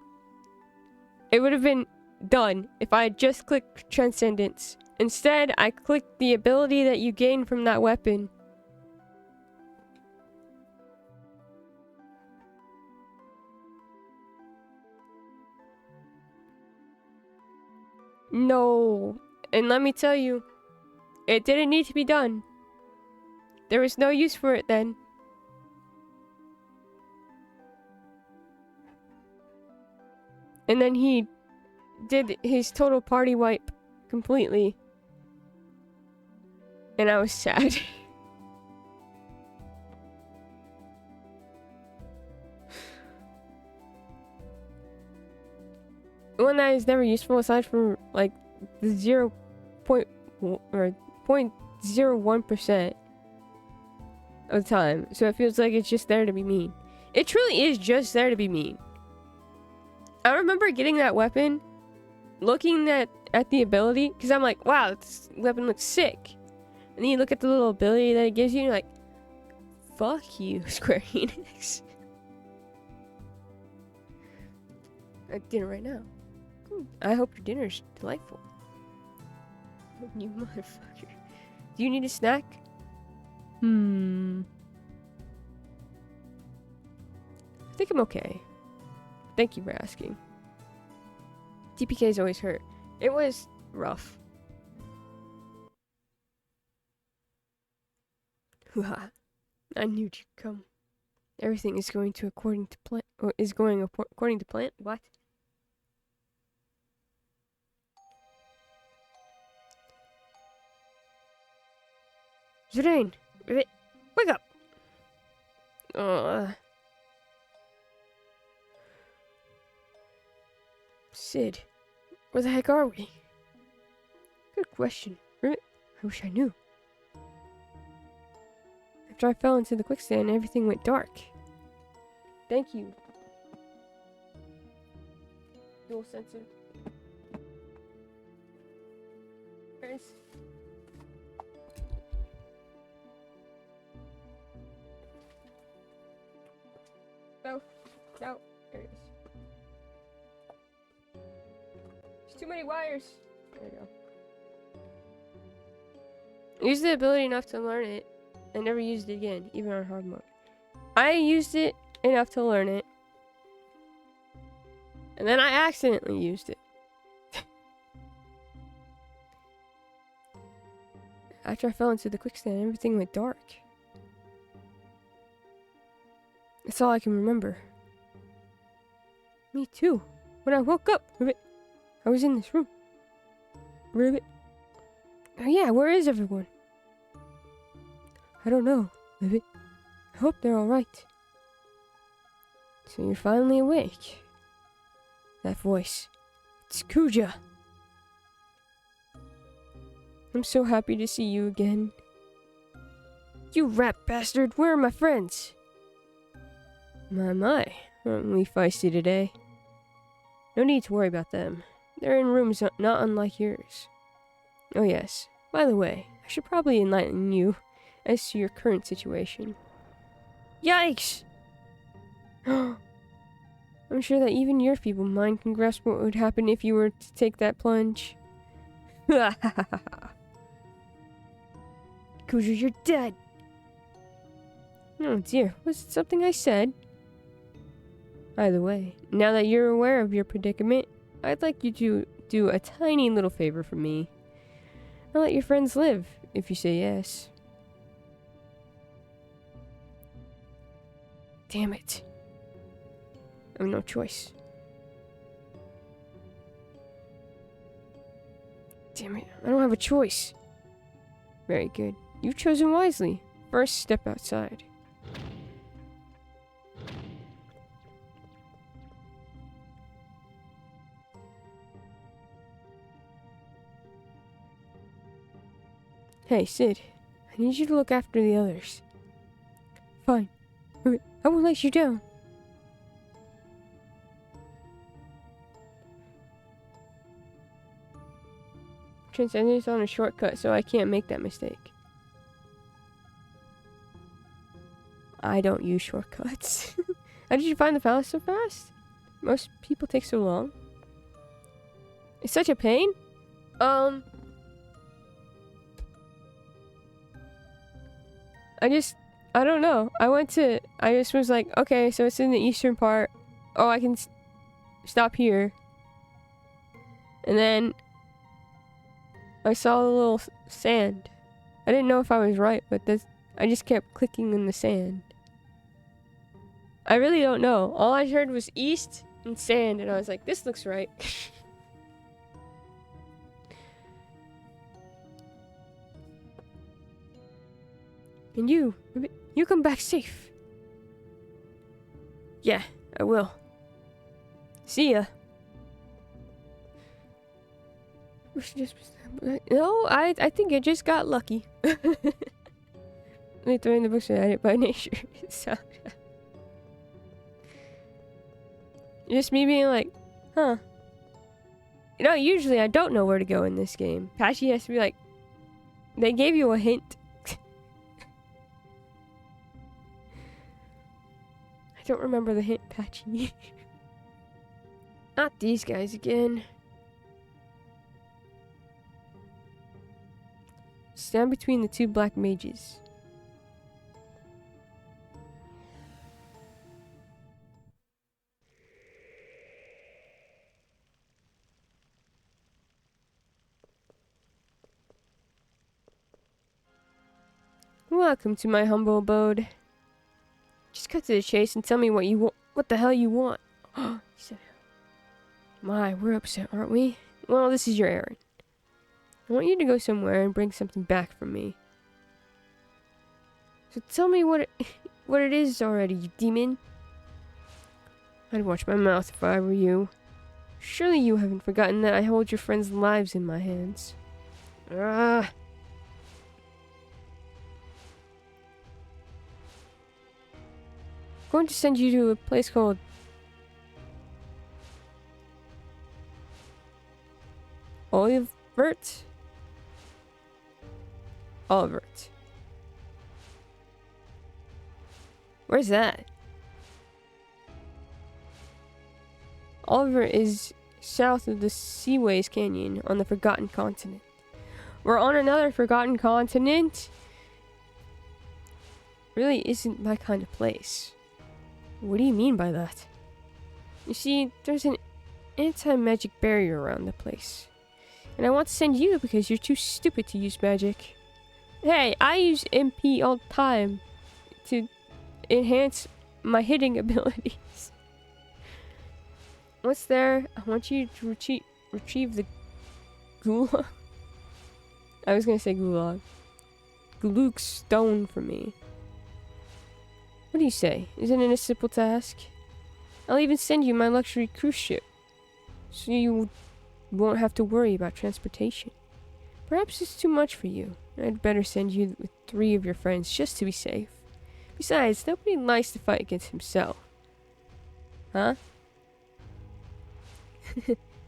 A: It would have been done if I had just clicked Transcendence. Instead, I clicked the ability that you gain from that weapon. No. And let me tell you, it didn't need to be done. There was no use for it then. And then he did his total party wipe completely. And I was sad. One that is never useful aside from like the 0.01% of the time. So it feels like it's just there to be mean. It truly is just there to be mean. I remember getting that weapon, looking at the ability, because I'm like, wow, this weapon looks sick. And then you look at the little ability that it gives you, and you're like, fuck you, Square Enix. At dinner right now. I hope your dinner's delightful. You motherfucker. Do you need a snack? I think I'm okay. Thank you for asking. TPK's always hurt. It was rough. I knew you'd come. Everything is going to according to plan. Or is going according to plan. What? Zidane, wake up! Sid, where the heck are we? Good question. I wish I knew. After I fell into the quicksand, everything went dark. Thank you. Dual sensor. Guys. No. No. There it is. There's too many wires. There you go. I used the ability enough to learn it. I never used it again, even on hard mode. I used it enough to learn it. And then I accidentally used it. After I fell into the quicksand, everything went dark. That's all I can remember. Me too. When I woke up, Ribbit, I was in this room. Ribbit. Oh yeah, where is everyone? I don't know, Ribbit. I hope they're alright. So you're finally awake. That voice. It's Kuja. I'm so happy to see you again. You rat bastard, where are my friends? My, aren't we feisty today? No need to worry about them. They're in rooms not unlike yours. Oh yes, by the way, I should probably enlighten you as to your current situation. Yikes! I'm sure that even your feeble mind can grasp what would happen if you were to take that plunge. Kuja, you're dead! Oh dear, was it something I said? Either way, now that you're aware of your predicament, I'd like you to do a tiny little favor for me. I'll let your friends live, if you say yes. Damn it. I have no choice. Damn it, I don't have a choice. Very good. You've chosen wisely. First, step outside. Hey, Sid. I need you to look after the others. Fine. I won't let you down. Transcendence on a shortcut, so I can't make that mistake. I don't use shortcuts. How did you find the palace so fast? Most people take so long. It's such a pain. I don't know. I just was like, okay, so it's in the eastern part. Oh, I can stop here. And then I saw a little sand. I didn't know if I was right, but I just kept clicking in the sand. I really don't know. All I heard was east and sand, and I was like, this looks right. And you come back safe. Yeah, I will. See ya. No, I think I just got lucky. They throw in the books at it by nature. So, just me being like, huh. You know, usually I don't know where to go in this game. Patchy has to be like, they gave you a hint. I don't remember the hint, Patchy. Not these guys again. Stand between the two black mages. Welcome to my humble abode. Just cut to the chase and tell me what the hell you want. He said, my, we're upset, aren't we? Well, this is your errand. I want you to go somewhere and bring something back from me. So tell me what it is already, you demon. I'd watch my mouth if I were you. Surely you haven't forgotten that I hold your friends' lives in my hands. Ah. I'm going to send you to a place called Olivert. Where's that? Oliver is south of the Seaways Canyon on the Forgotten Continent. We're on another Forgotten Continent? Really isn't my kind of place. What do you mean by that? You see, there's an anti-magic barrier around the place. And I want to send you because you're too stupid to use magic. Hey, I use MP all the time to enhance my hitting abilities. What's there? I want you to retrieve the gulag. I was gonna say gulag. Guluk stone for me. What do you say? Isn't it a simple task? I'll even send you my luxury cruise ship, so you won't have to worry about transportation. Perhaps it's too much for you. I'd better send you with 3 of your friends just to be safe. Besides, nobody likes to fight against himself. Huh?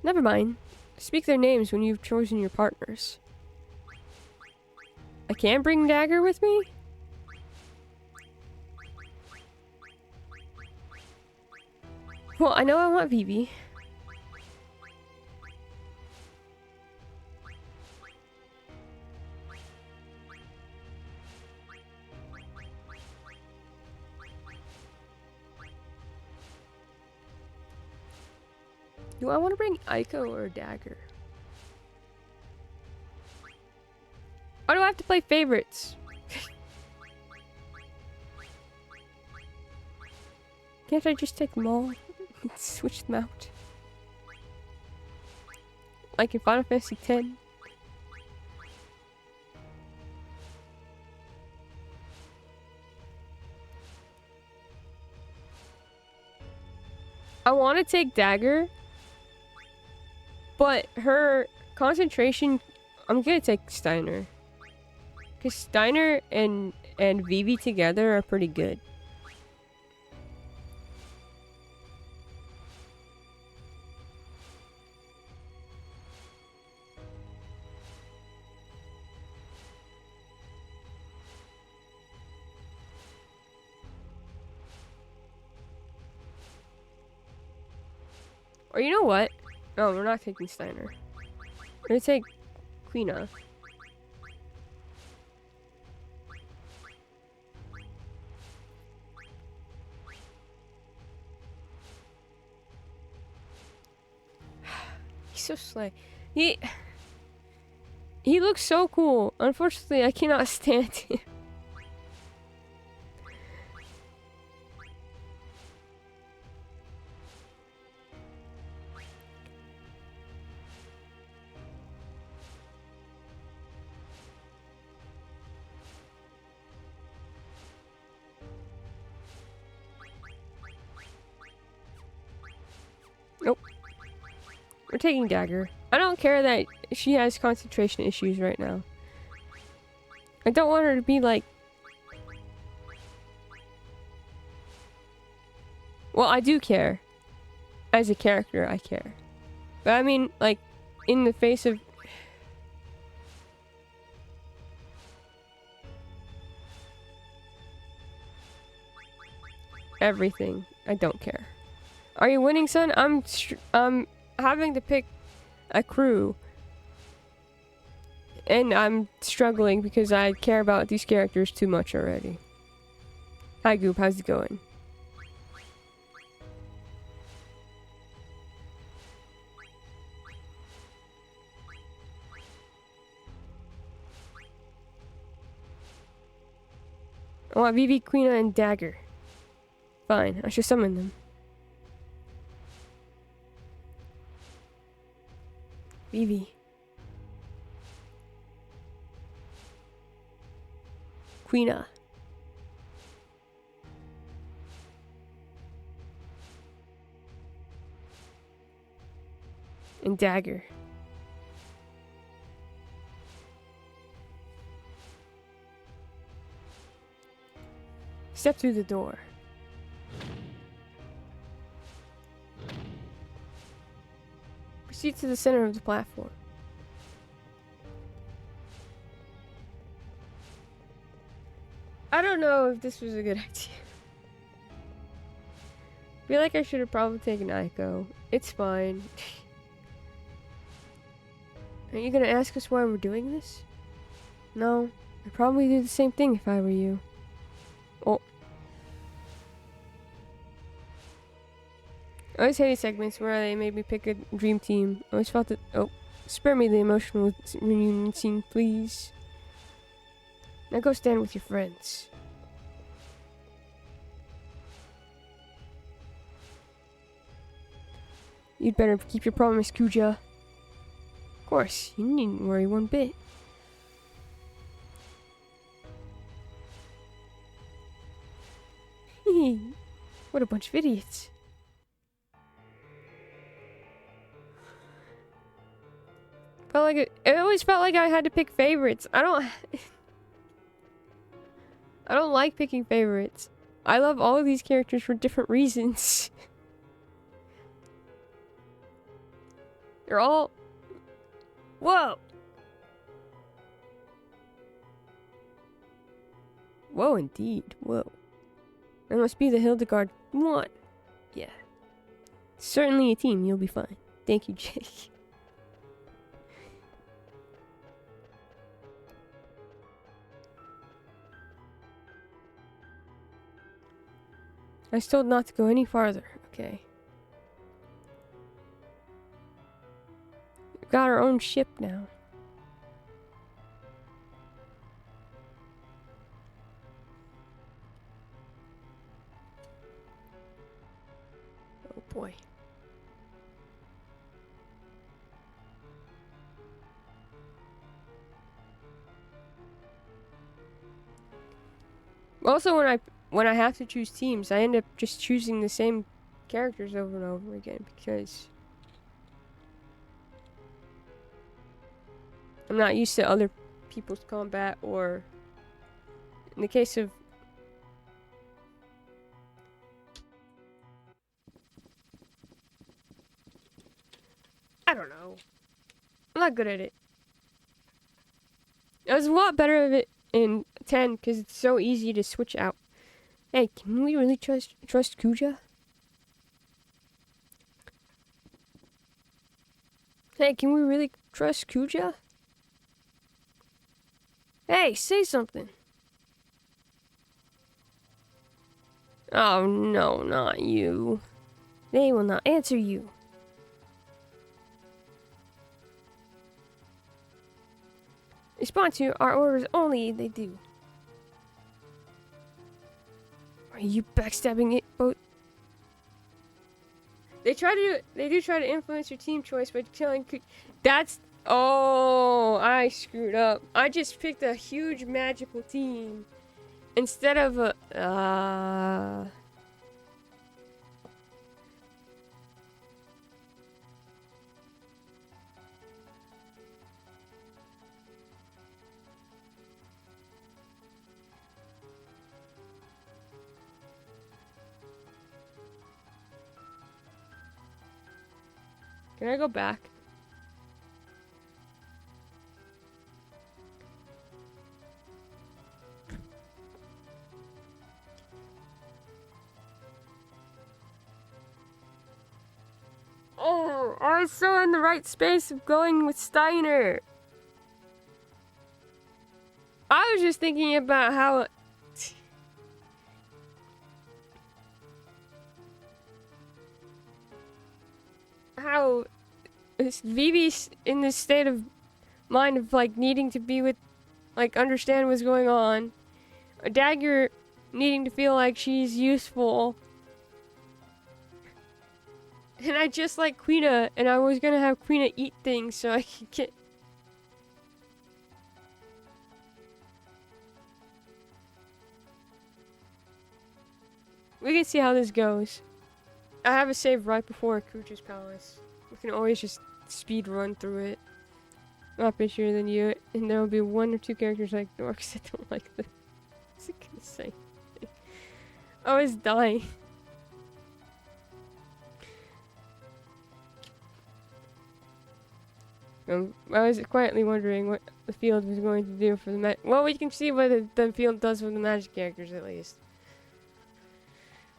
A: Never mind. Speak their names when you've chosen your partners. I can't bring Dagger with me? Well, I know I want Vivi. Do I want to bring Aiko or Dagger? play favorites. Can't I just take them all and switch them out? Like in Final Fantasy X? I want to take Dagger, but her concentration, I'm gonna take Steiner. Because Steiner and Vivi together are pretty good. Or you know what? No, we're not taking Steiner. We're gonna take Quina. He's so slay. He looks so cool. Unfortunately, I cannot stand him. Nope. We're taking Dagger. I don't care that she has concentration issues right now. I don't want her to be like... Well, I do care. As a character, I care. But I mean, like, in the face of... everything, I don't care. Are you winning, son? I'm having to pick a crew. And I'm struggling because I care about these characters too much already. Hi, Goop. How's it going? I want Vivi, Quina, and Dagger. Fine. I should summon them. Vivi. Quina. And Dagger. Step through the door. Proceed to the center of the platform. I don't know if this was a good idea. I feel like I should have probably taken Aiko. It's fine. Are you gonna ask us why we're doing this? No. I'd probably do the same thing if I were you. Oh. I always hated segments where they made me pick a dream team. I always felt that... Oh. Spare me the emotional reunion scene, please. Now go stand with your friends. You'd better keep your promise, Kuja. Of course, you needn't worry one bit. What a bunch of idiots. Felt like it always felt like I had to pick favorites. I don't like picking favorites. I love all of these characters for different reasons. They're all... Whoa! Whoa, indeed. Whoa. That must be the Hildegard one. Yeah. Certainly a team. You'll be fine. Thank you, Jake. I was told not to go any farther. Okay. We've got our own ship now. boy. Also, when I have to choose teams, I end up just choosing the same characters over and over again because I'm not used to other people's combat, or in the case of I don't know. I'm not good at it. I was a lot better at it in 10 because it's so easy to switch out. Hey, can we really trust Kuja? Hey, can we really trust Kuja? Hey, say something. Oh no, not you. They will not answer you. Respond to our orders only, they do. Are you backstabbing it, boat? They do try to influence your team choice by telling that's oh, I screwed up. I just picked a huge magical team instead of a Can I go back? Oh, I was so in the right space of going with Steiner. I was just thinking about how Vivi's in this state of mind of like needing to be with, like, understand what's going on. A Dagger needing to feel like she's useful. And I just like Quina, and I was gonna have Quina eat things so I could get. We can see how this goes. I have a save right before Kucha's Palace. We can always just speed run through it. I'm not bitchier than you, and there will be 1 or 2 characters I ignore because I don't like them. What's it gonna say? I was dying. I was quietly wondering what the field was going to do for the well, we can see what the field does for the magic characters at least.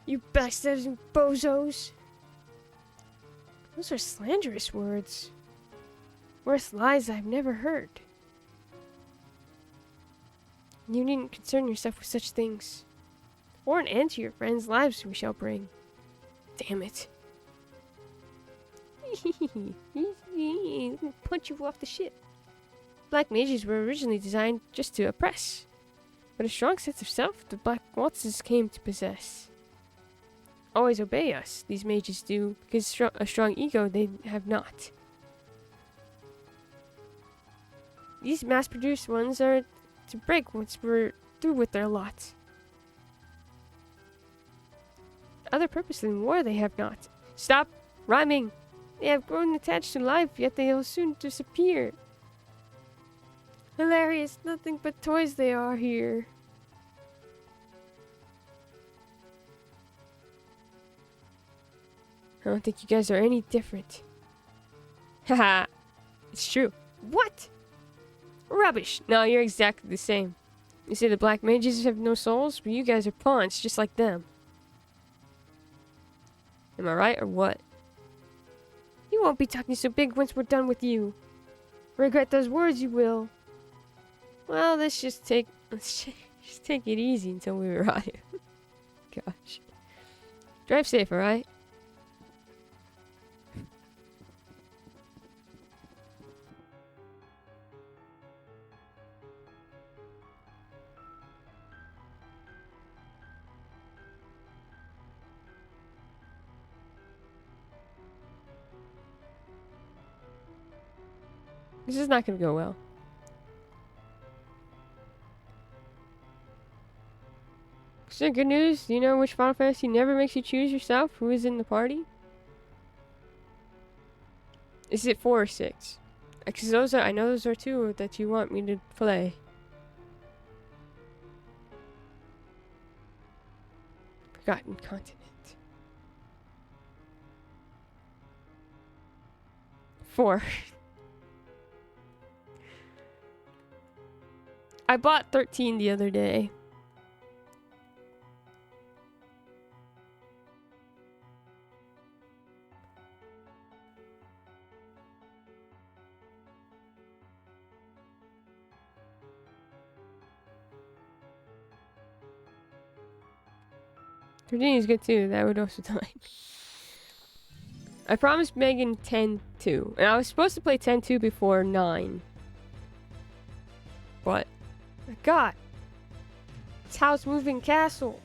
A: You bastards and bozos! Those are slanderous words. Worse lies I've never heard. You needn't concern yourself with such things. Or an end to your friends' lives we shall bring. Damn it. Punch you off the ship. Black mages were originally designed just to oppress. But a strong sense of self the Black Waltzes came to possess. Always obey us, these mages do, because a strong ego they have not. These mass-produced ones are to break once we're through with their lot. Other purpose than war they have not. Stop rhyming! They have grown attached to life, yet they will soon disappear. Hilarious, nothing but toys they are here. I don't think you guys are any different. Haha, it's true. What? Rubbish. No, you're exactly the same. You say the black mages have no souls, but you guys are pawns just like them. Am I right or what? You won't be talking so big once we're done with you. Regret those words, you will. Well, let's just take it easy until we arrive. Gosh. Drive safe, alright? This is not gonna go well. Is there good news? Do you know which Final Fantasy never makes you choose yourself who is in the party? Is it 4 or 6? Because those are, I know those are 2 that you want me to play. Forgotten Continent. 4. I bought 13 the other day. Virginia's good too. That would also die. I promised Megan 10-2. And I was supposed to play 10-2 before 9. But, my God. It's House Moving Castle.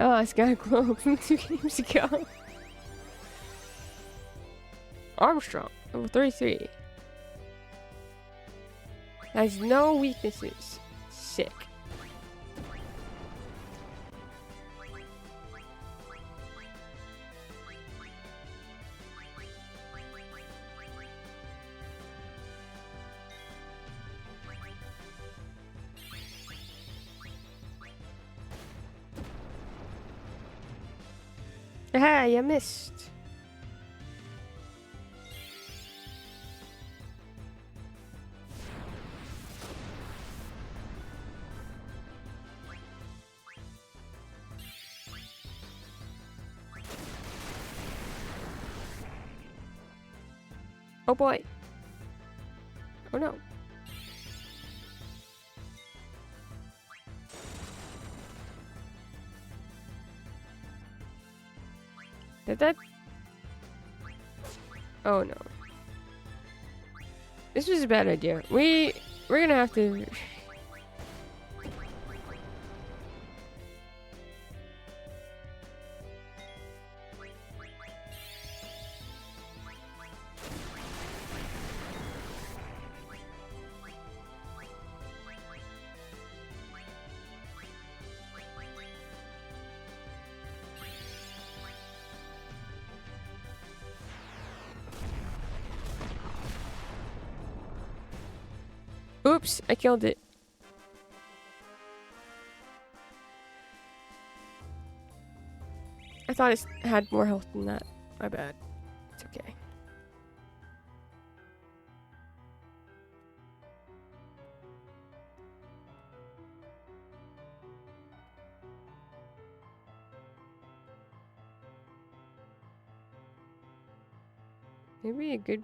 A: Oh, it's got a globe from 2 games ago. Armstrong, level 33. Has no weaknesses. Sick. Ah, you missed. Oh boy. Oh no. Did that? Oh no. This was a bad idea. We're gonna have to. Oops, I killed it. I thought it had more health than that. My bad. It's okay. Maybe a good...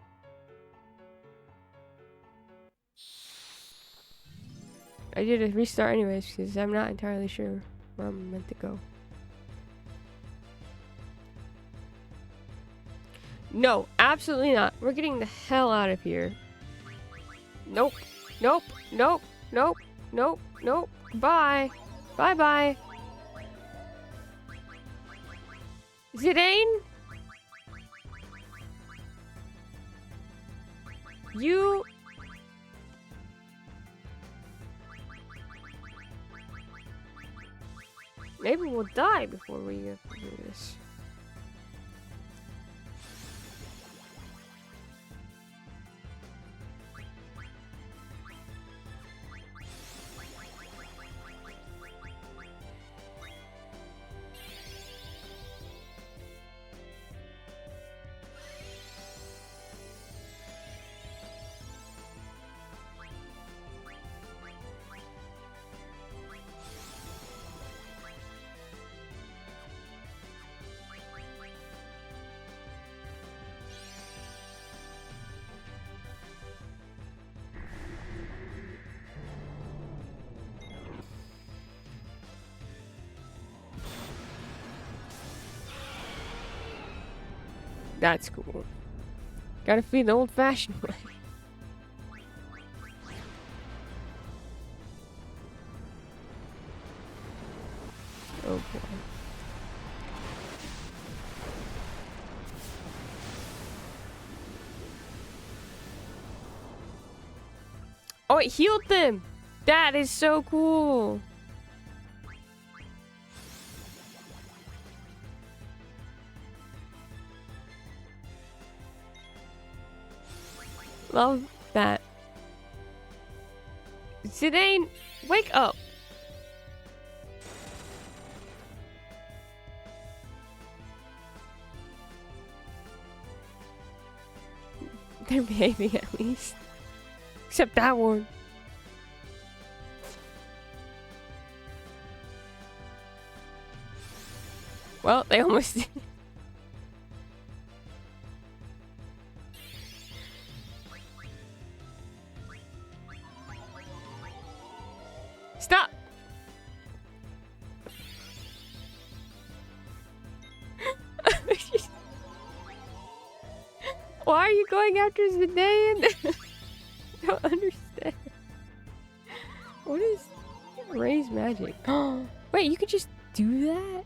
A: I did a restart anyways because I'm not entirely sure where I'm meant to go. No, absolutely not. We're getting the hell out of here. Nope. Nope. Nope. Nope. Nope. Nope. Bye. Bye-bye. Zidane? You... Maybe we'll die before we get to do this. That's cool. Gotta feed the old-fashioned way. Oh boy. Oh, it healed them! That is so cool! Love that. Zidane, wake up! They're behaving at least. Except that one. Well, they almost did. Stop! Why are you going after Zidane? I don't understand. What is raise magic? Wait, you could just do that?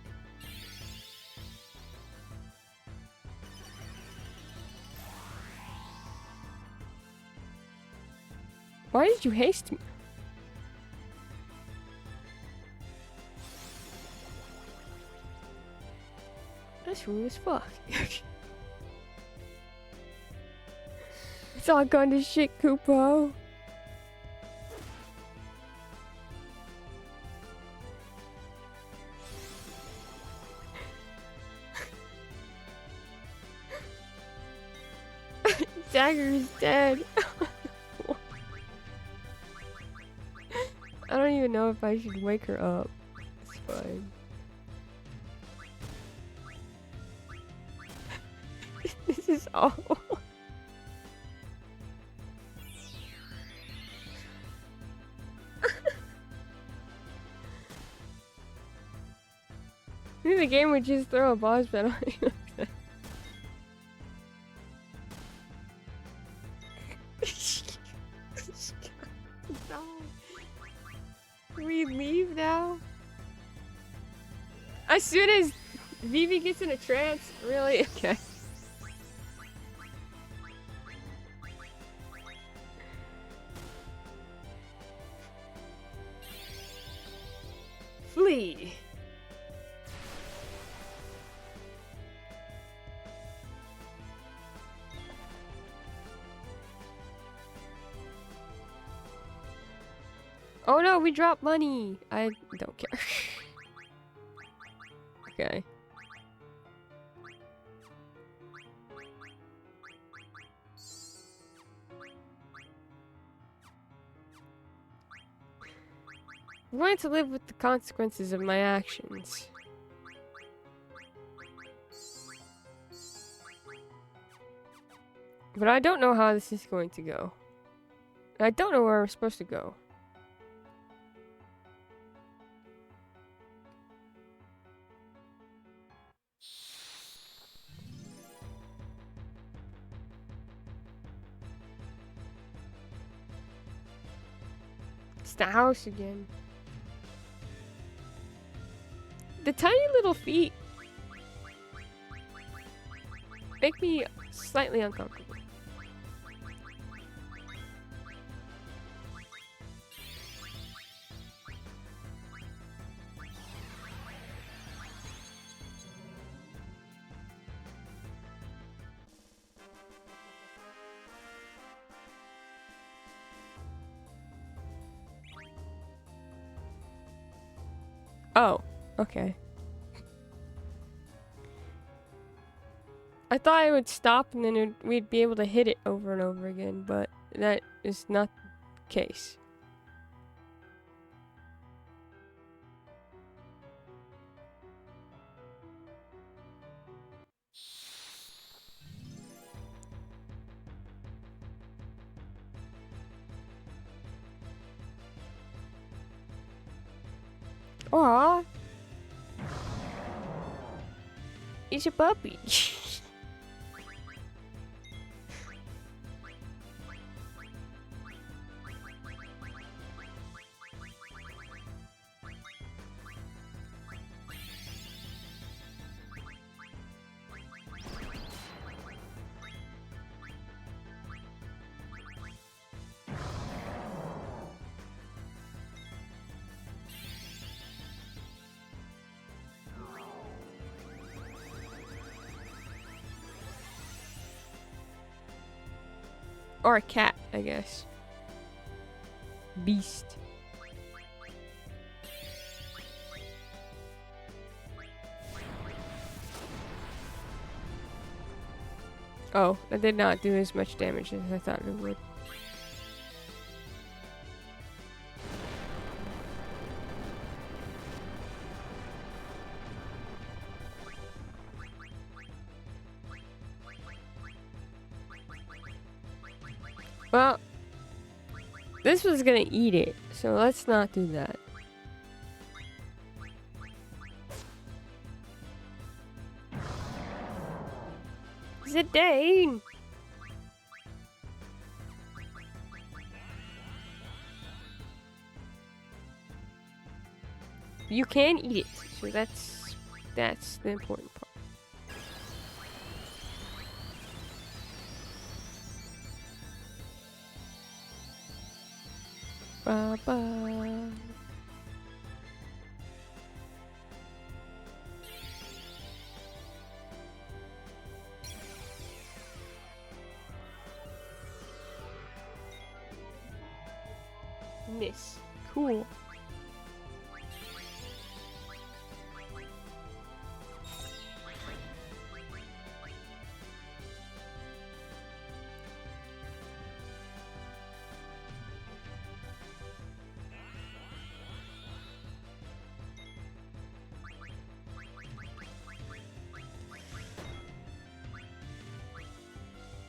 A: Why did you haste me? That's rude as fuck. It's all gone to shit, Kupo. Dagger is dead. I don't even know if I should wake her up. It's fine. This is awful. Maybe the game would just throw a boss battle. Can we leave now? As soon as Vivi gets in a trance? Really? Okay. Flee! Oh no, we dropped money! I don't care. Okay. I'm going to live with the consequences of my actions. But I don't know how this is going to go. I don't know where we're supposed to go. It's the house again. The tiny little feet make me slightly uncomfortable. Oh, okay. I thought I would stop and then we'd be able to hit it over and over again, but that is not the case. Or a cat, I guess. Beast. Oh, that did not do as much damage as I thought it would. Well, this was gonna eat it, so let's not do that. Zidane! You can eat it, so that's the important part. Ba-ba. Miss. Cool.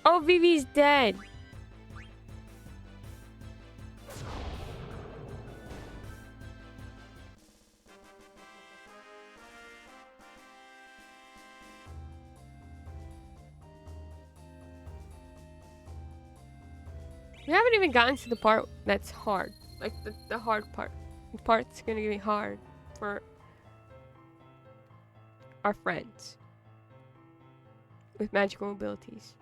A: Oh, Vivi's dead. We haven't even gotten to the part that's hard. Like the hard part. The part's gonna be hard for our friends with magical abilities.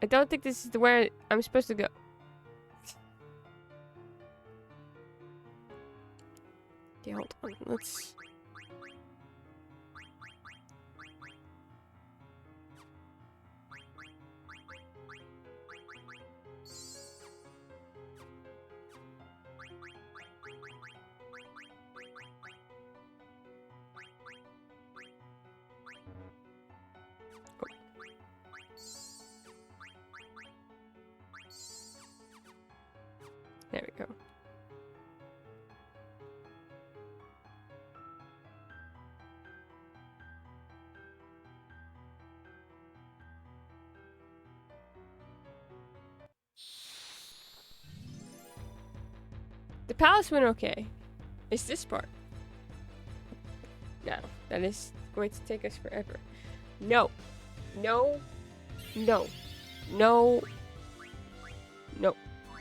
A: I don't think this is where I'm supposed to go. Okay, hold on. Let's... There we go. The palace went okay. It's this part. No, that is going to take us forever. No. No. No. No. No.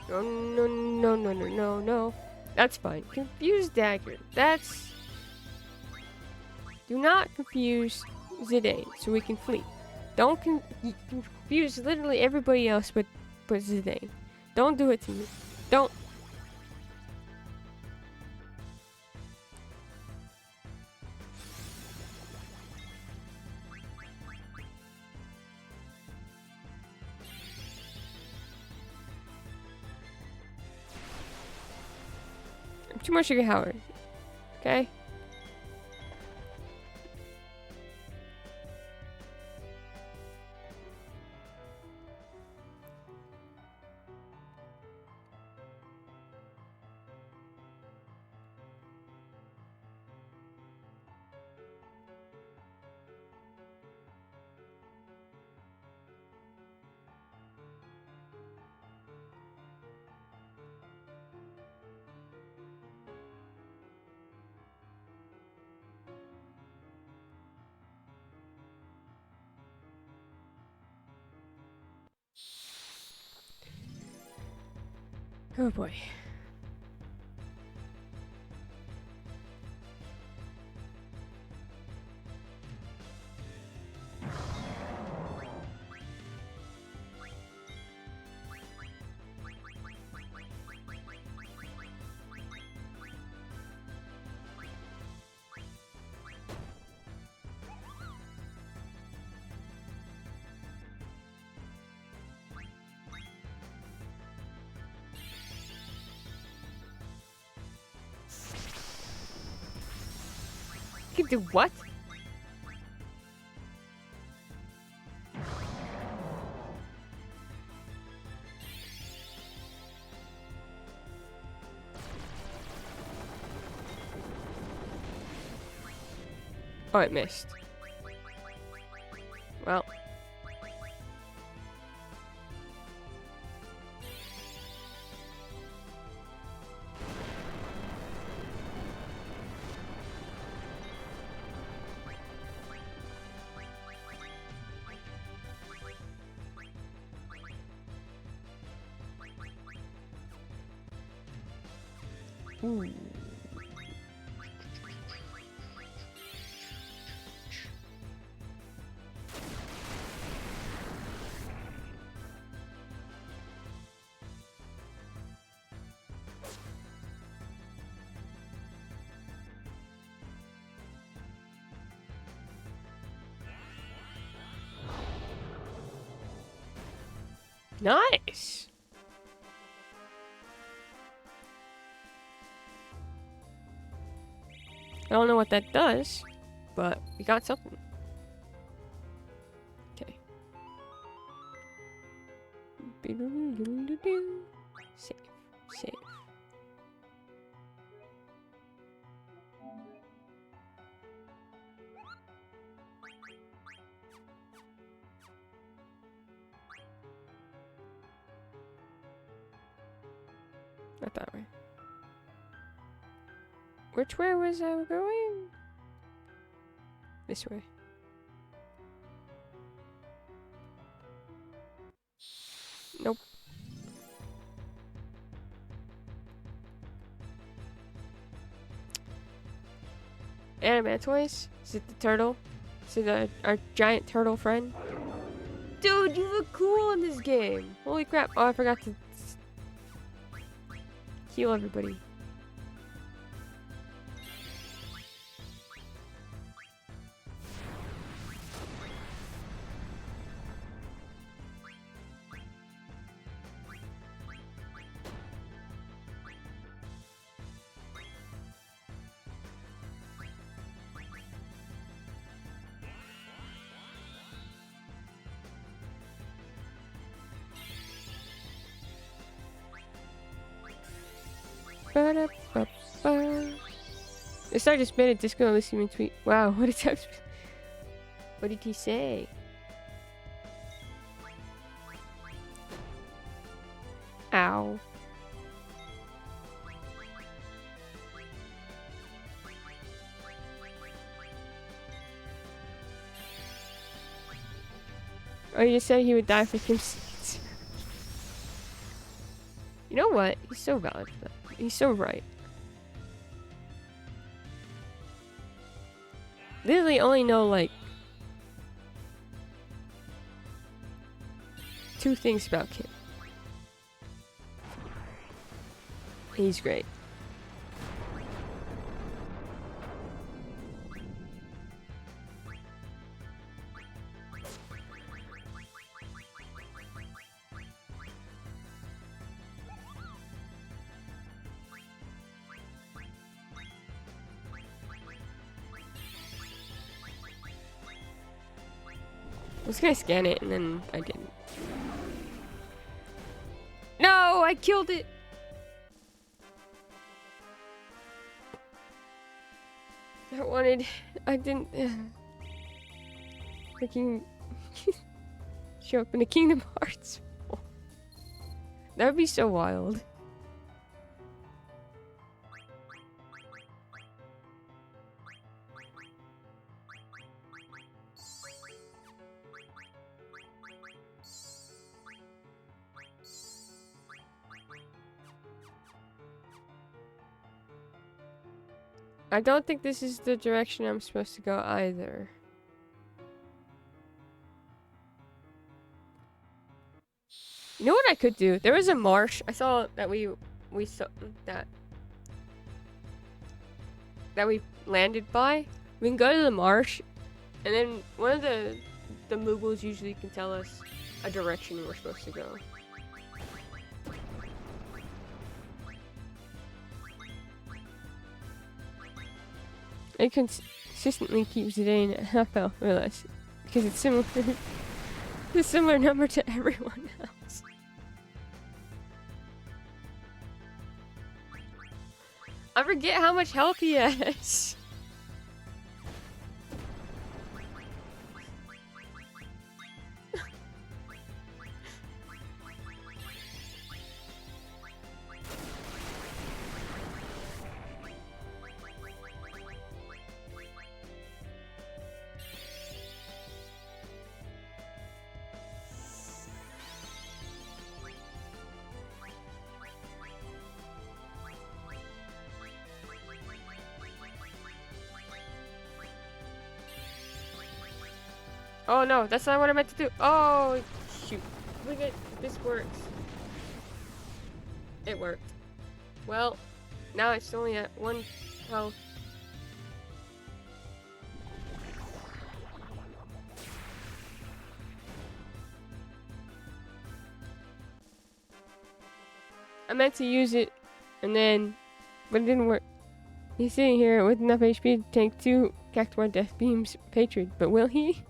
A: No, no, no, no, no, no, no. That's fine. Confuse Dagger. That's... Do not confuse Zidane, so we can flee. Don't confuse literally everybody else but Zidane. Don't do it to me. Don't. Too much Sugar Howard. Okay? Oh boy. can do what? Oh, it missed. Well. Ooh. Nice. I don't know what that does, but we got something. Okay. Save. Save. Not that way. Which way was I going? This way. Nope. Animatoys? Is it the turtle? Is it our giant turtle friend? Dude, you look cool in this game. Holy crap. Oh, I forgot to heal everybody. This I just made a Disco listening tweet. Wow, what a text. What did he say? Ow. Oh, you said he would die for Kim's. You know what? He's so valid. He's so right. Literally only know like 2 things about Kim. He's great. I was gonna scan it and then I didn't. No, I killed it. I didn't freaking show up in the Kingdom Hearts. That would be so wild. I don't think this is the direction I'm supposed to go either. You know what I could do? There was a marsh. I saw that we saw that we landed by. We can go to the marsh, and then one of the Moogles usually can tell us a direction we're supposed to go. You can consistently keeps Zidane at half health or less because it's similar. It's a similar number to everyone else. I forget how much health he has. Oh no, that's not what I meant to do. Oh, shoot. Look at this works. It worked. Well, now it's only at 1 health. I meant to use it, and then, but it didn't work. He's sitting here with enough HP to tank 2 Cactuar Death Beams Patriot, but will he?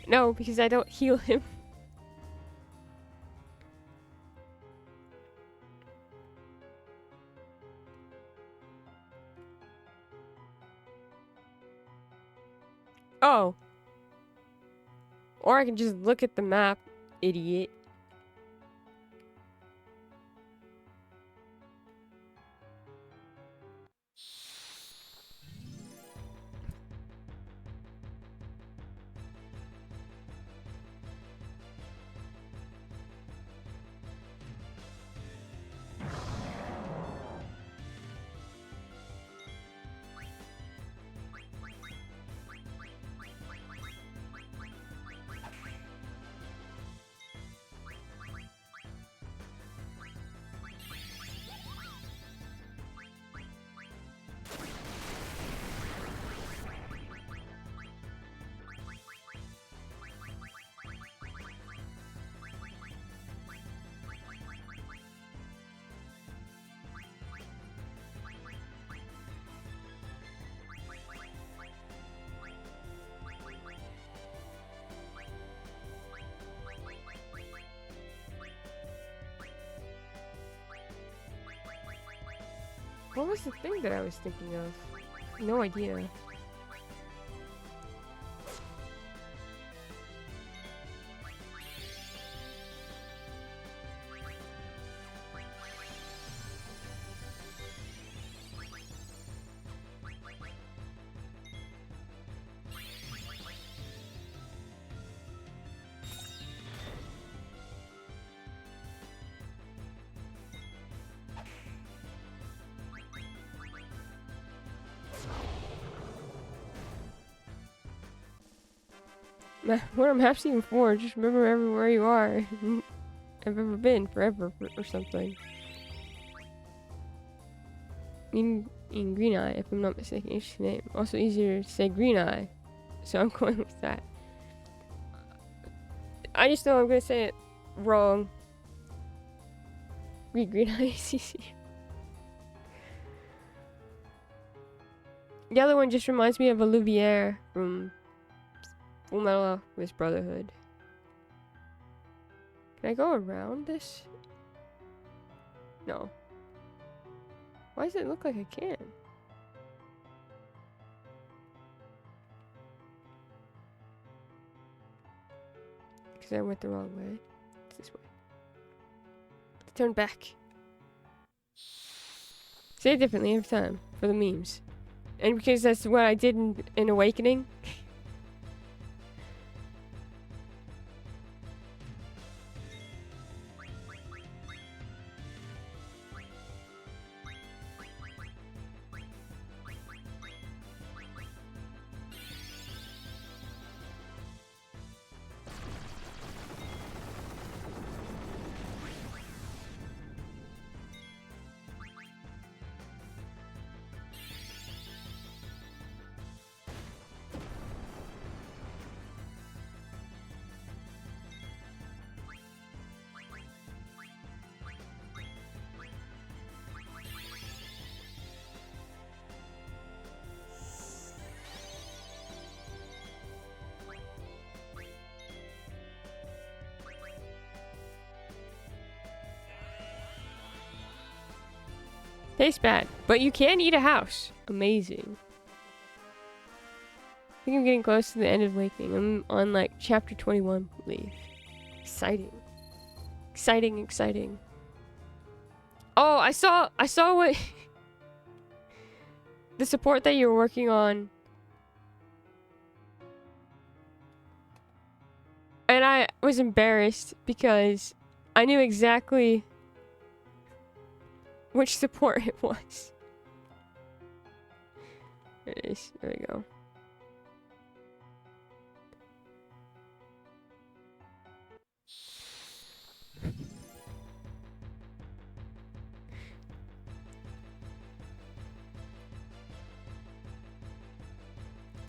A: No, because I don't heal him. Oh. Or I can just look at the map, idiot. What was the thing that I was thinking of? No idea. What are maps even for? Just remember everywhere you are. I've ever been forever or something. In Green Eye, if I'm not mistaken. Interesting name. Also easier to say Green Eye, so I'm going with that. I just know I'm gonna say it wrong. Read Green Eye is easier. The other one just reminds me of Olivier from Full Metal Alchemist Brotherhood. Can I go around this? No. Why does it look like I can? Because I went the wrong way. It's this way. Turn back. Say it differently every time for the memes. And because that's what I did in Awakening. Tastes bad, but you can eat a house. Amazing. I think I'm getting close to the end of Awakening. I'm on like chapter 21, I believe. Exciting. Exciting, exciting. Oh, I saw what the support that you were working on. And I was embarrassed because I knew exactly which support it was. There it is. There we go.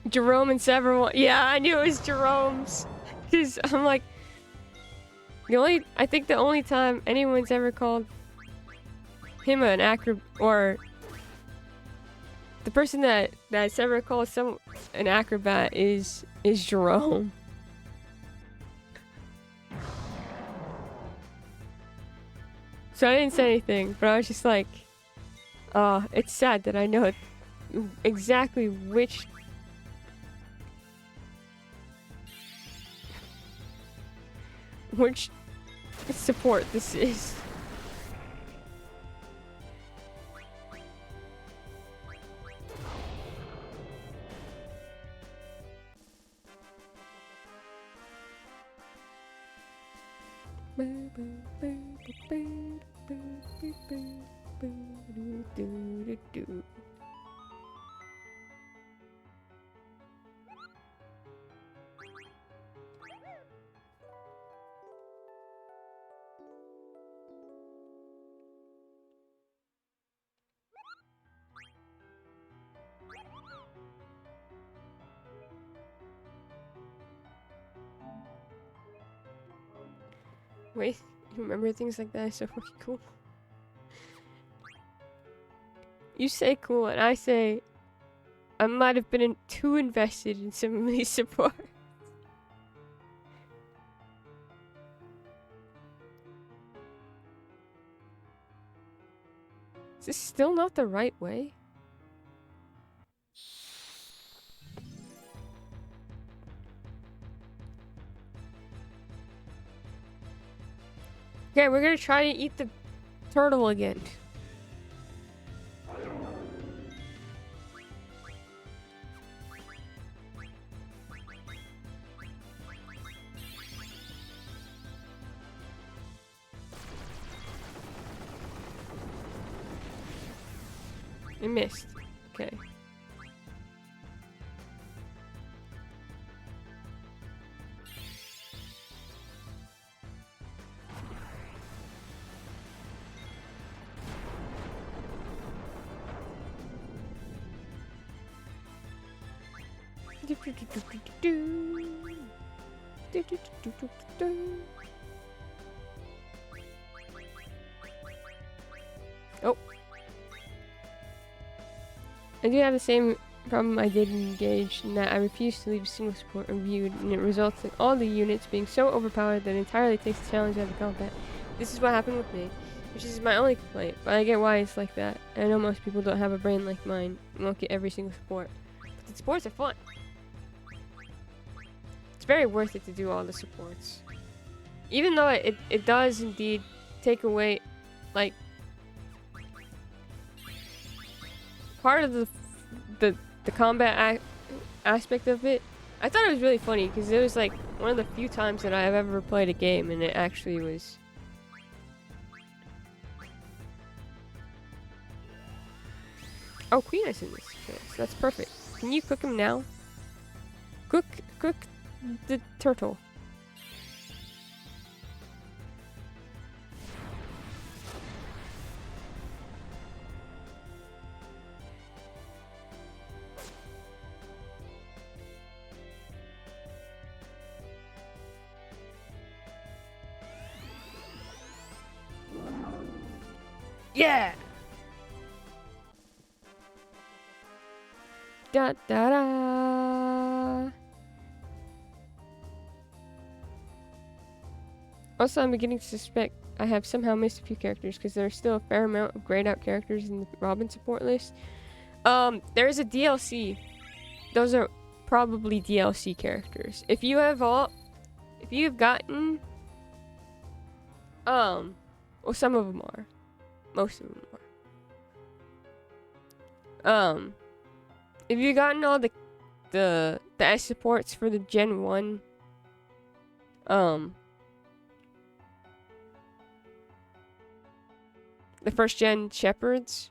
A: Jerome and Several. Yeah, I knew it was Jerome's. Because I'm like, I think the only time anyone's ever called him an acrobat, or the person that's ever called an acrobat is Jerome. So I didn't say anything, but I was just like, it's sad that I know exactly which support this is. Wait, you remember things like that? It's so fucking cool. You say cool, and I say I might have been too invested in some of these support. Is this still not the right way? Okay, we're gonna try to eat the turtle again. I missed. Okay. Oh. I do have the same problem I did in Engage, in that I refuse to leave a single support unviewed, and it results in all the units being so overpowered that it entirely takes the challenge out of the combat. This is what happened with me, which is my only complaint, but I get why it's like that. I know most people don't have a brain like mine and won't get every single support, but the supports are fun. It's very worth it to do all the supports. Even though it does indeed take away, like, part of the combat aspect of it. I thought it was really funny because it was like one of the few times that I've ever played a game and it actually was. Oh, Queen is in this. Okay, so that's perfect. Can you cook him now? Cook the turtle. Yeah! Da da da! Also, I'm beginning to suspect I have somehow missed a few characters because there's still a fair amount of grayed out characters in the Robin support list. There's a DLC. Those are probably DLC characters. If you have gotten, well, some of them are. Most of them are. If you've gotten all the S supports for the Gen 1, the first gen shepherds,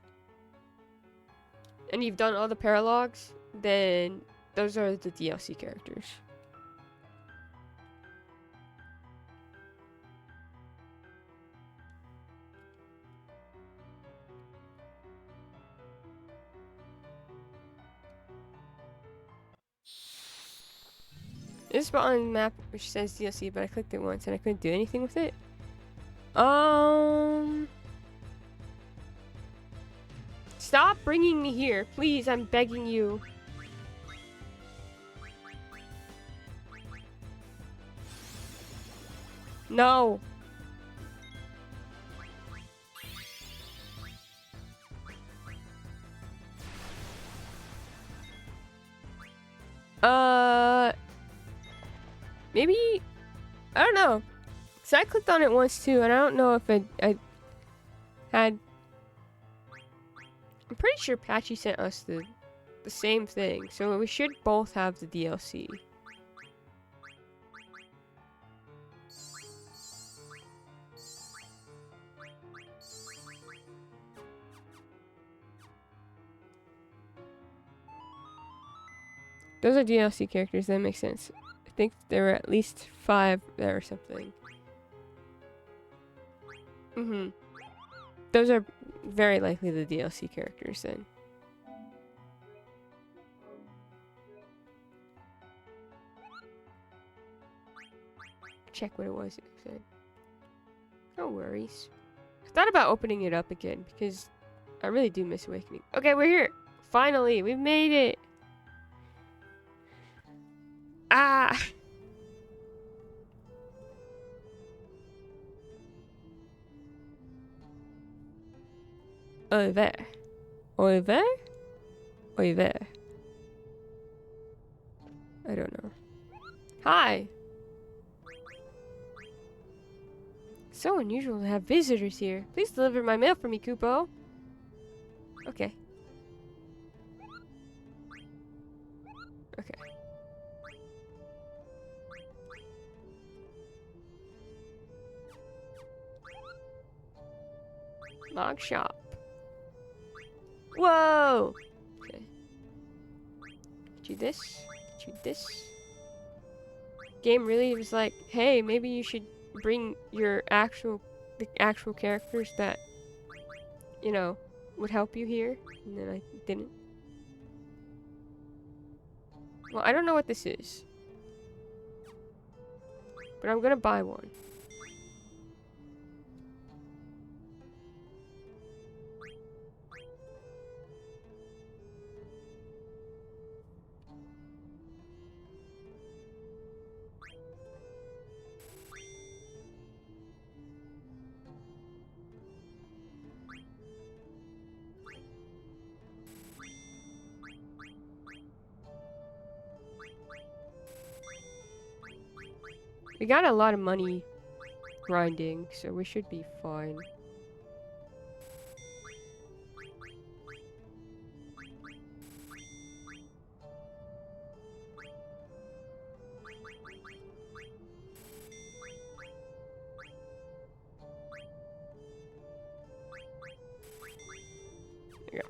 A: and you've done all the paralogs, then those are the DLC characters. This spot on the map which says DLC, but I clicked it once and I couldn't do anything with it. Stop bringing me here, please. I'm begging you. No. Maybe, I don't know. So I clicked on it once too, and I don't know if I had. I'm pretty sure Patchy sent us the same thing, so we should both have the DLC. Those are DLC characters, that makes sense. I think there were at least 5 there or something. Those are very likely the DLC characters then. Check what it was it said. No worries. I thought about opening it up again because I really do miss Awakening. Okay, we're here. Finally, we made it. Ah. Over. Over? Over. I don't know. Hi. So unusual to have visitors here. Please deliver my mail for me, Kupo. Okay. Okay. Log shop. Whoa! Okay. Get you this. Get you this. Game really was like, hey, maybe you should bring your the actual characters that, you know, would help you here. And then I didn't. Well, I don't know what this is. But I'm gonna buy one. We got a lot of money grinding, so we should be fine. There you go.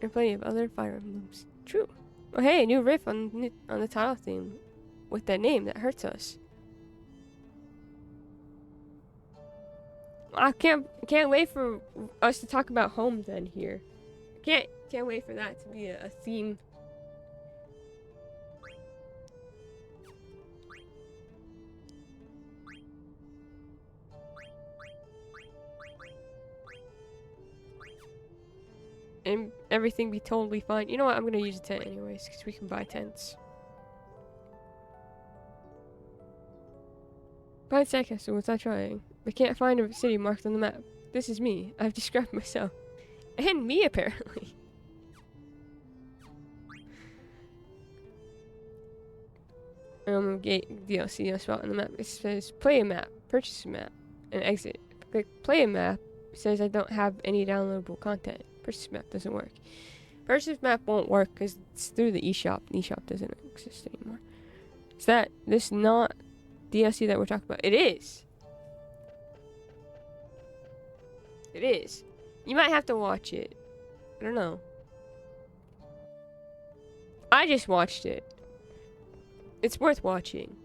A: There are plenty of other Fire Emblems. True. Oh hey, a new riff on the title theme with that name that hurts us. I can't wait for us to talk about home then here. Can't wait for that to be a theme and everything be totally fine. You know what? I'm gonna use a tent anyways, because we can buy tents. Find sandcastle without trying. I can't find a city marked on the map. This is me. I've described myself. And me, apparently. Gate DLC a spot on the map. It says play a map, purchase a map, and exit. Click play a map. It says I don't have any downloadable content. Purchase map doesn't work. Purchase map won't work because it's through the eShop. The eShop doesn't exist anymore. Is that this not DLC that we're talking about? It is. It is. You might have to watch it. I don't know. I just watched it. It's worth watching.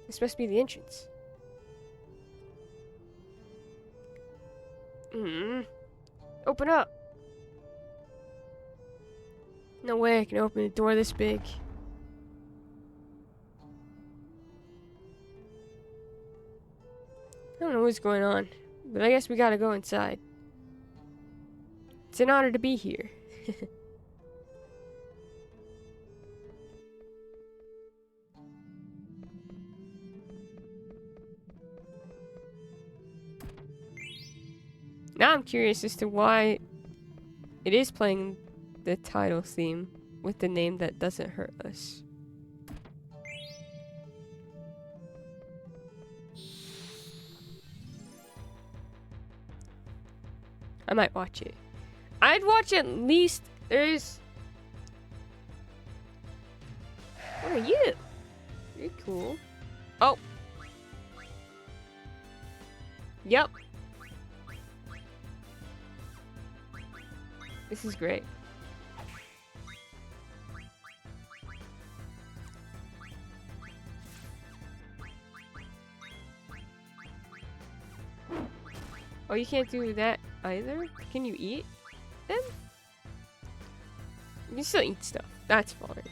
A: This must be the entrance. Open up. No way I can open a door this big. I don't know what's going on, but I guess we gotta go inside. It's an honor to be here. Now I'm curious as to why it is playing the title theme with the name that doesn't hurt us. I might watch it. I'd watch at least. There's. What are you? You're cool. Oh. Yep. This is great. Oh, you can't do that either? Can you eat them? You can still eat stuff. That's fine.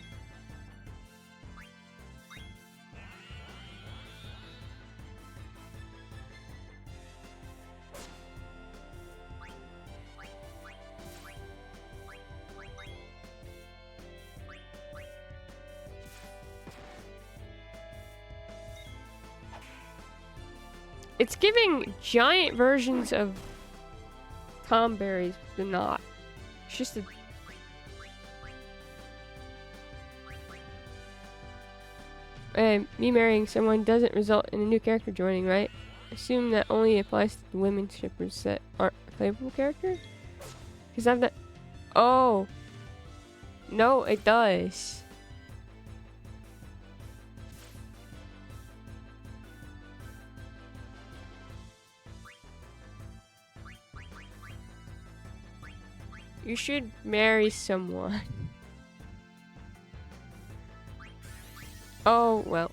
A: It's giving giant versions of Tom berries, but not. It's just a... me marrying someone doesn't result in a new character joining, right? Assume that only applies to the women shippers that aren't a playable character? Because I'm not... Oh! No, it does. You should marry someone. Oh, well.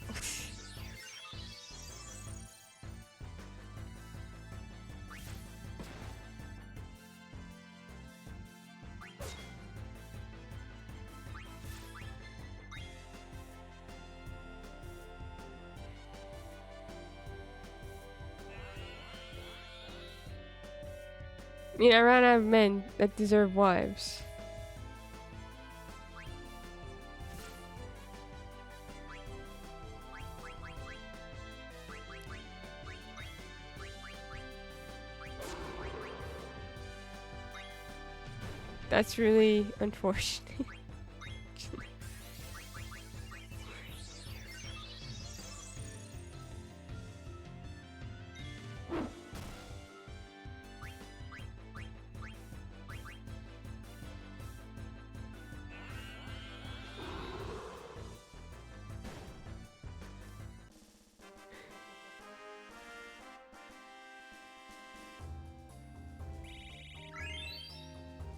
A: I mean, I ran out of men that deserve wives. That's really unfortunate.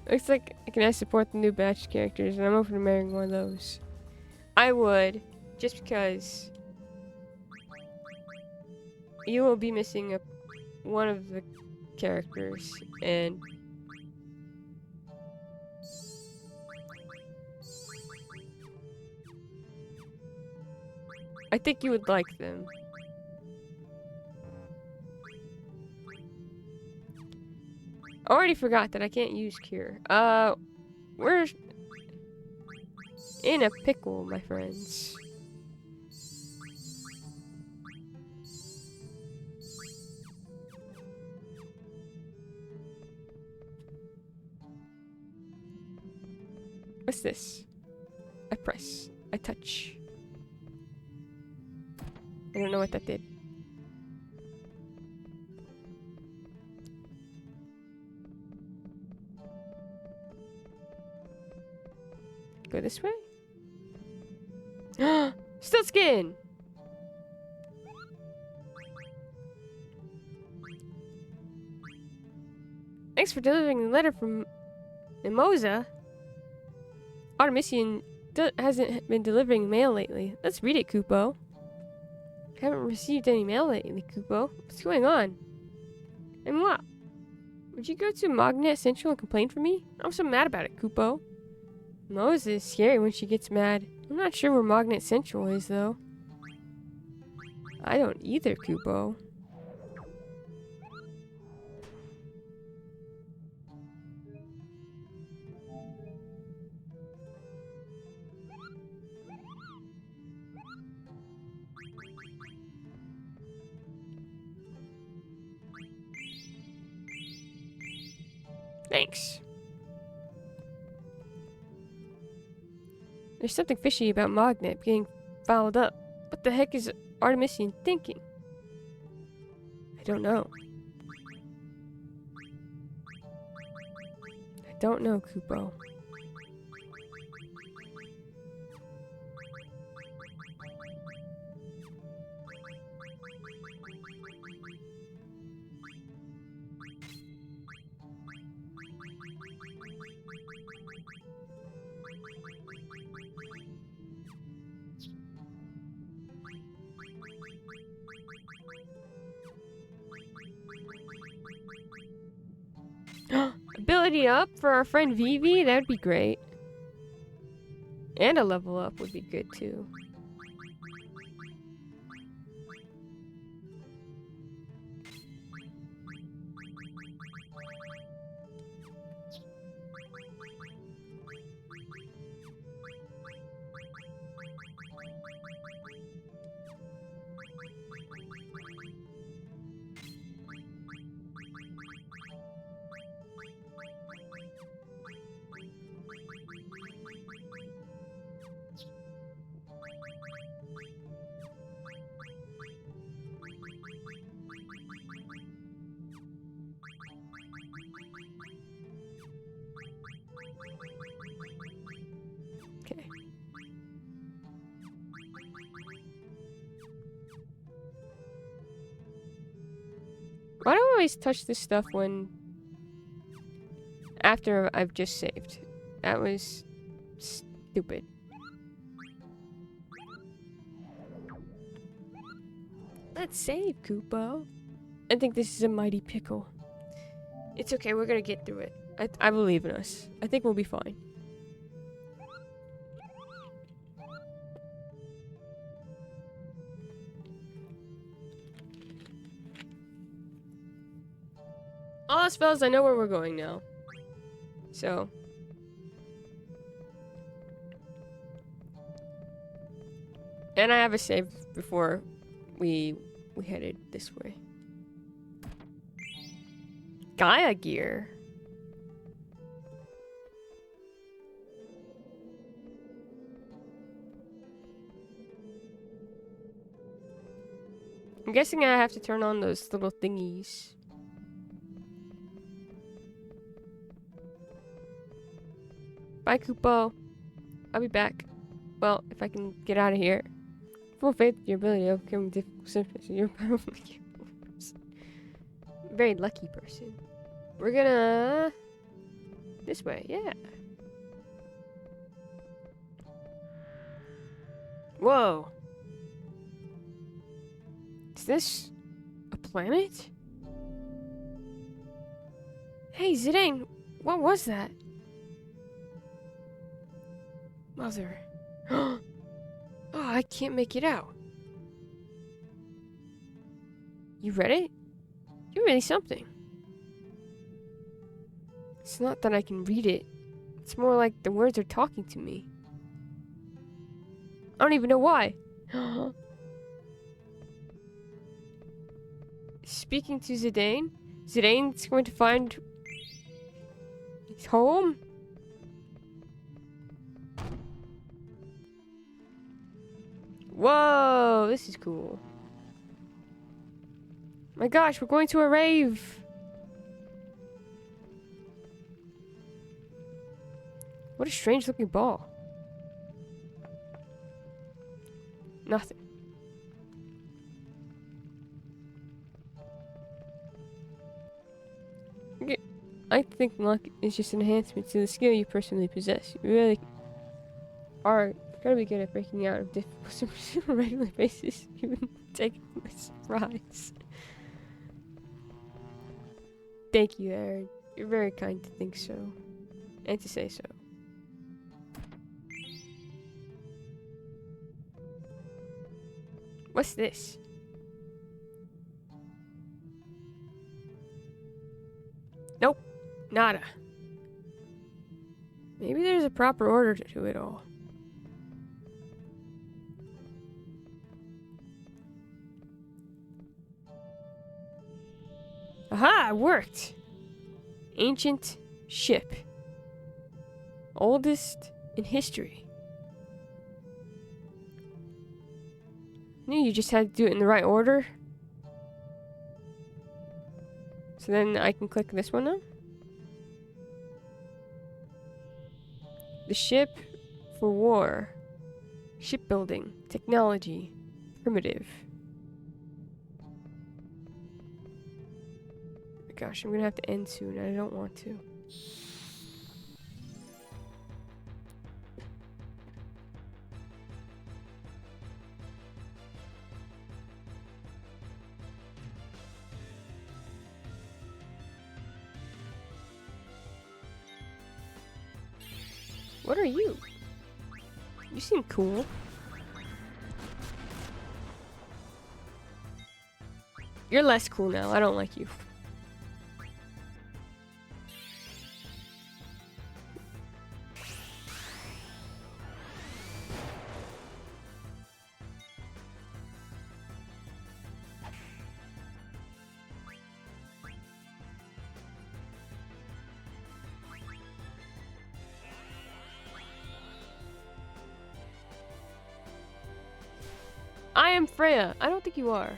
A: Looks like I support the new batch characters, and I'm open to marrying one of those. I would, just because you will be missing one of the characters, and I think you would like them. I already forgot that I can't use cure. We're in a pickle, my friends. What's this? I press. I touch. I don't know what that did. Go this way? Still skin! Thanks for delivering the letter from Mimosa. Artemisian hasn't been delivering mail lately. Let's read it, Kupo. Haven't received any mail lately, Kupo. What's going on? And what? Would you go to Magnet Central and complain for me? I'm so mad about it, Kupo. Mimosa is scary when she gets mad. I'm not sure where Magnet Central is, though. I don't either, Kupo. Thanks. There's something fishy about Magnet getting fouled up. What the heck is Artemisian thinking? I don't know. I don't know, Kupo. Ability up for our friend Vivi? That would be great. And a level up would be good too. Okay. Why do I always touch this stuff when... after I've just saved? That was... stupid. Let's save, Kupo. I think this is a mighty pickle. It's okay, we're gonna get through it. I believe in us. I think we'll be fine. All else fellas, I know where we're going now. So. And I have a save before we headed this way. Gaia gear. I'm guessing I have to turn on those little thingies. Bye, Kupo. I'll be back. Well, if I can get out of here. Full faith in your ability to overcome difficult symptoms. You're probably a very lucky person. We're gonna... this way, yeah. Whoa. Is this a planet? Hey, Zidane, what was that? Mother. Oh, I can't make it out. You read it? You're really something. It's not that I can read it. It's more like the words are talking to me. I don't even know why. Speaking to Zidane. Zidane's going to find his home. Whoa, this is cool. My gosh, we're going to a rave. What a strange looking ball. Nothing. Okay. I think luck is just an enhancement to the skill you personally possess. You really are gonna be good at breaking out of difficult situations on a regular basis, even taking by surprise. Thank you, Aaron. You're very kind to think so. And to say so. What's this? Nope. Nada. Maybe there's a proper order to it all. Aha! It worked! Ancient ship. Oldest in history. Knew you just had to do it in the right order. So then I can click this one now. The ship for war. Shipbuilding. Technology. Primitive. Gosh, I'm gonna have to end soon. I don't want to. What are you? You seem cool. You're less cool now. I don't like you. I am Freya. I don't think you are.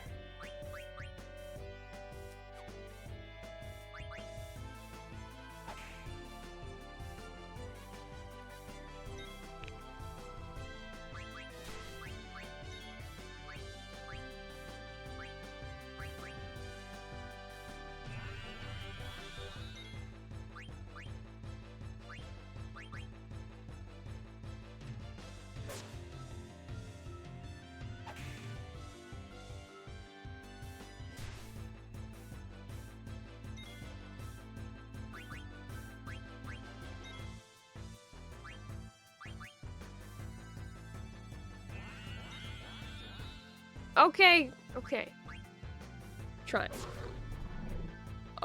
A: Okay, okay. Try.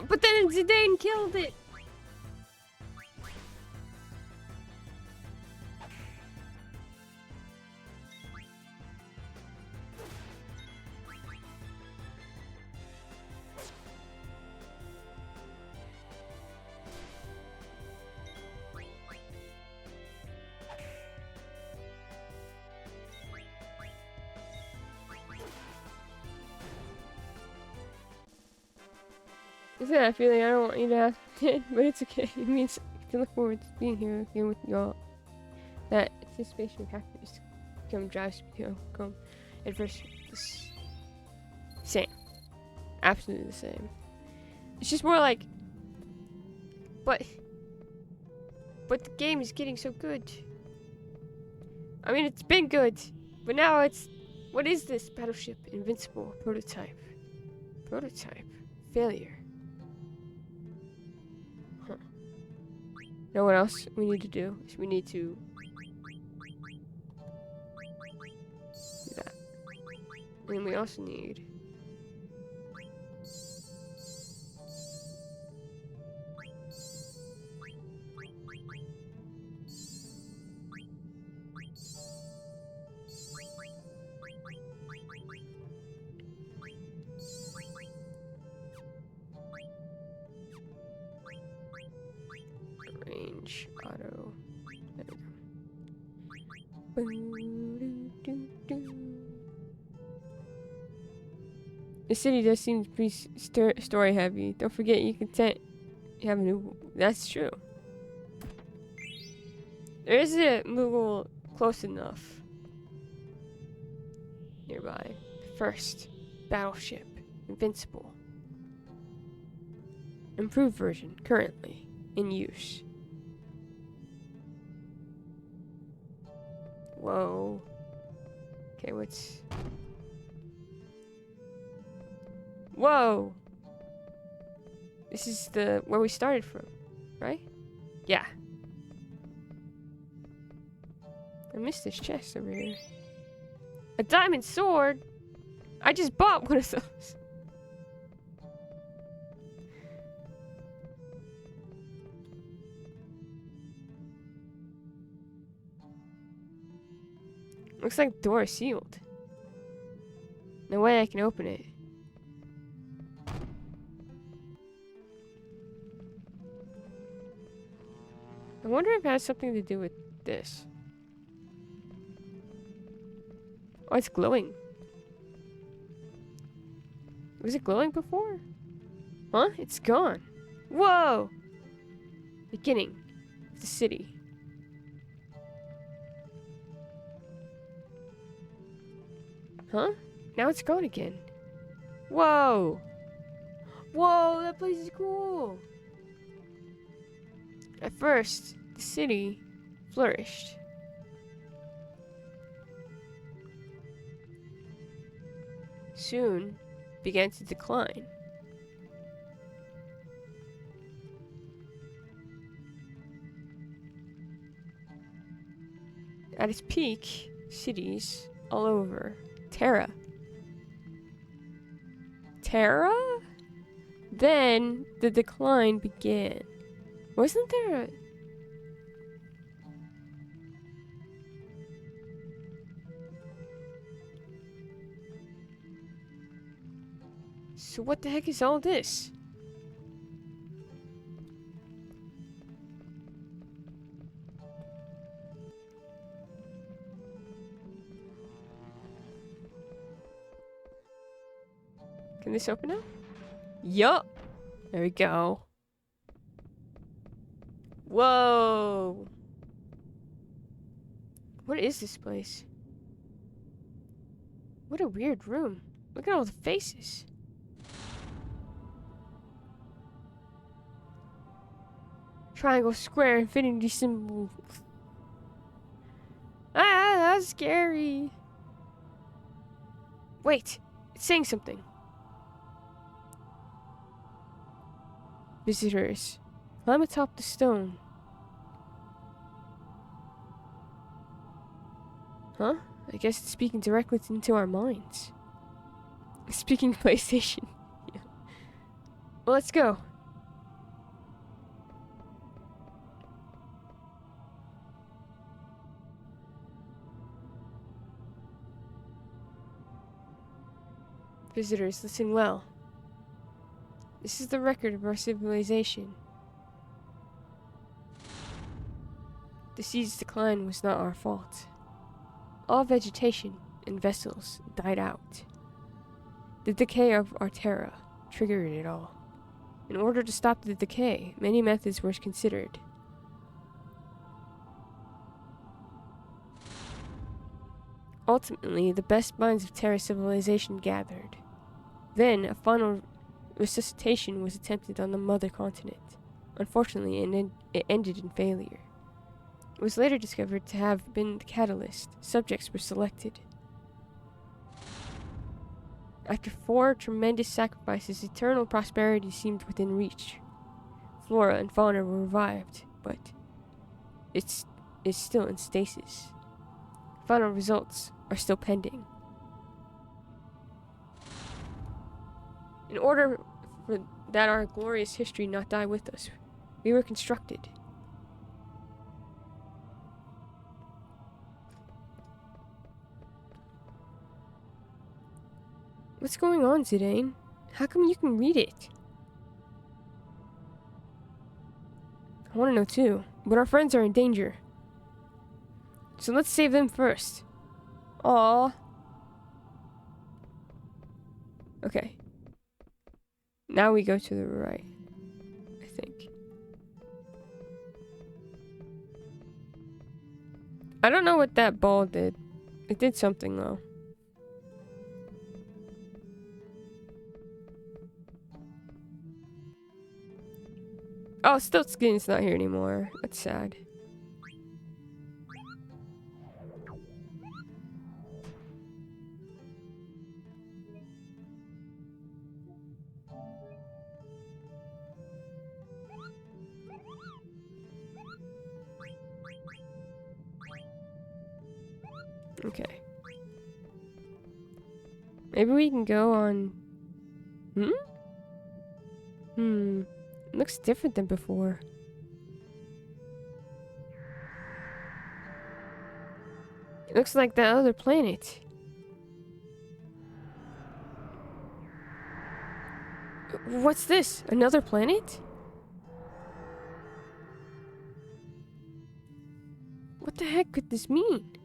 A: But then Zidane killed it. Is that a feeling I don't want you to have, but it's okay. It means I can look forward to being here again with y'all. That anticipation of happiness drives me home. At first, same, absolutely the same. It's just more like, but the game is getting so good. I mean, it's been good, but now it's, what is this? Battleship, invincible, prototype, failure. Know what else we need to do? Is we need to do that. And then we also need change auto. There we go. The city does seem pretty story heavy. Don't forget you have a new. That's true. There is a Moogle close enough nearby. First, battleship, invincible. Improved version currently in use. Whoa. Okay, what's... Whoa! This is where we started from, right? Yeah. I missed this chest over here. A diamond sword? I just bought one of those. Looks like the door is sealed. No way I can open it. I wonder if it has something to do with this. Oh, it's glowing. Was it glowing before? Huh? It's gone. Whoa! Beginning of the city. Huh? Now it's gone again. Whoa! Whoa, that place is cool! At first, the city flourished. Soon, began to decline. At its peak, cities all over Terra. Terra? Then the decline began. Wasn't there a... So what the heck is all this? Can this open up? Yup. There we go. Whoa. What is this place? What a weird room. Look at all the faces. Triangle, square, infinity symbol. Ah, that's scary. Wait, it's saying something. Visitors, climb atop the stone. Huh? I guess it's speaking directly into our minds. Speaking PlayStation. Yeah. Well, let's go. Visitors, listen well. This is the record of our civilization. The sea's decline was not our fault. All vegetation and vessels died out. The decay of our Terra triggered it all. In order to stop the decay, many methods were considered. Ultimately, the best minds of Terra civilization gathered. Then, a final resuscitation was attempted on the mother continent. Unfortunately, it ended in failure. It was later discovered to have been the catalyst. Subjects were selected. After 4 tremendous sacrifices, eternal prosperity seemed within reach. Flora and fauna were revived, but it's still in stasis. Final results are still pending. In order for that our glorious history not die with us, we were constructed. What's going on, Zidane? How come you can read it? I want to know too. But our friends are in danger. So let's save them first. Aww. Okay. Now we go to the right, I think. I don't know what that ball did. It did something though. Oh, Stiltskin's not here anymore. That's sad. Okay. Maybe we can go on... It looks different than before. It looks like that other planet. What's this? Another planet? What the heck could this mean?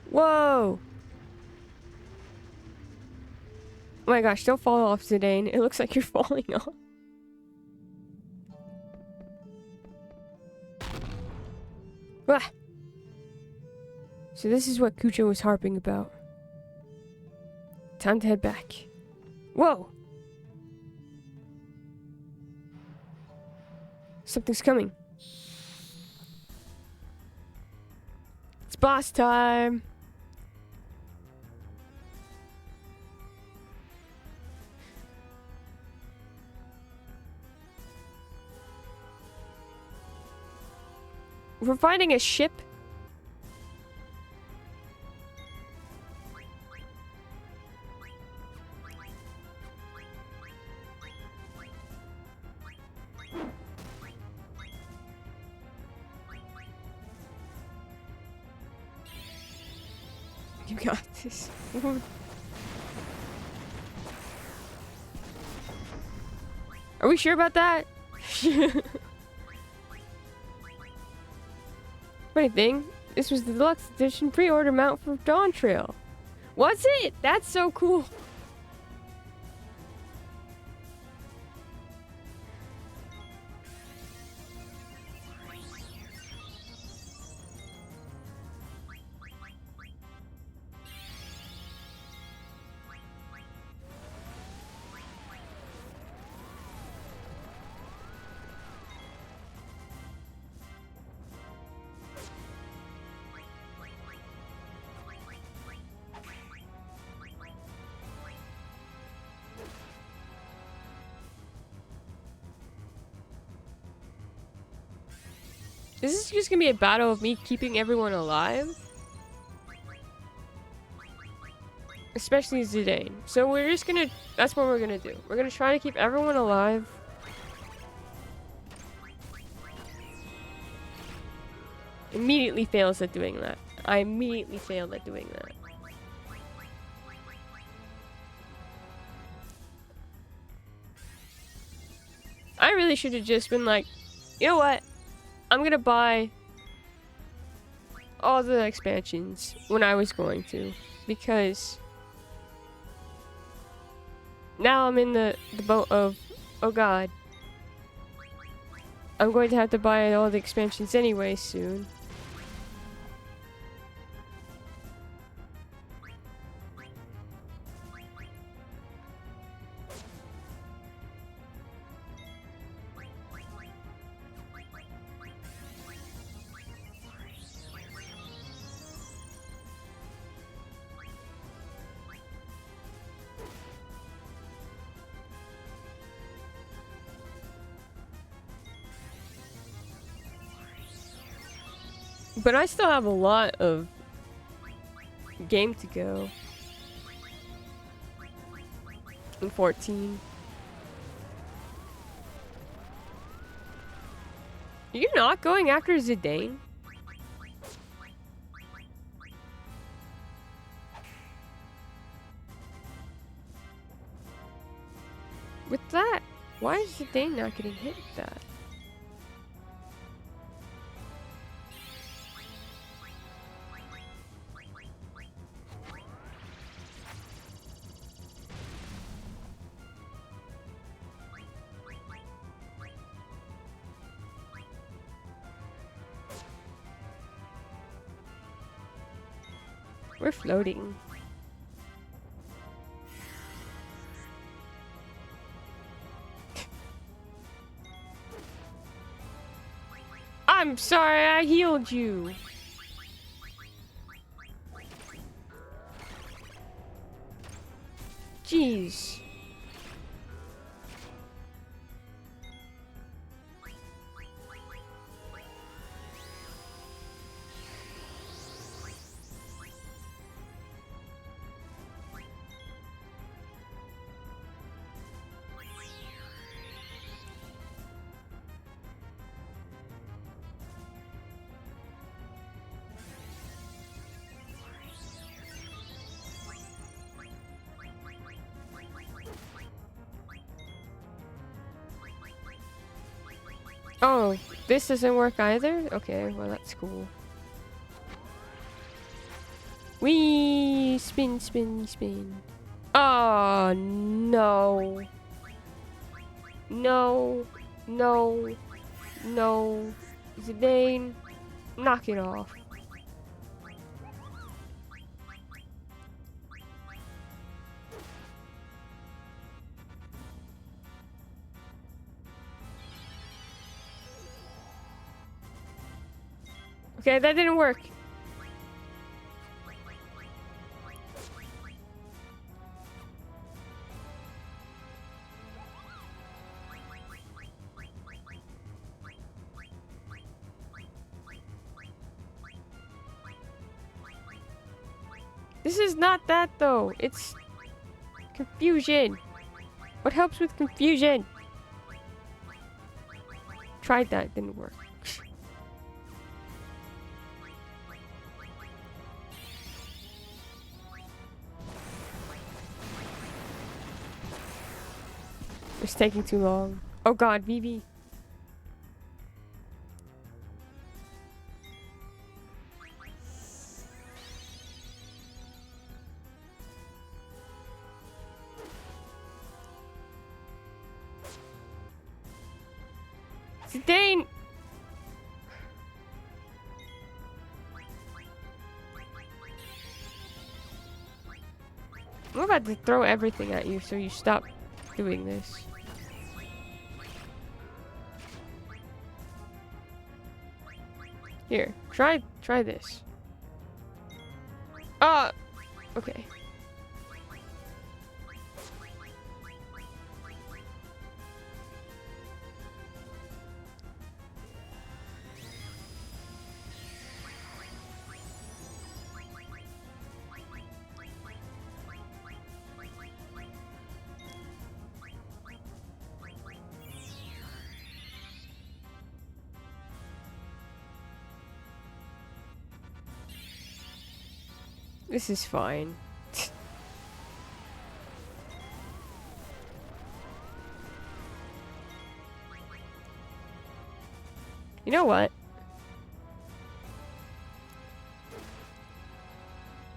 A: Whoa! Oh my gosh, don't fall off, Zidane. It looks like you're falling off. Ah! So this is what Kucho was harping about. Time to head back. Whoa! Something's coming. It's boss time! We're finding a ship. You got this. Are we sure about that? Funny thing, this was the deluxe edition pre-order mount for Dawn Trail. Was it? That's so cool. This is just gonna be a battle of me keeping everyone alive. Especially Zidane. So we're just gonna... That's what we're gonna do. We're gonna try to keep everyone alive. Immediately fails at doing that. I immediately failed at doing that. I really should have just been like, you know what? I'm gonna buy all the expansions when I was going to, because now I'm in the boat of, oh god, I'm going to have to buy all the expansions anyway soon. But I still have a lot of game to go. In 14. You're not going after Zidane? with that? Why is the thing not getting hit with that? We're floating. I'm sorry, I healed you. Jeez. Oh, this doesn't work either? Okay, well that's cool. Wee! Spin, spin, spin. Oh, no. No. No. No. Zidane, knock it off. Okay, that didn't work. This is not that though. It's confusion. What helps with confusion? Tried that, didn't work. It's taking too long. Oh god, Vivi. Zidane! I'm about to throw everything at you so you stop doing this. Here, try this. Ah! Okay. This is fine. You know what?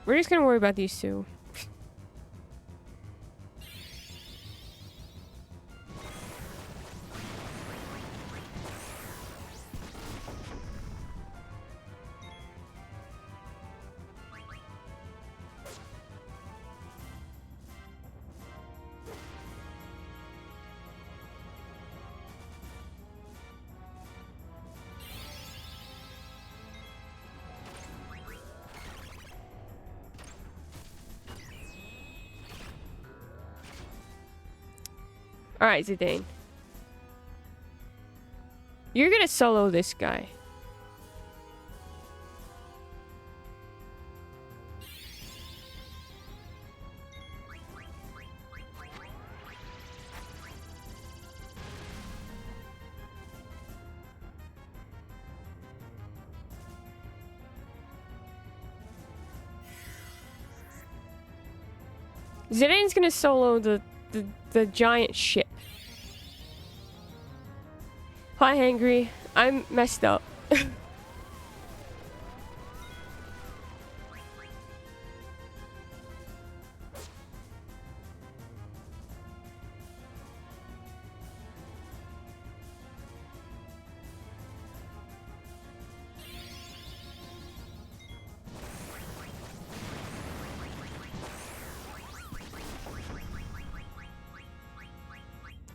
A: We're just gonna worry about these two. Alright, Zidane. You're gonna solo this guy. Zidane's gonna solo the giant ship. Hi, Hangry. I'm messed up.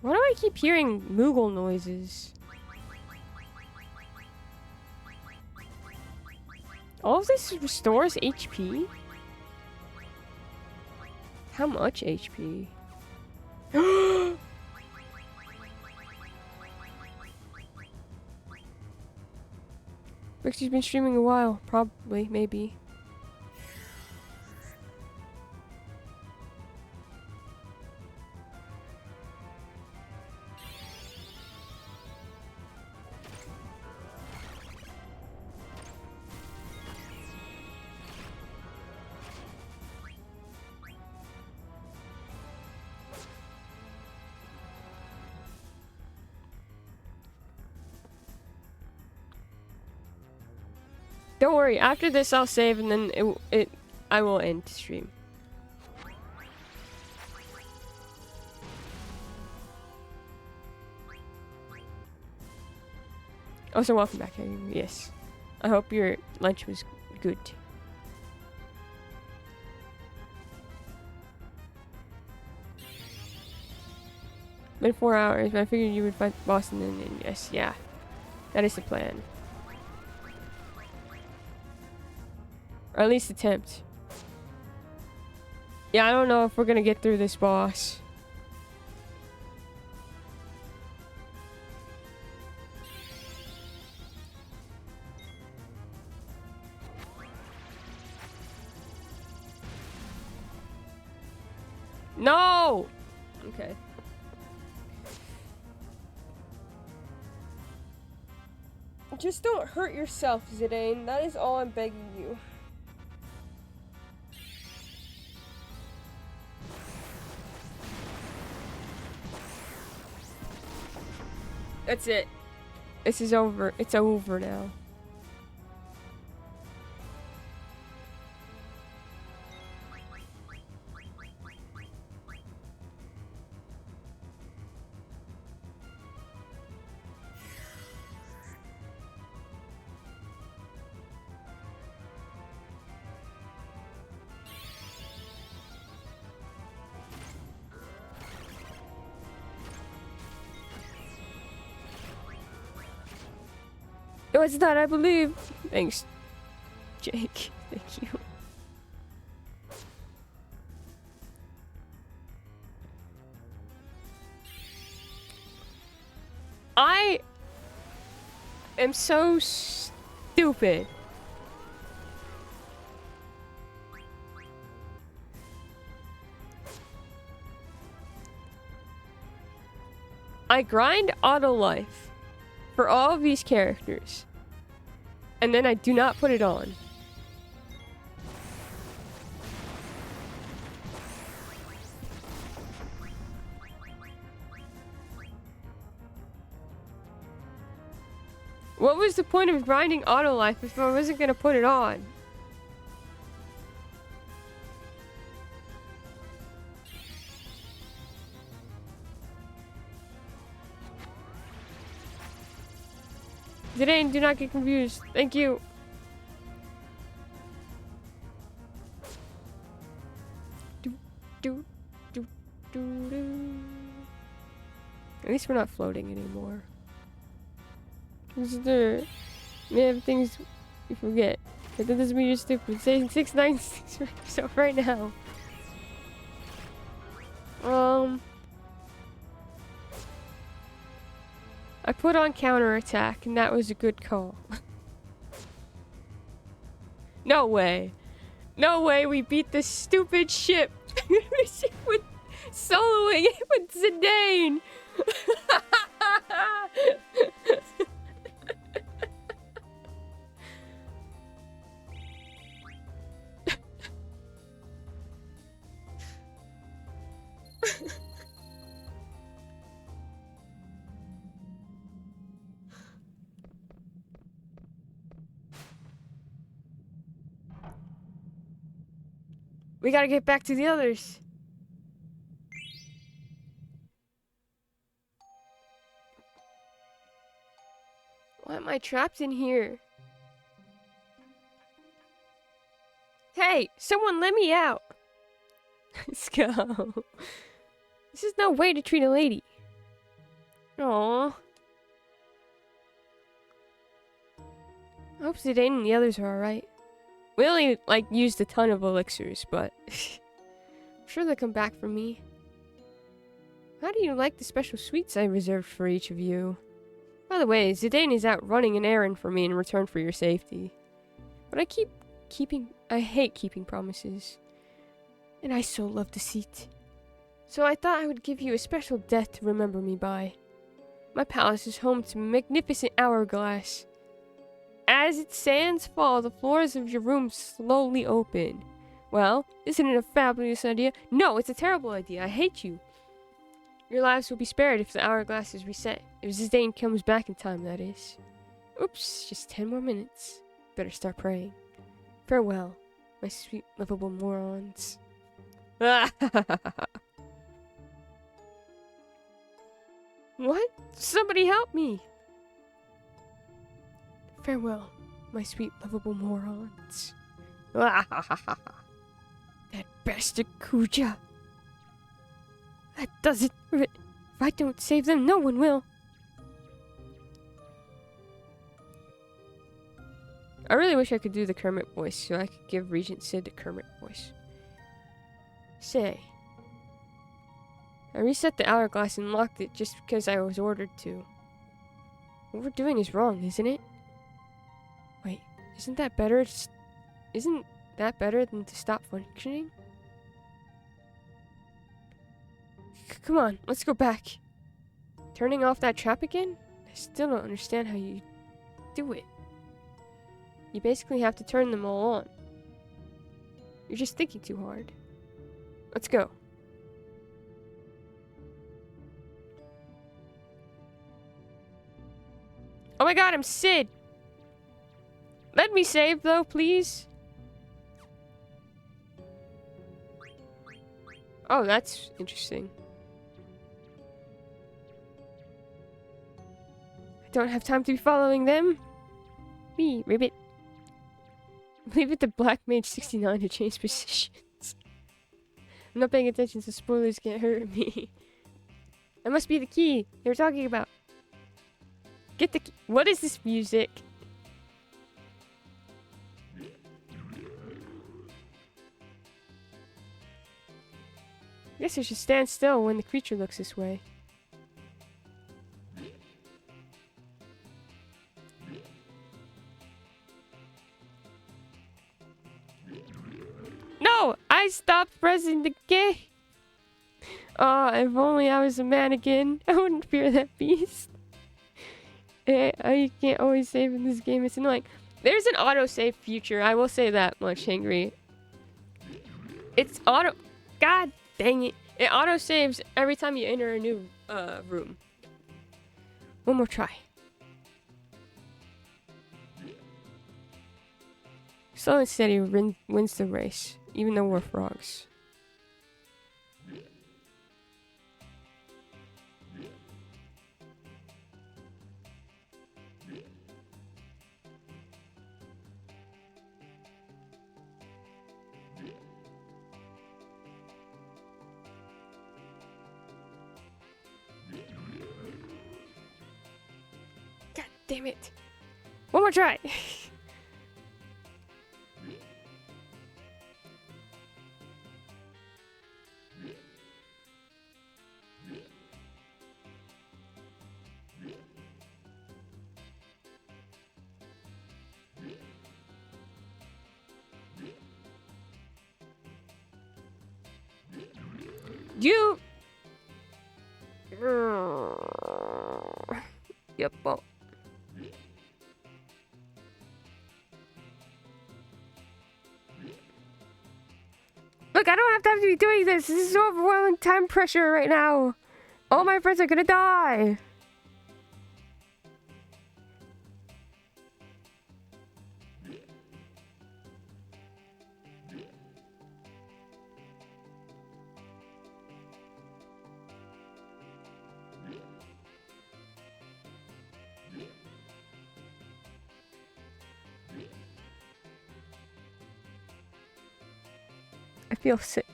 A: Why do I keep hearing Moogle noises? All of this restores HP? How much HP? Rixie's been streaming a while. Probably, maybe. Don't worry, after this I'll save and then I will end stream. Also, welcome back, Henry. Yes. I hope your lunch was good. Been 4 hours, but I figured you would find Boston and yes, yeah. That is the plan. Or at least attempt. Yeah, I don't know if we're gonna get through this boss. No! Okay. Just don't hurt yourself, Zidane. That is all I'm begging you. That's it. This is over. It's over now. Oh, it's that, I believe. Thanks, Jake. Thank you. I am so stupid. I grind auto life for all of these characters, and then I do not put it on. What was the point of grinding auto life if I wasn't gonna put it on? Zidane, do not get confused. Thank you. At least we're not floating anymore. There have things you forget. But that doesn't mean you're stupid. Say 696 for yourself right now. I put on counterattack, and that was a good call. No way. No way we beat this stupid ship with soloing it with Zidane. We gotta get back to the others. Why am I trapped in here? Hey, someone let me out. Let's go. This is no way to treat a lady. Aww. I hope Zidane and the others are alright. We only, used a ton of elixirs, but I'm sure they'll come back for me. How do you like the special sweets I reserved for each of you? By the way, Zidane is out running an errand for me in return for your safety. But I hate keeping promises. And I so love deceit. So I thought I would give you a special death to remember me by. My palace is home to a magnificent hourglass. As its sands fall, the floors of your room slowly open. Well, isn't it a fabulous idea? No, it's a terrible idea. I hate you. Your lives will be spared if the hourglass is reset. If Zidane comes back in time, that is. Oops, just 10 more minutes. Better start praying. Farewell, my sweet, lovable morons. What? Somebody help me! Farewell, my sweet, lovable morons. That bastard Kuja. That does it. If I don't save them, no one will. I really wish I could do the Kermit voice so I could give Regent Sid the Kermit voice. Say, I reset the hourglass and locked it just because I was ordered to. What we're doing is wrong, isn't it? Wait, isn't that better? Isn't that better than to stop functioning? Come on, let's go back. Turning off that trap again? I still don't understand how you do it. You basically have to turn them all on. You're just thinking too hard. Let's go. Oh my god, I'm Sid! Let me save though, please. Oh, that's interesting. I don't have time to be following them. Me, Ribbit. Leave it to Black Mage 69 to change positions. I'm not paying attention so spoilers can't hurt me. That must be the key they were talking about. Get the key. What is this music? I guess I should stand still when the creature looks this way. No! I stopped pressing the key! Oh, if only I was a man again. I wouldn't fear that beast. I can't always save in this game. It's annoying. There's an autosave feature. I will say that much, Angry. It's auto... God dang it. It autosaves every time you enter a new room. One more try. Slow and steady wins the race, even though we're frogs. God damn it. One more try. You. Yep. Well. Look, I don't have time to be doing this. This is overwhelming time pressure right now. All my friends are gonna die. I feel sick.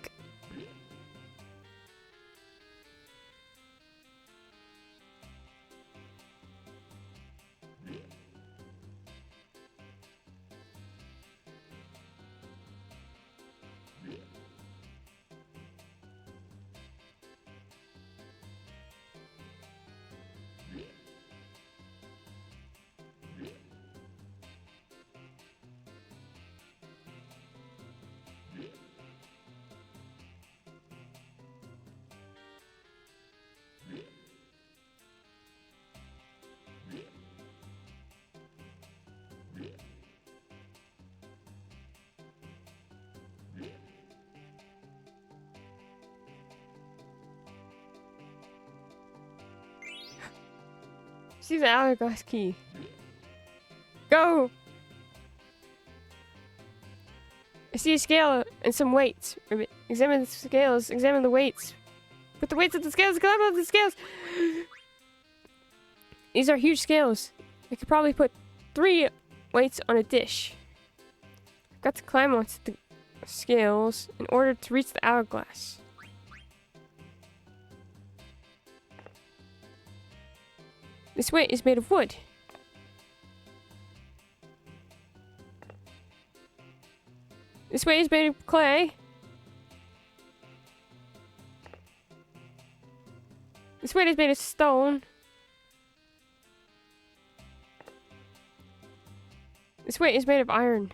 A: See the hourglass key. Go! I see a scale and some weights. Examine the scales. Examine the weights. Put the weights on the scales. Climb up the scales. These are huge scales. I could probably put 3 weights on a dish. I've got to climb onto the scales in order to reach the hourglass. This weight is made of wood. This weight is made of clay. This weight is made of stone. This weight is made of iron.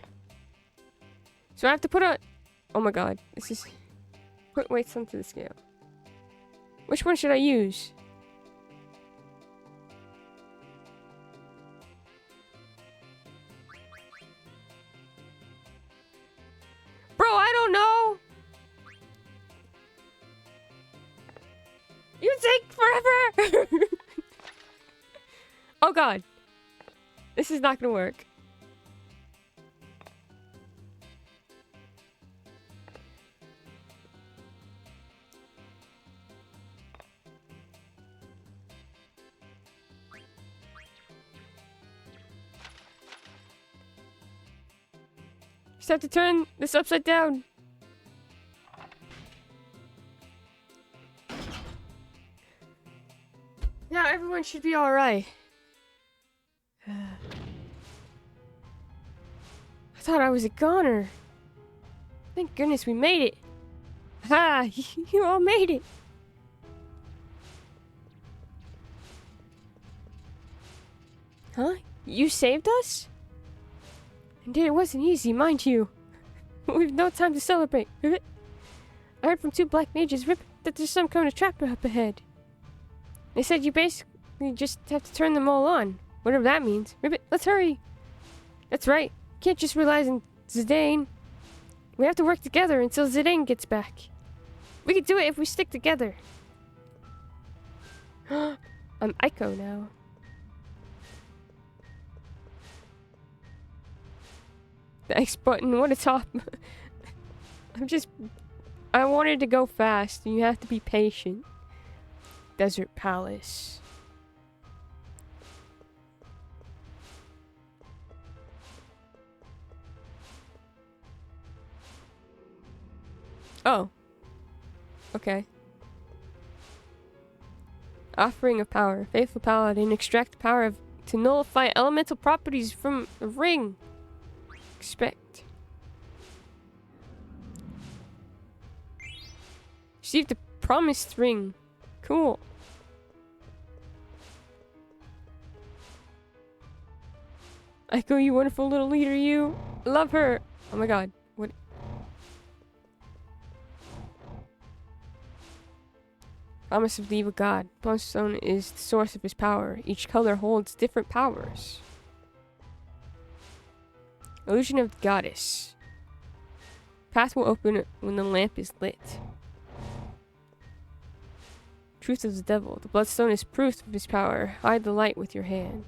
A: So I have to put on... Oh my god. This is... Put weights onto the scale. Which one should I use? Bro, I don't know! You take forever! Oh god. This is not gonna work. Just have to turn this upside down. Now everyone should be alright. I thought I was a goner. Thank goodness we made it. Ha! You all made it. Huh? You saved us? Indeed, it wasn't easy, mind you. We've no time to celebrate. I heard from 2 black mages that there's some kind of trap up ahead. They said you basically just have to turn them all on. Whatever that means. Ribbit, let's hurry. That's right. Can't just rely on Zidane. We have to work together until Zidane gets back. We can do it if we stick together. I'm Ico now. The X button, what a top. I wanted to go fast, and you have to be patient. Desert Palace. Oh. Okay. Offering of power. Faithful Paladin. Extract the power to nullify elemental properties from the ring. Expect. Receive the promised ring. Cool. Echo, you wonderful little leader, you. Love her. Oh my god. What? Promise of the evil god. Stone is the source of his power. Each color holds different powers. Illusion of the goddess. Path will open when the lamp is lit. Truth of the devil. The bloodstone is proof of his power. Hide the light with your hand.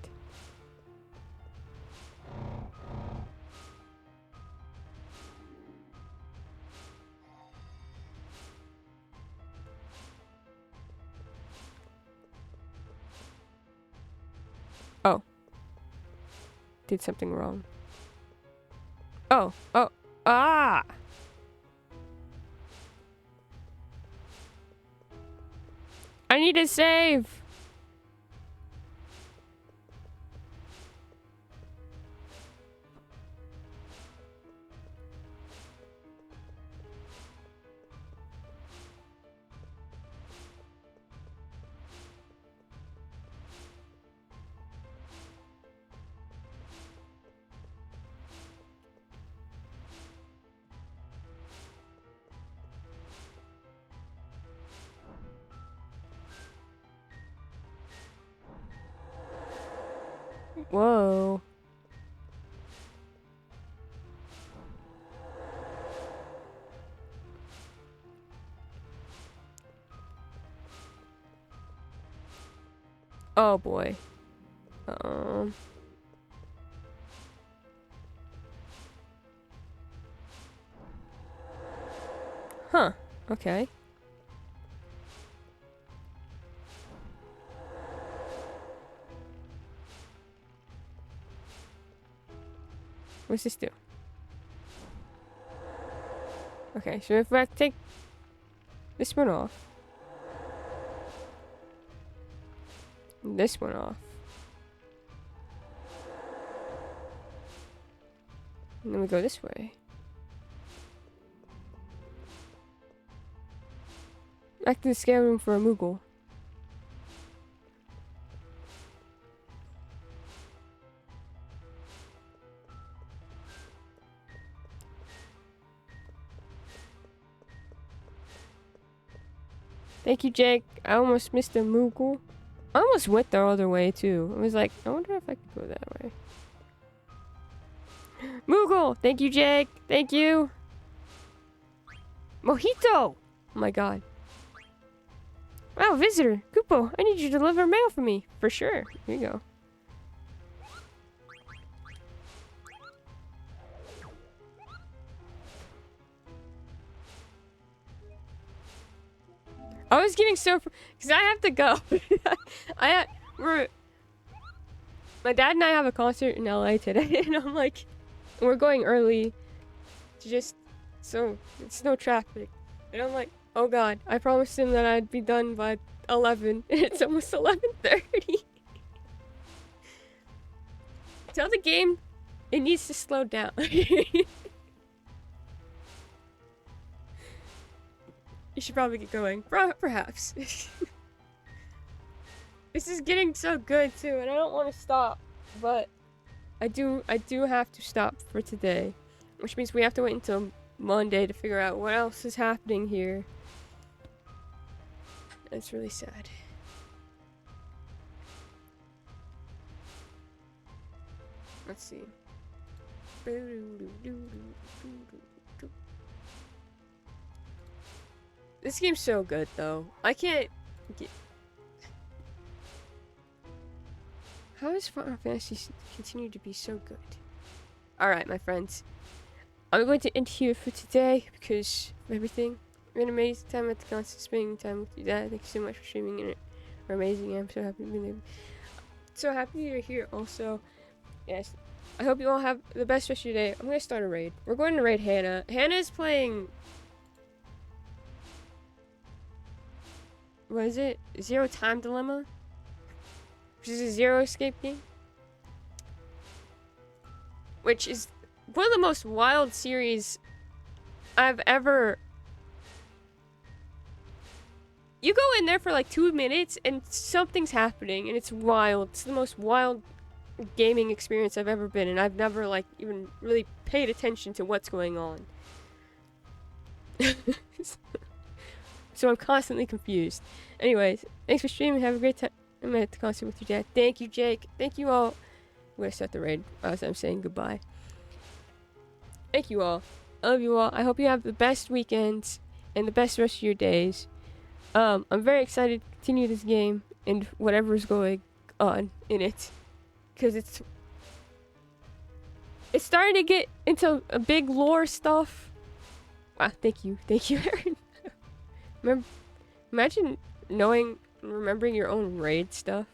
A: Oh. Did something wrong. Oh. Oh. Ah! I need to save. Whoa. Oh boy. Huh. Okay. What's this do? Okay, so if I take this one off, this one off, and then we go this way. Back to the scale room for a Moogle. Thank you, Jake. I almost missed a Moogle. I almost went the other way, too. I was like, I wonder if I could go that way. Moogle! Thank you, Jake. Thank you. Mojito! Oh my god. Wow, visitor. Kupo, I need you to deliver mail for me. For sure. Here you go. I was getting so... Because I have to go. My dad and I have a concert in LA today. And I'm like... We're going early. To just... So, it's no traffic. And I'm like, oh god. I promised him that I'd be done by 11. And it's almost 11:30. Tell the game it needs to slow down. You should probably get going. Perhaps. This is getting so good too, and I don't want to stop, but I do have to stop for today, which means we have to wait until Monday to figure out what else is happening here. It's really sad. Let's see. This game's so good, though. I can't get... How does Final Fantasy continue to be so good? Alright, my friends. I'm going to end here for today because of everything. It's been an amazing time at the concert, spending time with you, Dad. Thank you so much for streaming it. You're amazing. I'm so happy to be so happy you're here also. Yes. I hope you all have the best rest of your day. I'm going to start a raid. We're going to raid Hannah. Hannah's playing... What is it? Zero Time Dilemma? Which is a Zero Escape game. Which is one of the most wild series I've ever... You go in there for like 2 minutes and something's happening and it's wild. It's the most wild gaming experience I've ever been, and I've never like even really paid attention to what's going on. So I'm constantly confused. Anyways, thanks for streaming. Have a great time. I'm at the concert with your dad. Thank you, Jake. Thank you all. I'm gonna start the raid as I'm saying goodbye. Thank you all. I love you all. I hope you have the best weekends and the best rest of your days. I'm very excited to continue this game and whatever is going on in it, because it's starting to get into a big lore stuff. Wow, thank you, Aaron. Imagine knowing and remembering your own raid stuff.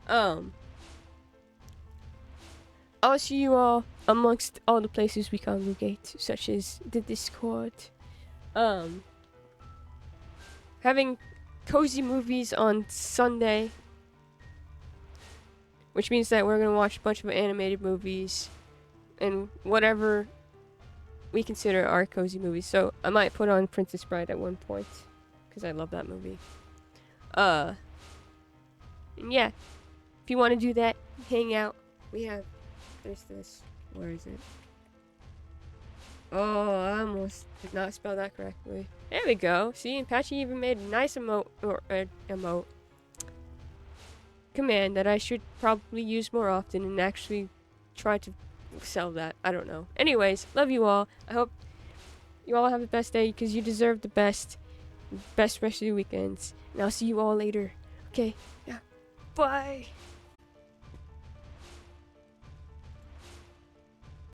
A: I'll see you all amongst all the places we congregate, such as the Discord. Having cozy movies on Sunday, which means that we're gonna watch a bunch of animated movies and whatever we consider our cozy movies. So I might put on Princess Bride at one point because I love that movie. And yeah, if you want to do that, hang out. There's this. Where is it? Oh, I almost did not spell that correctly. There we go. See, and Patchy even made a nice emote command that I should probably use more often and actually try to sell that. I don't know. Anyways, love you all. I hope you all have the best day because you deserve the best rest of your weekends. And I'll see you all later. Okay, yeah. Bye.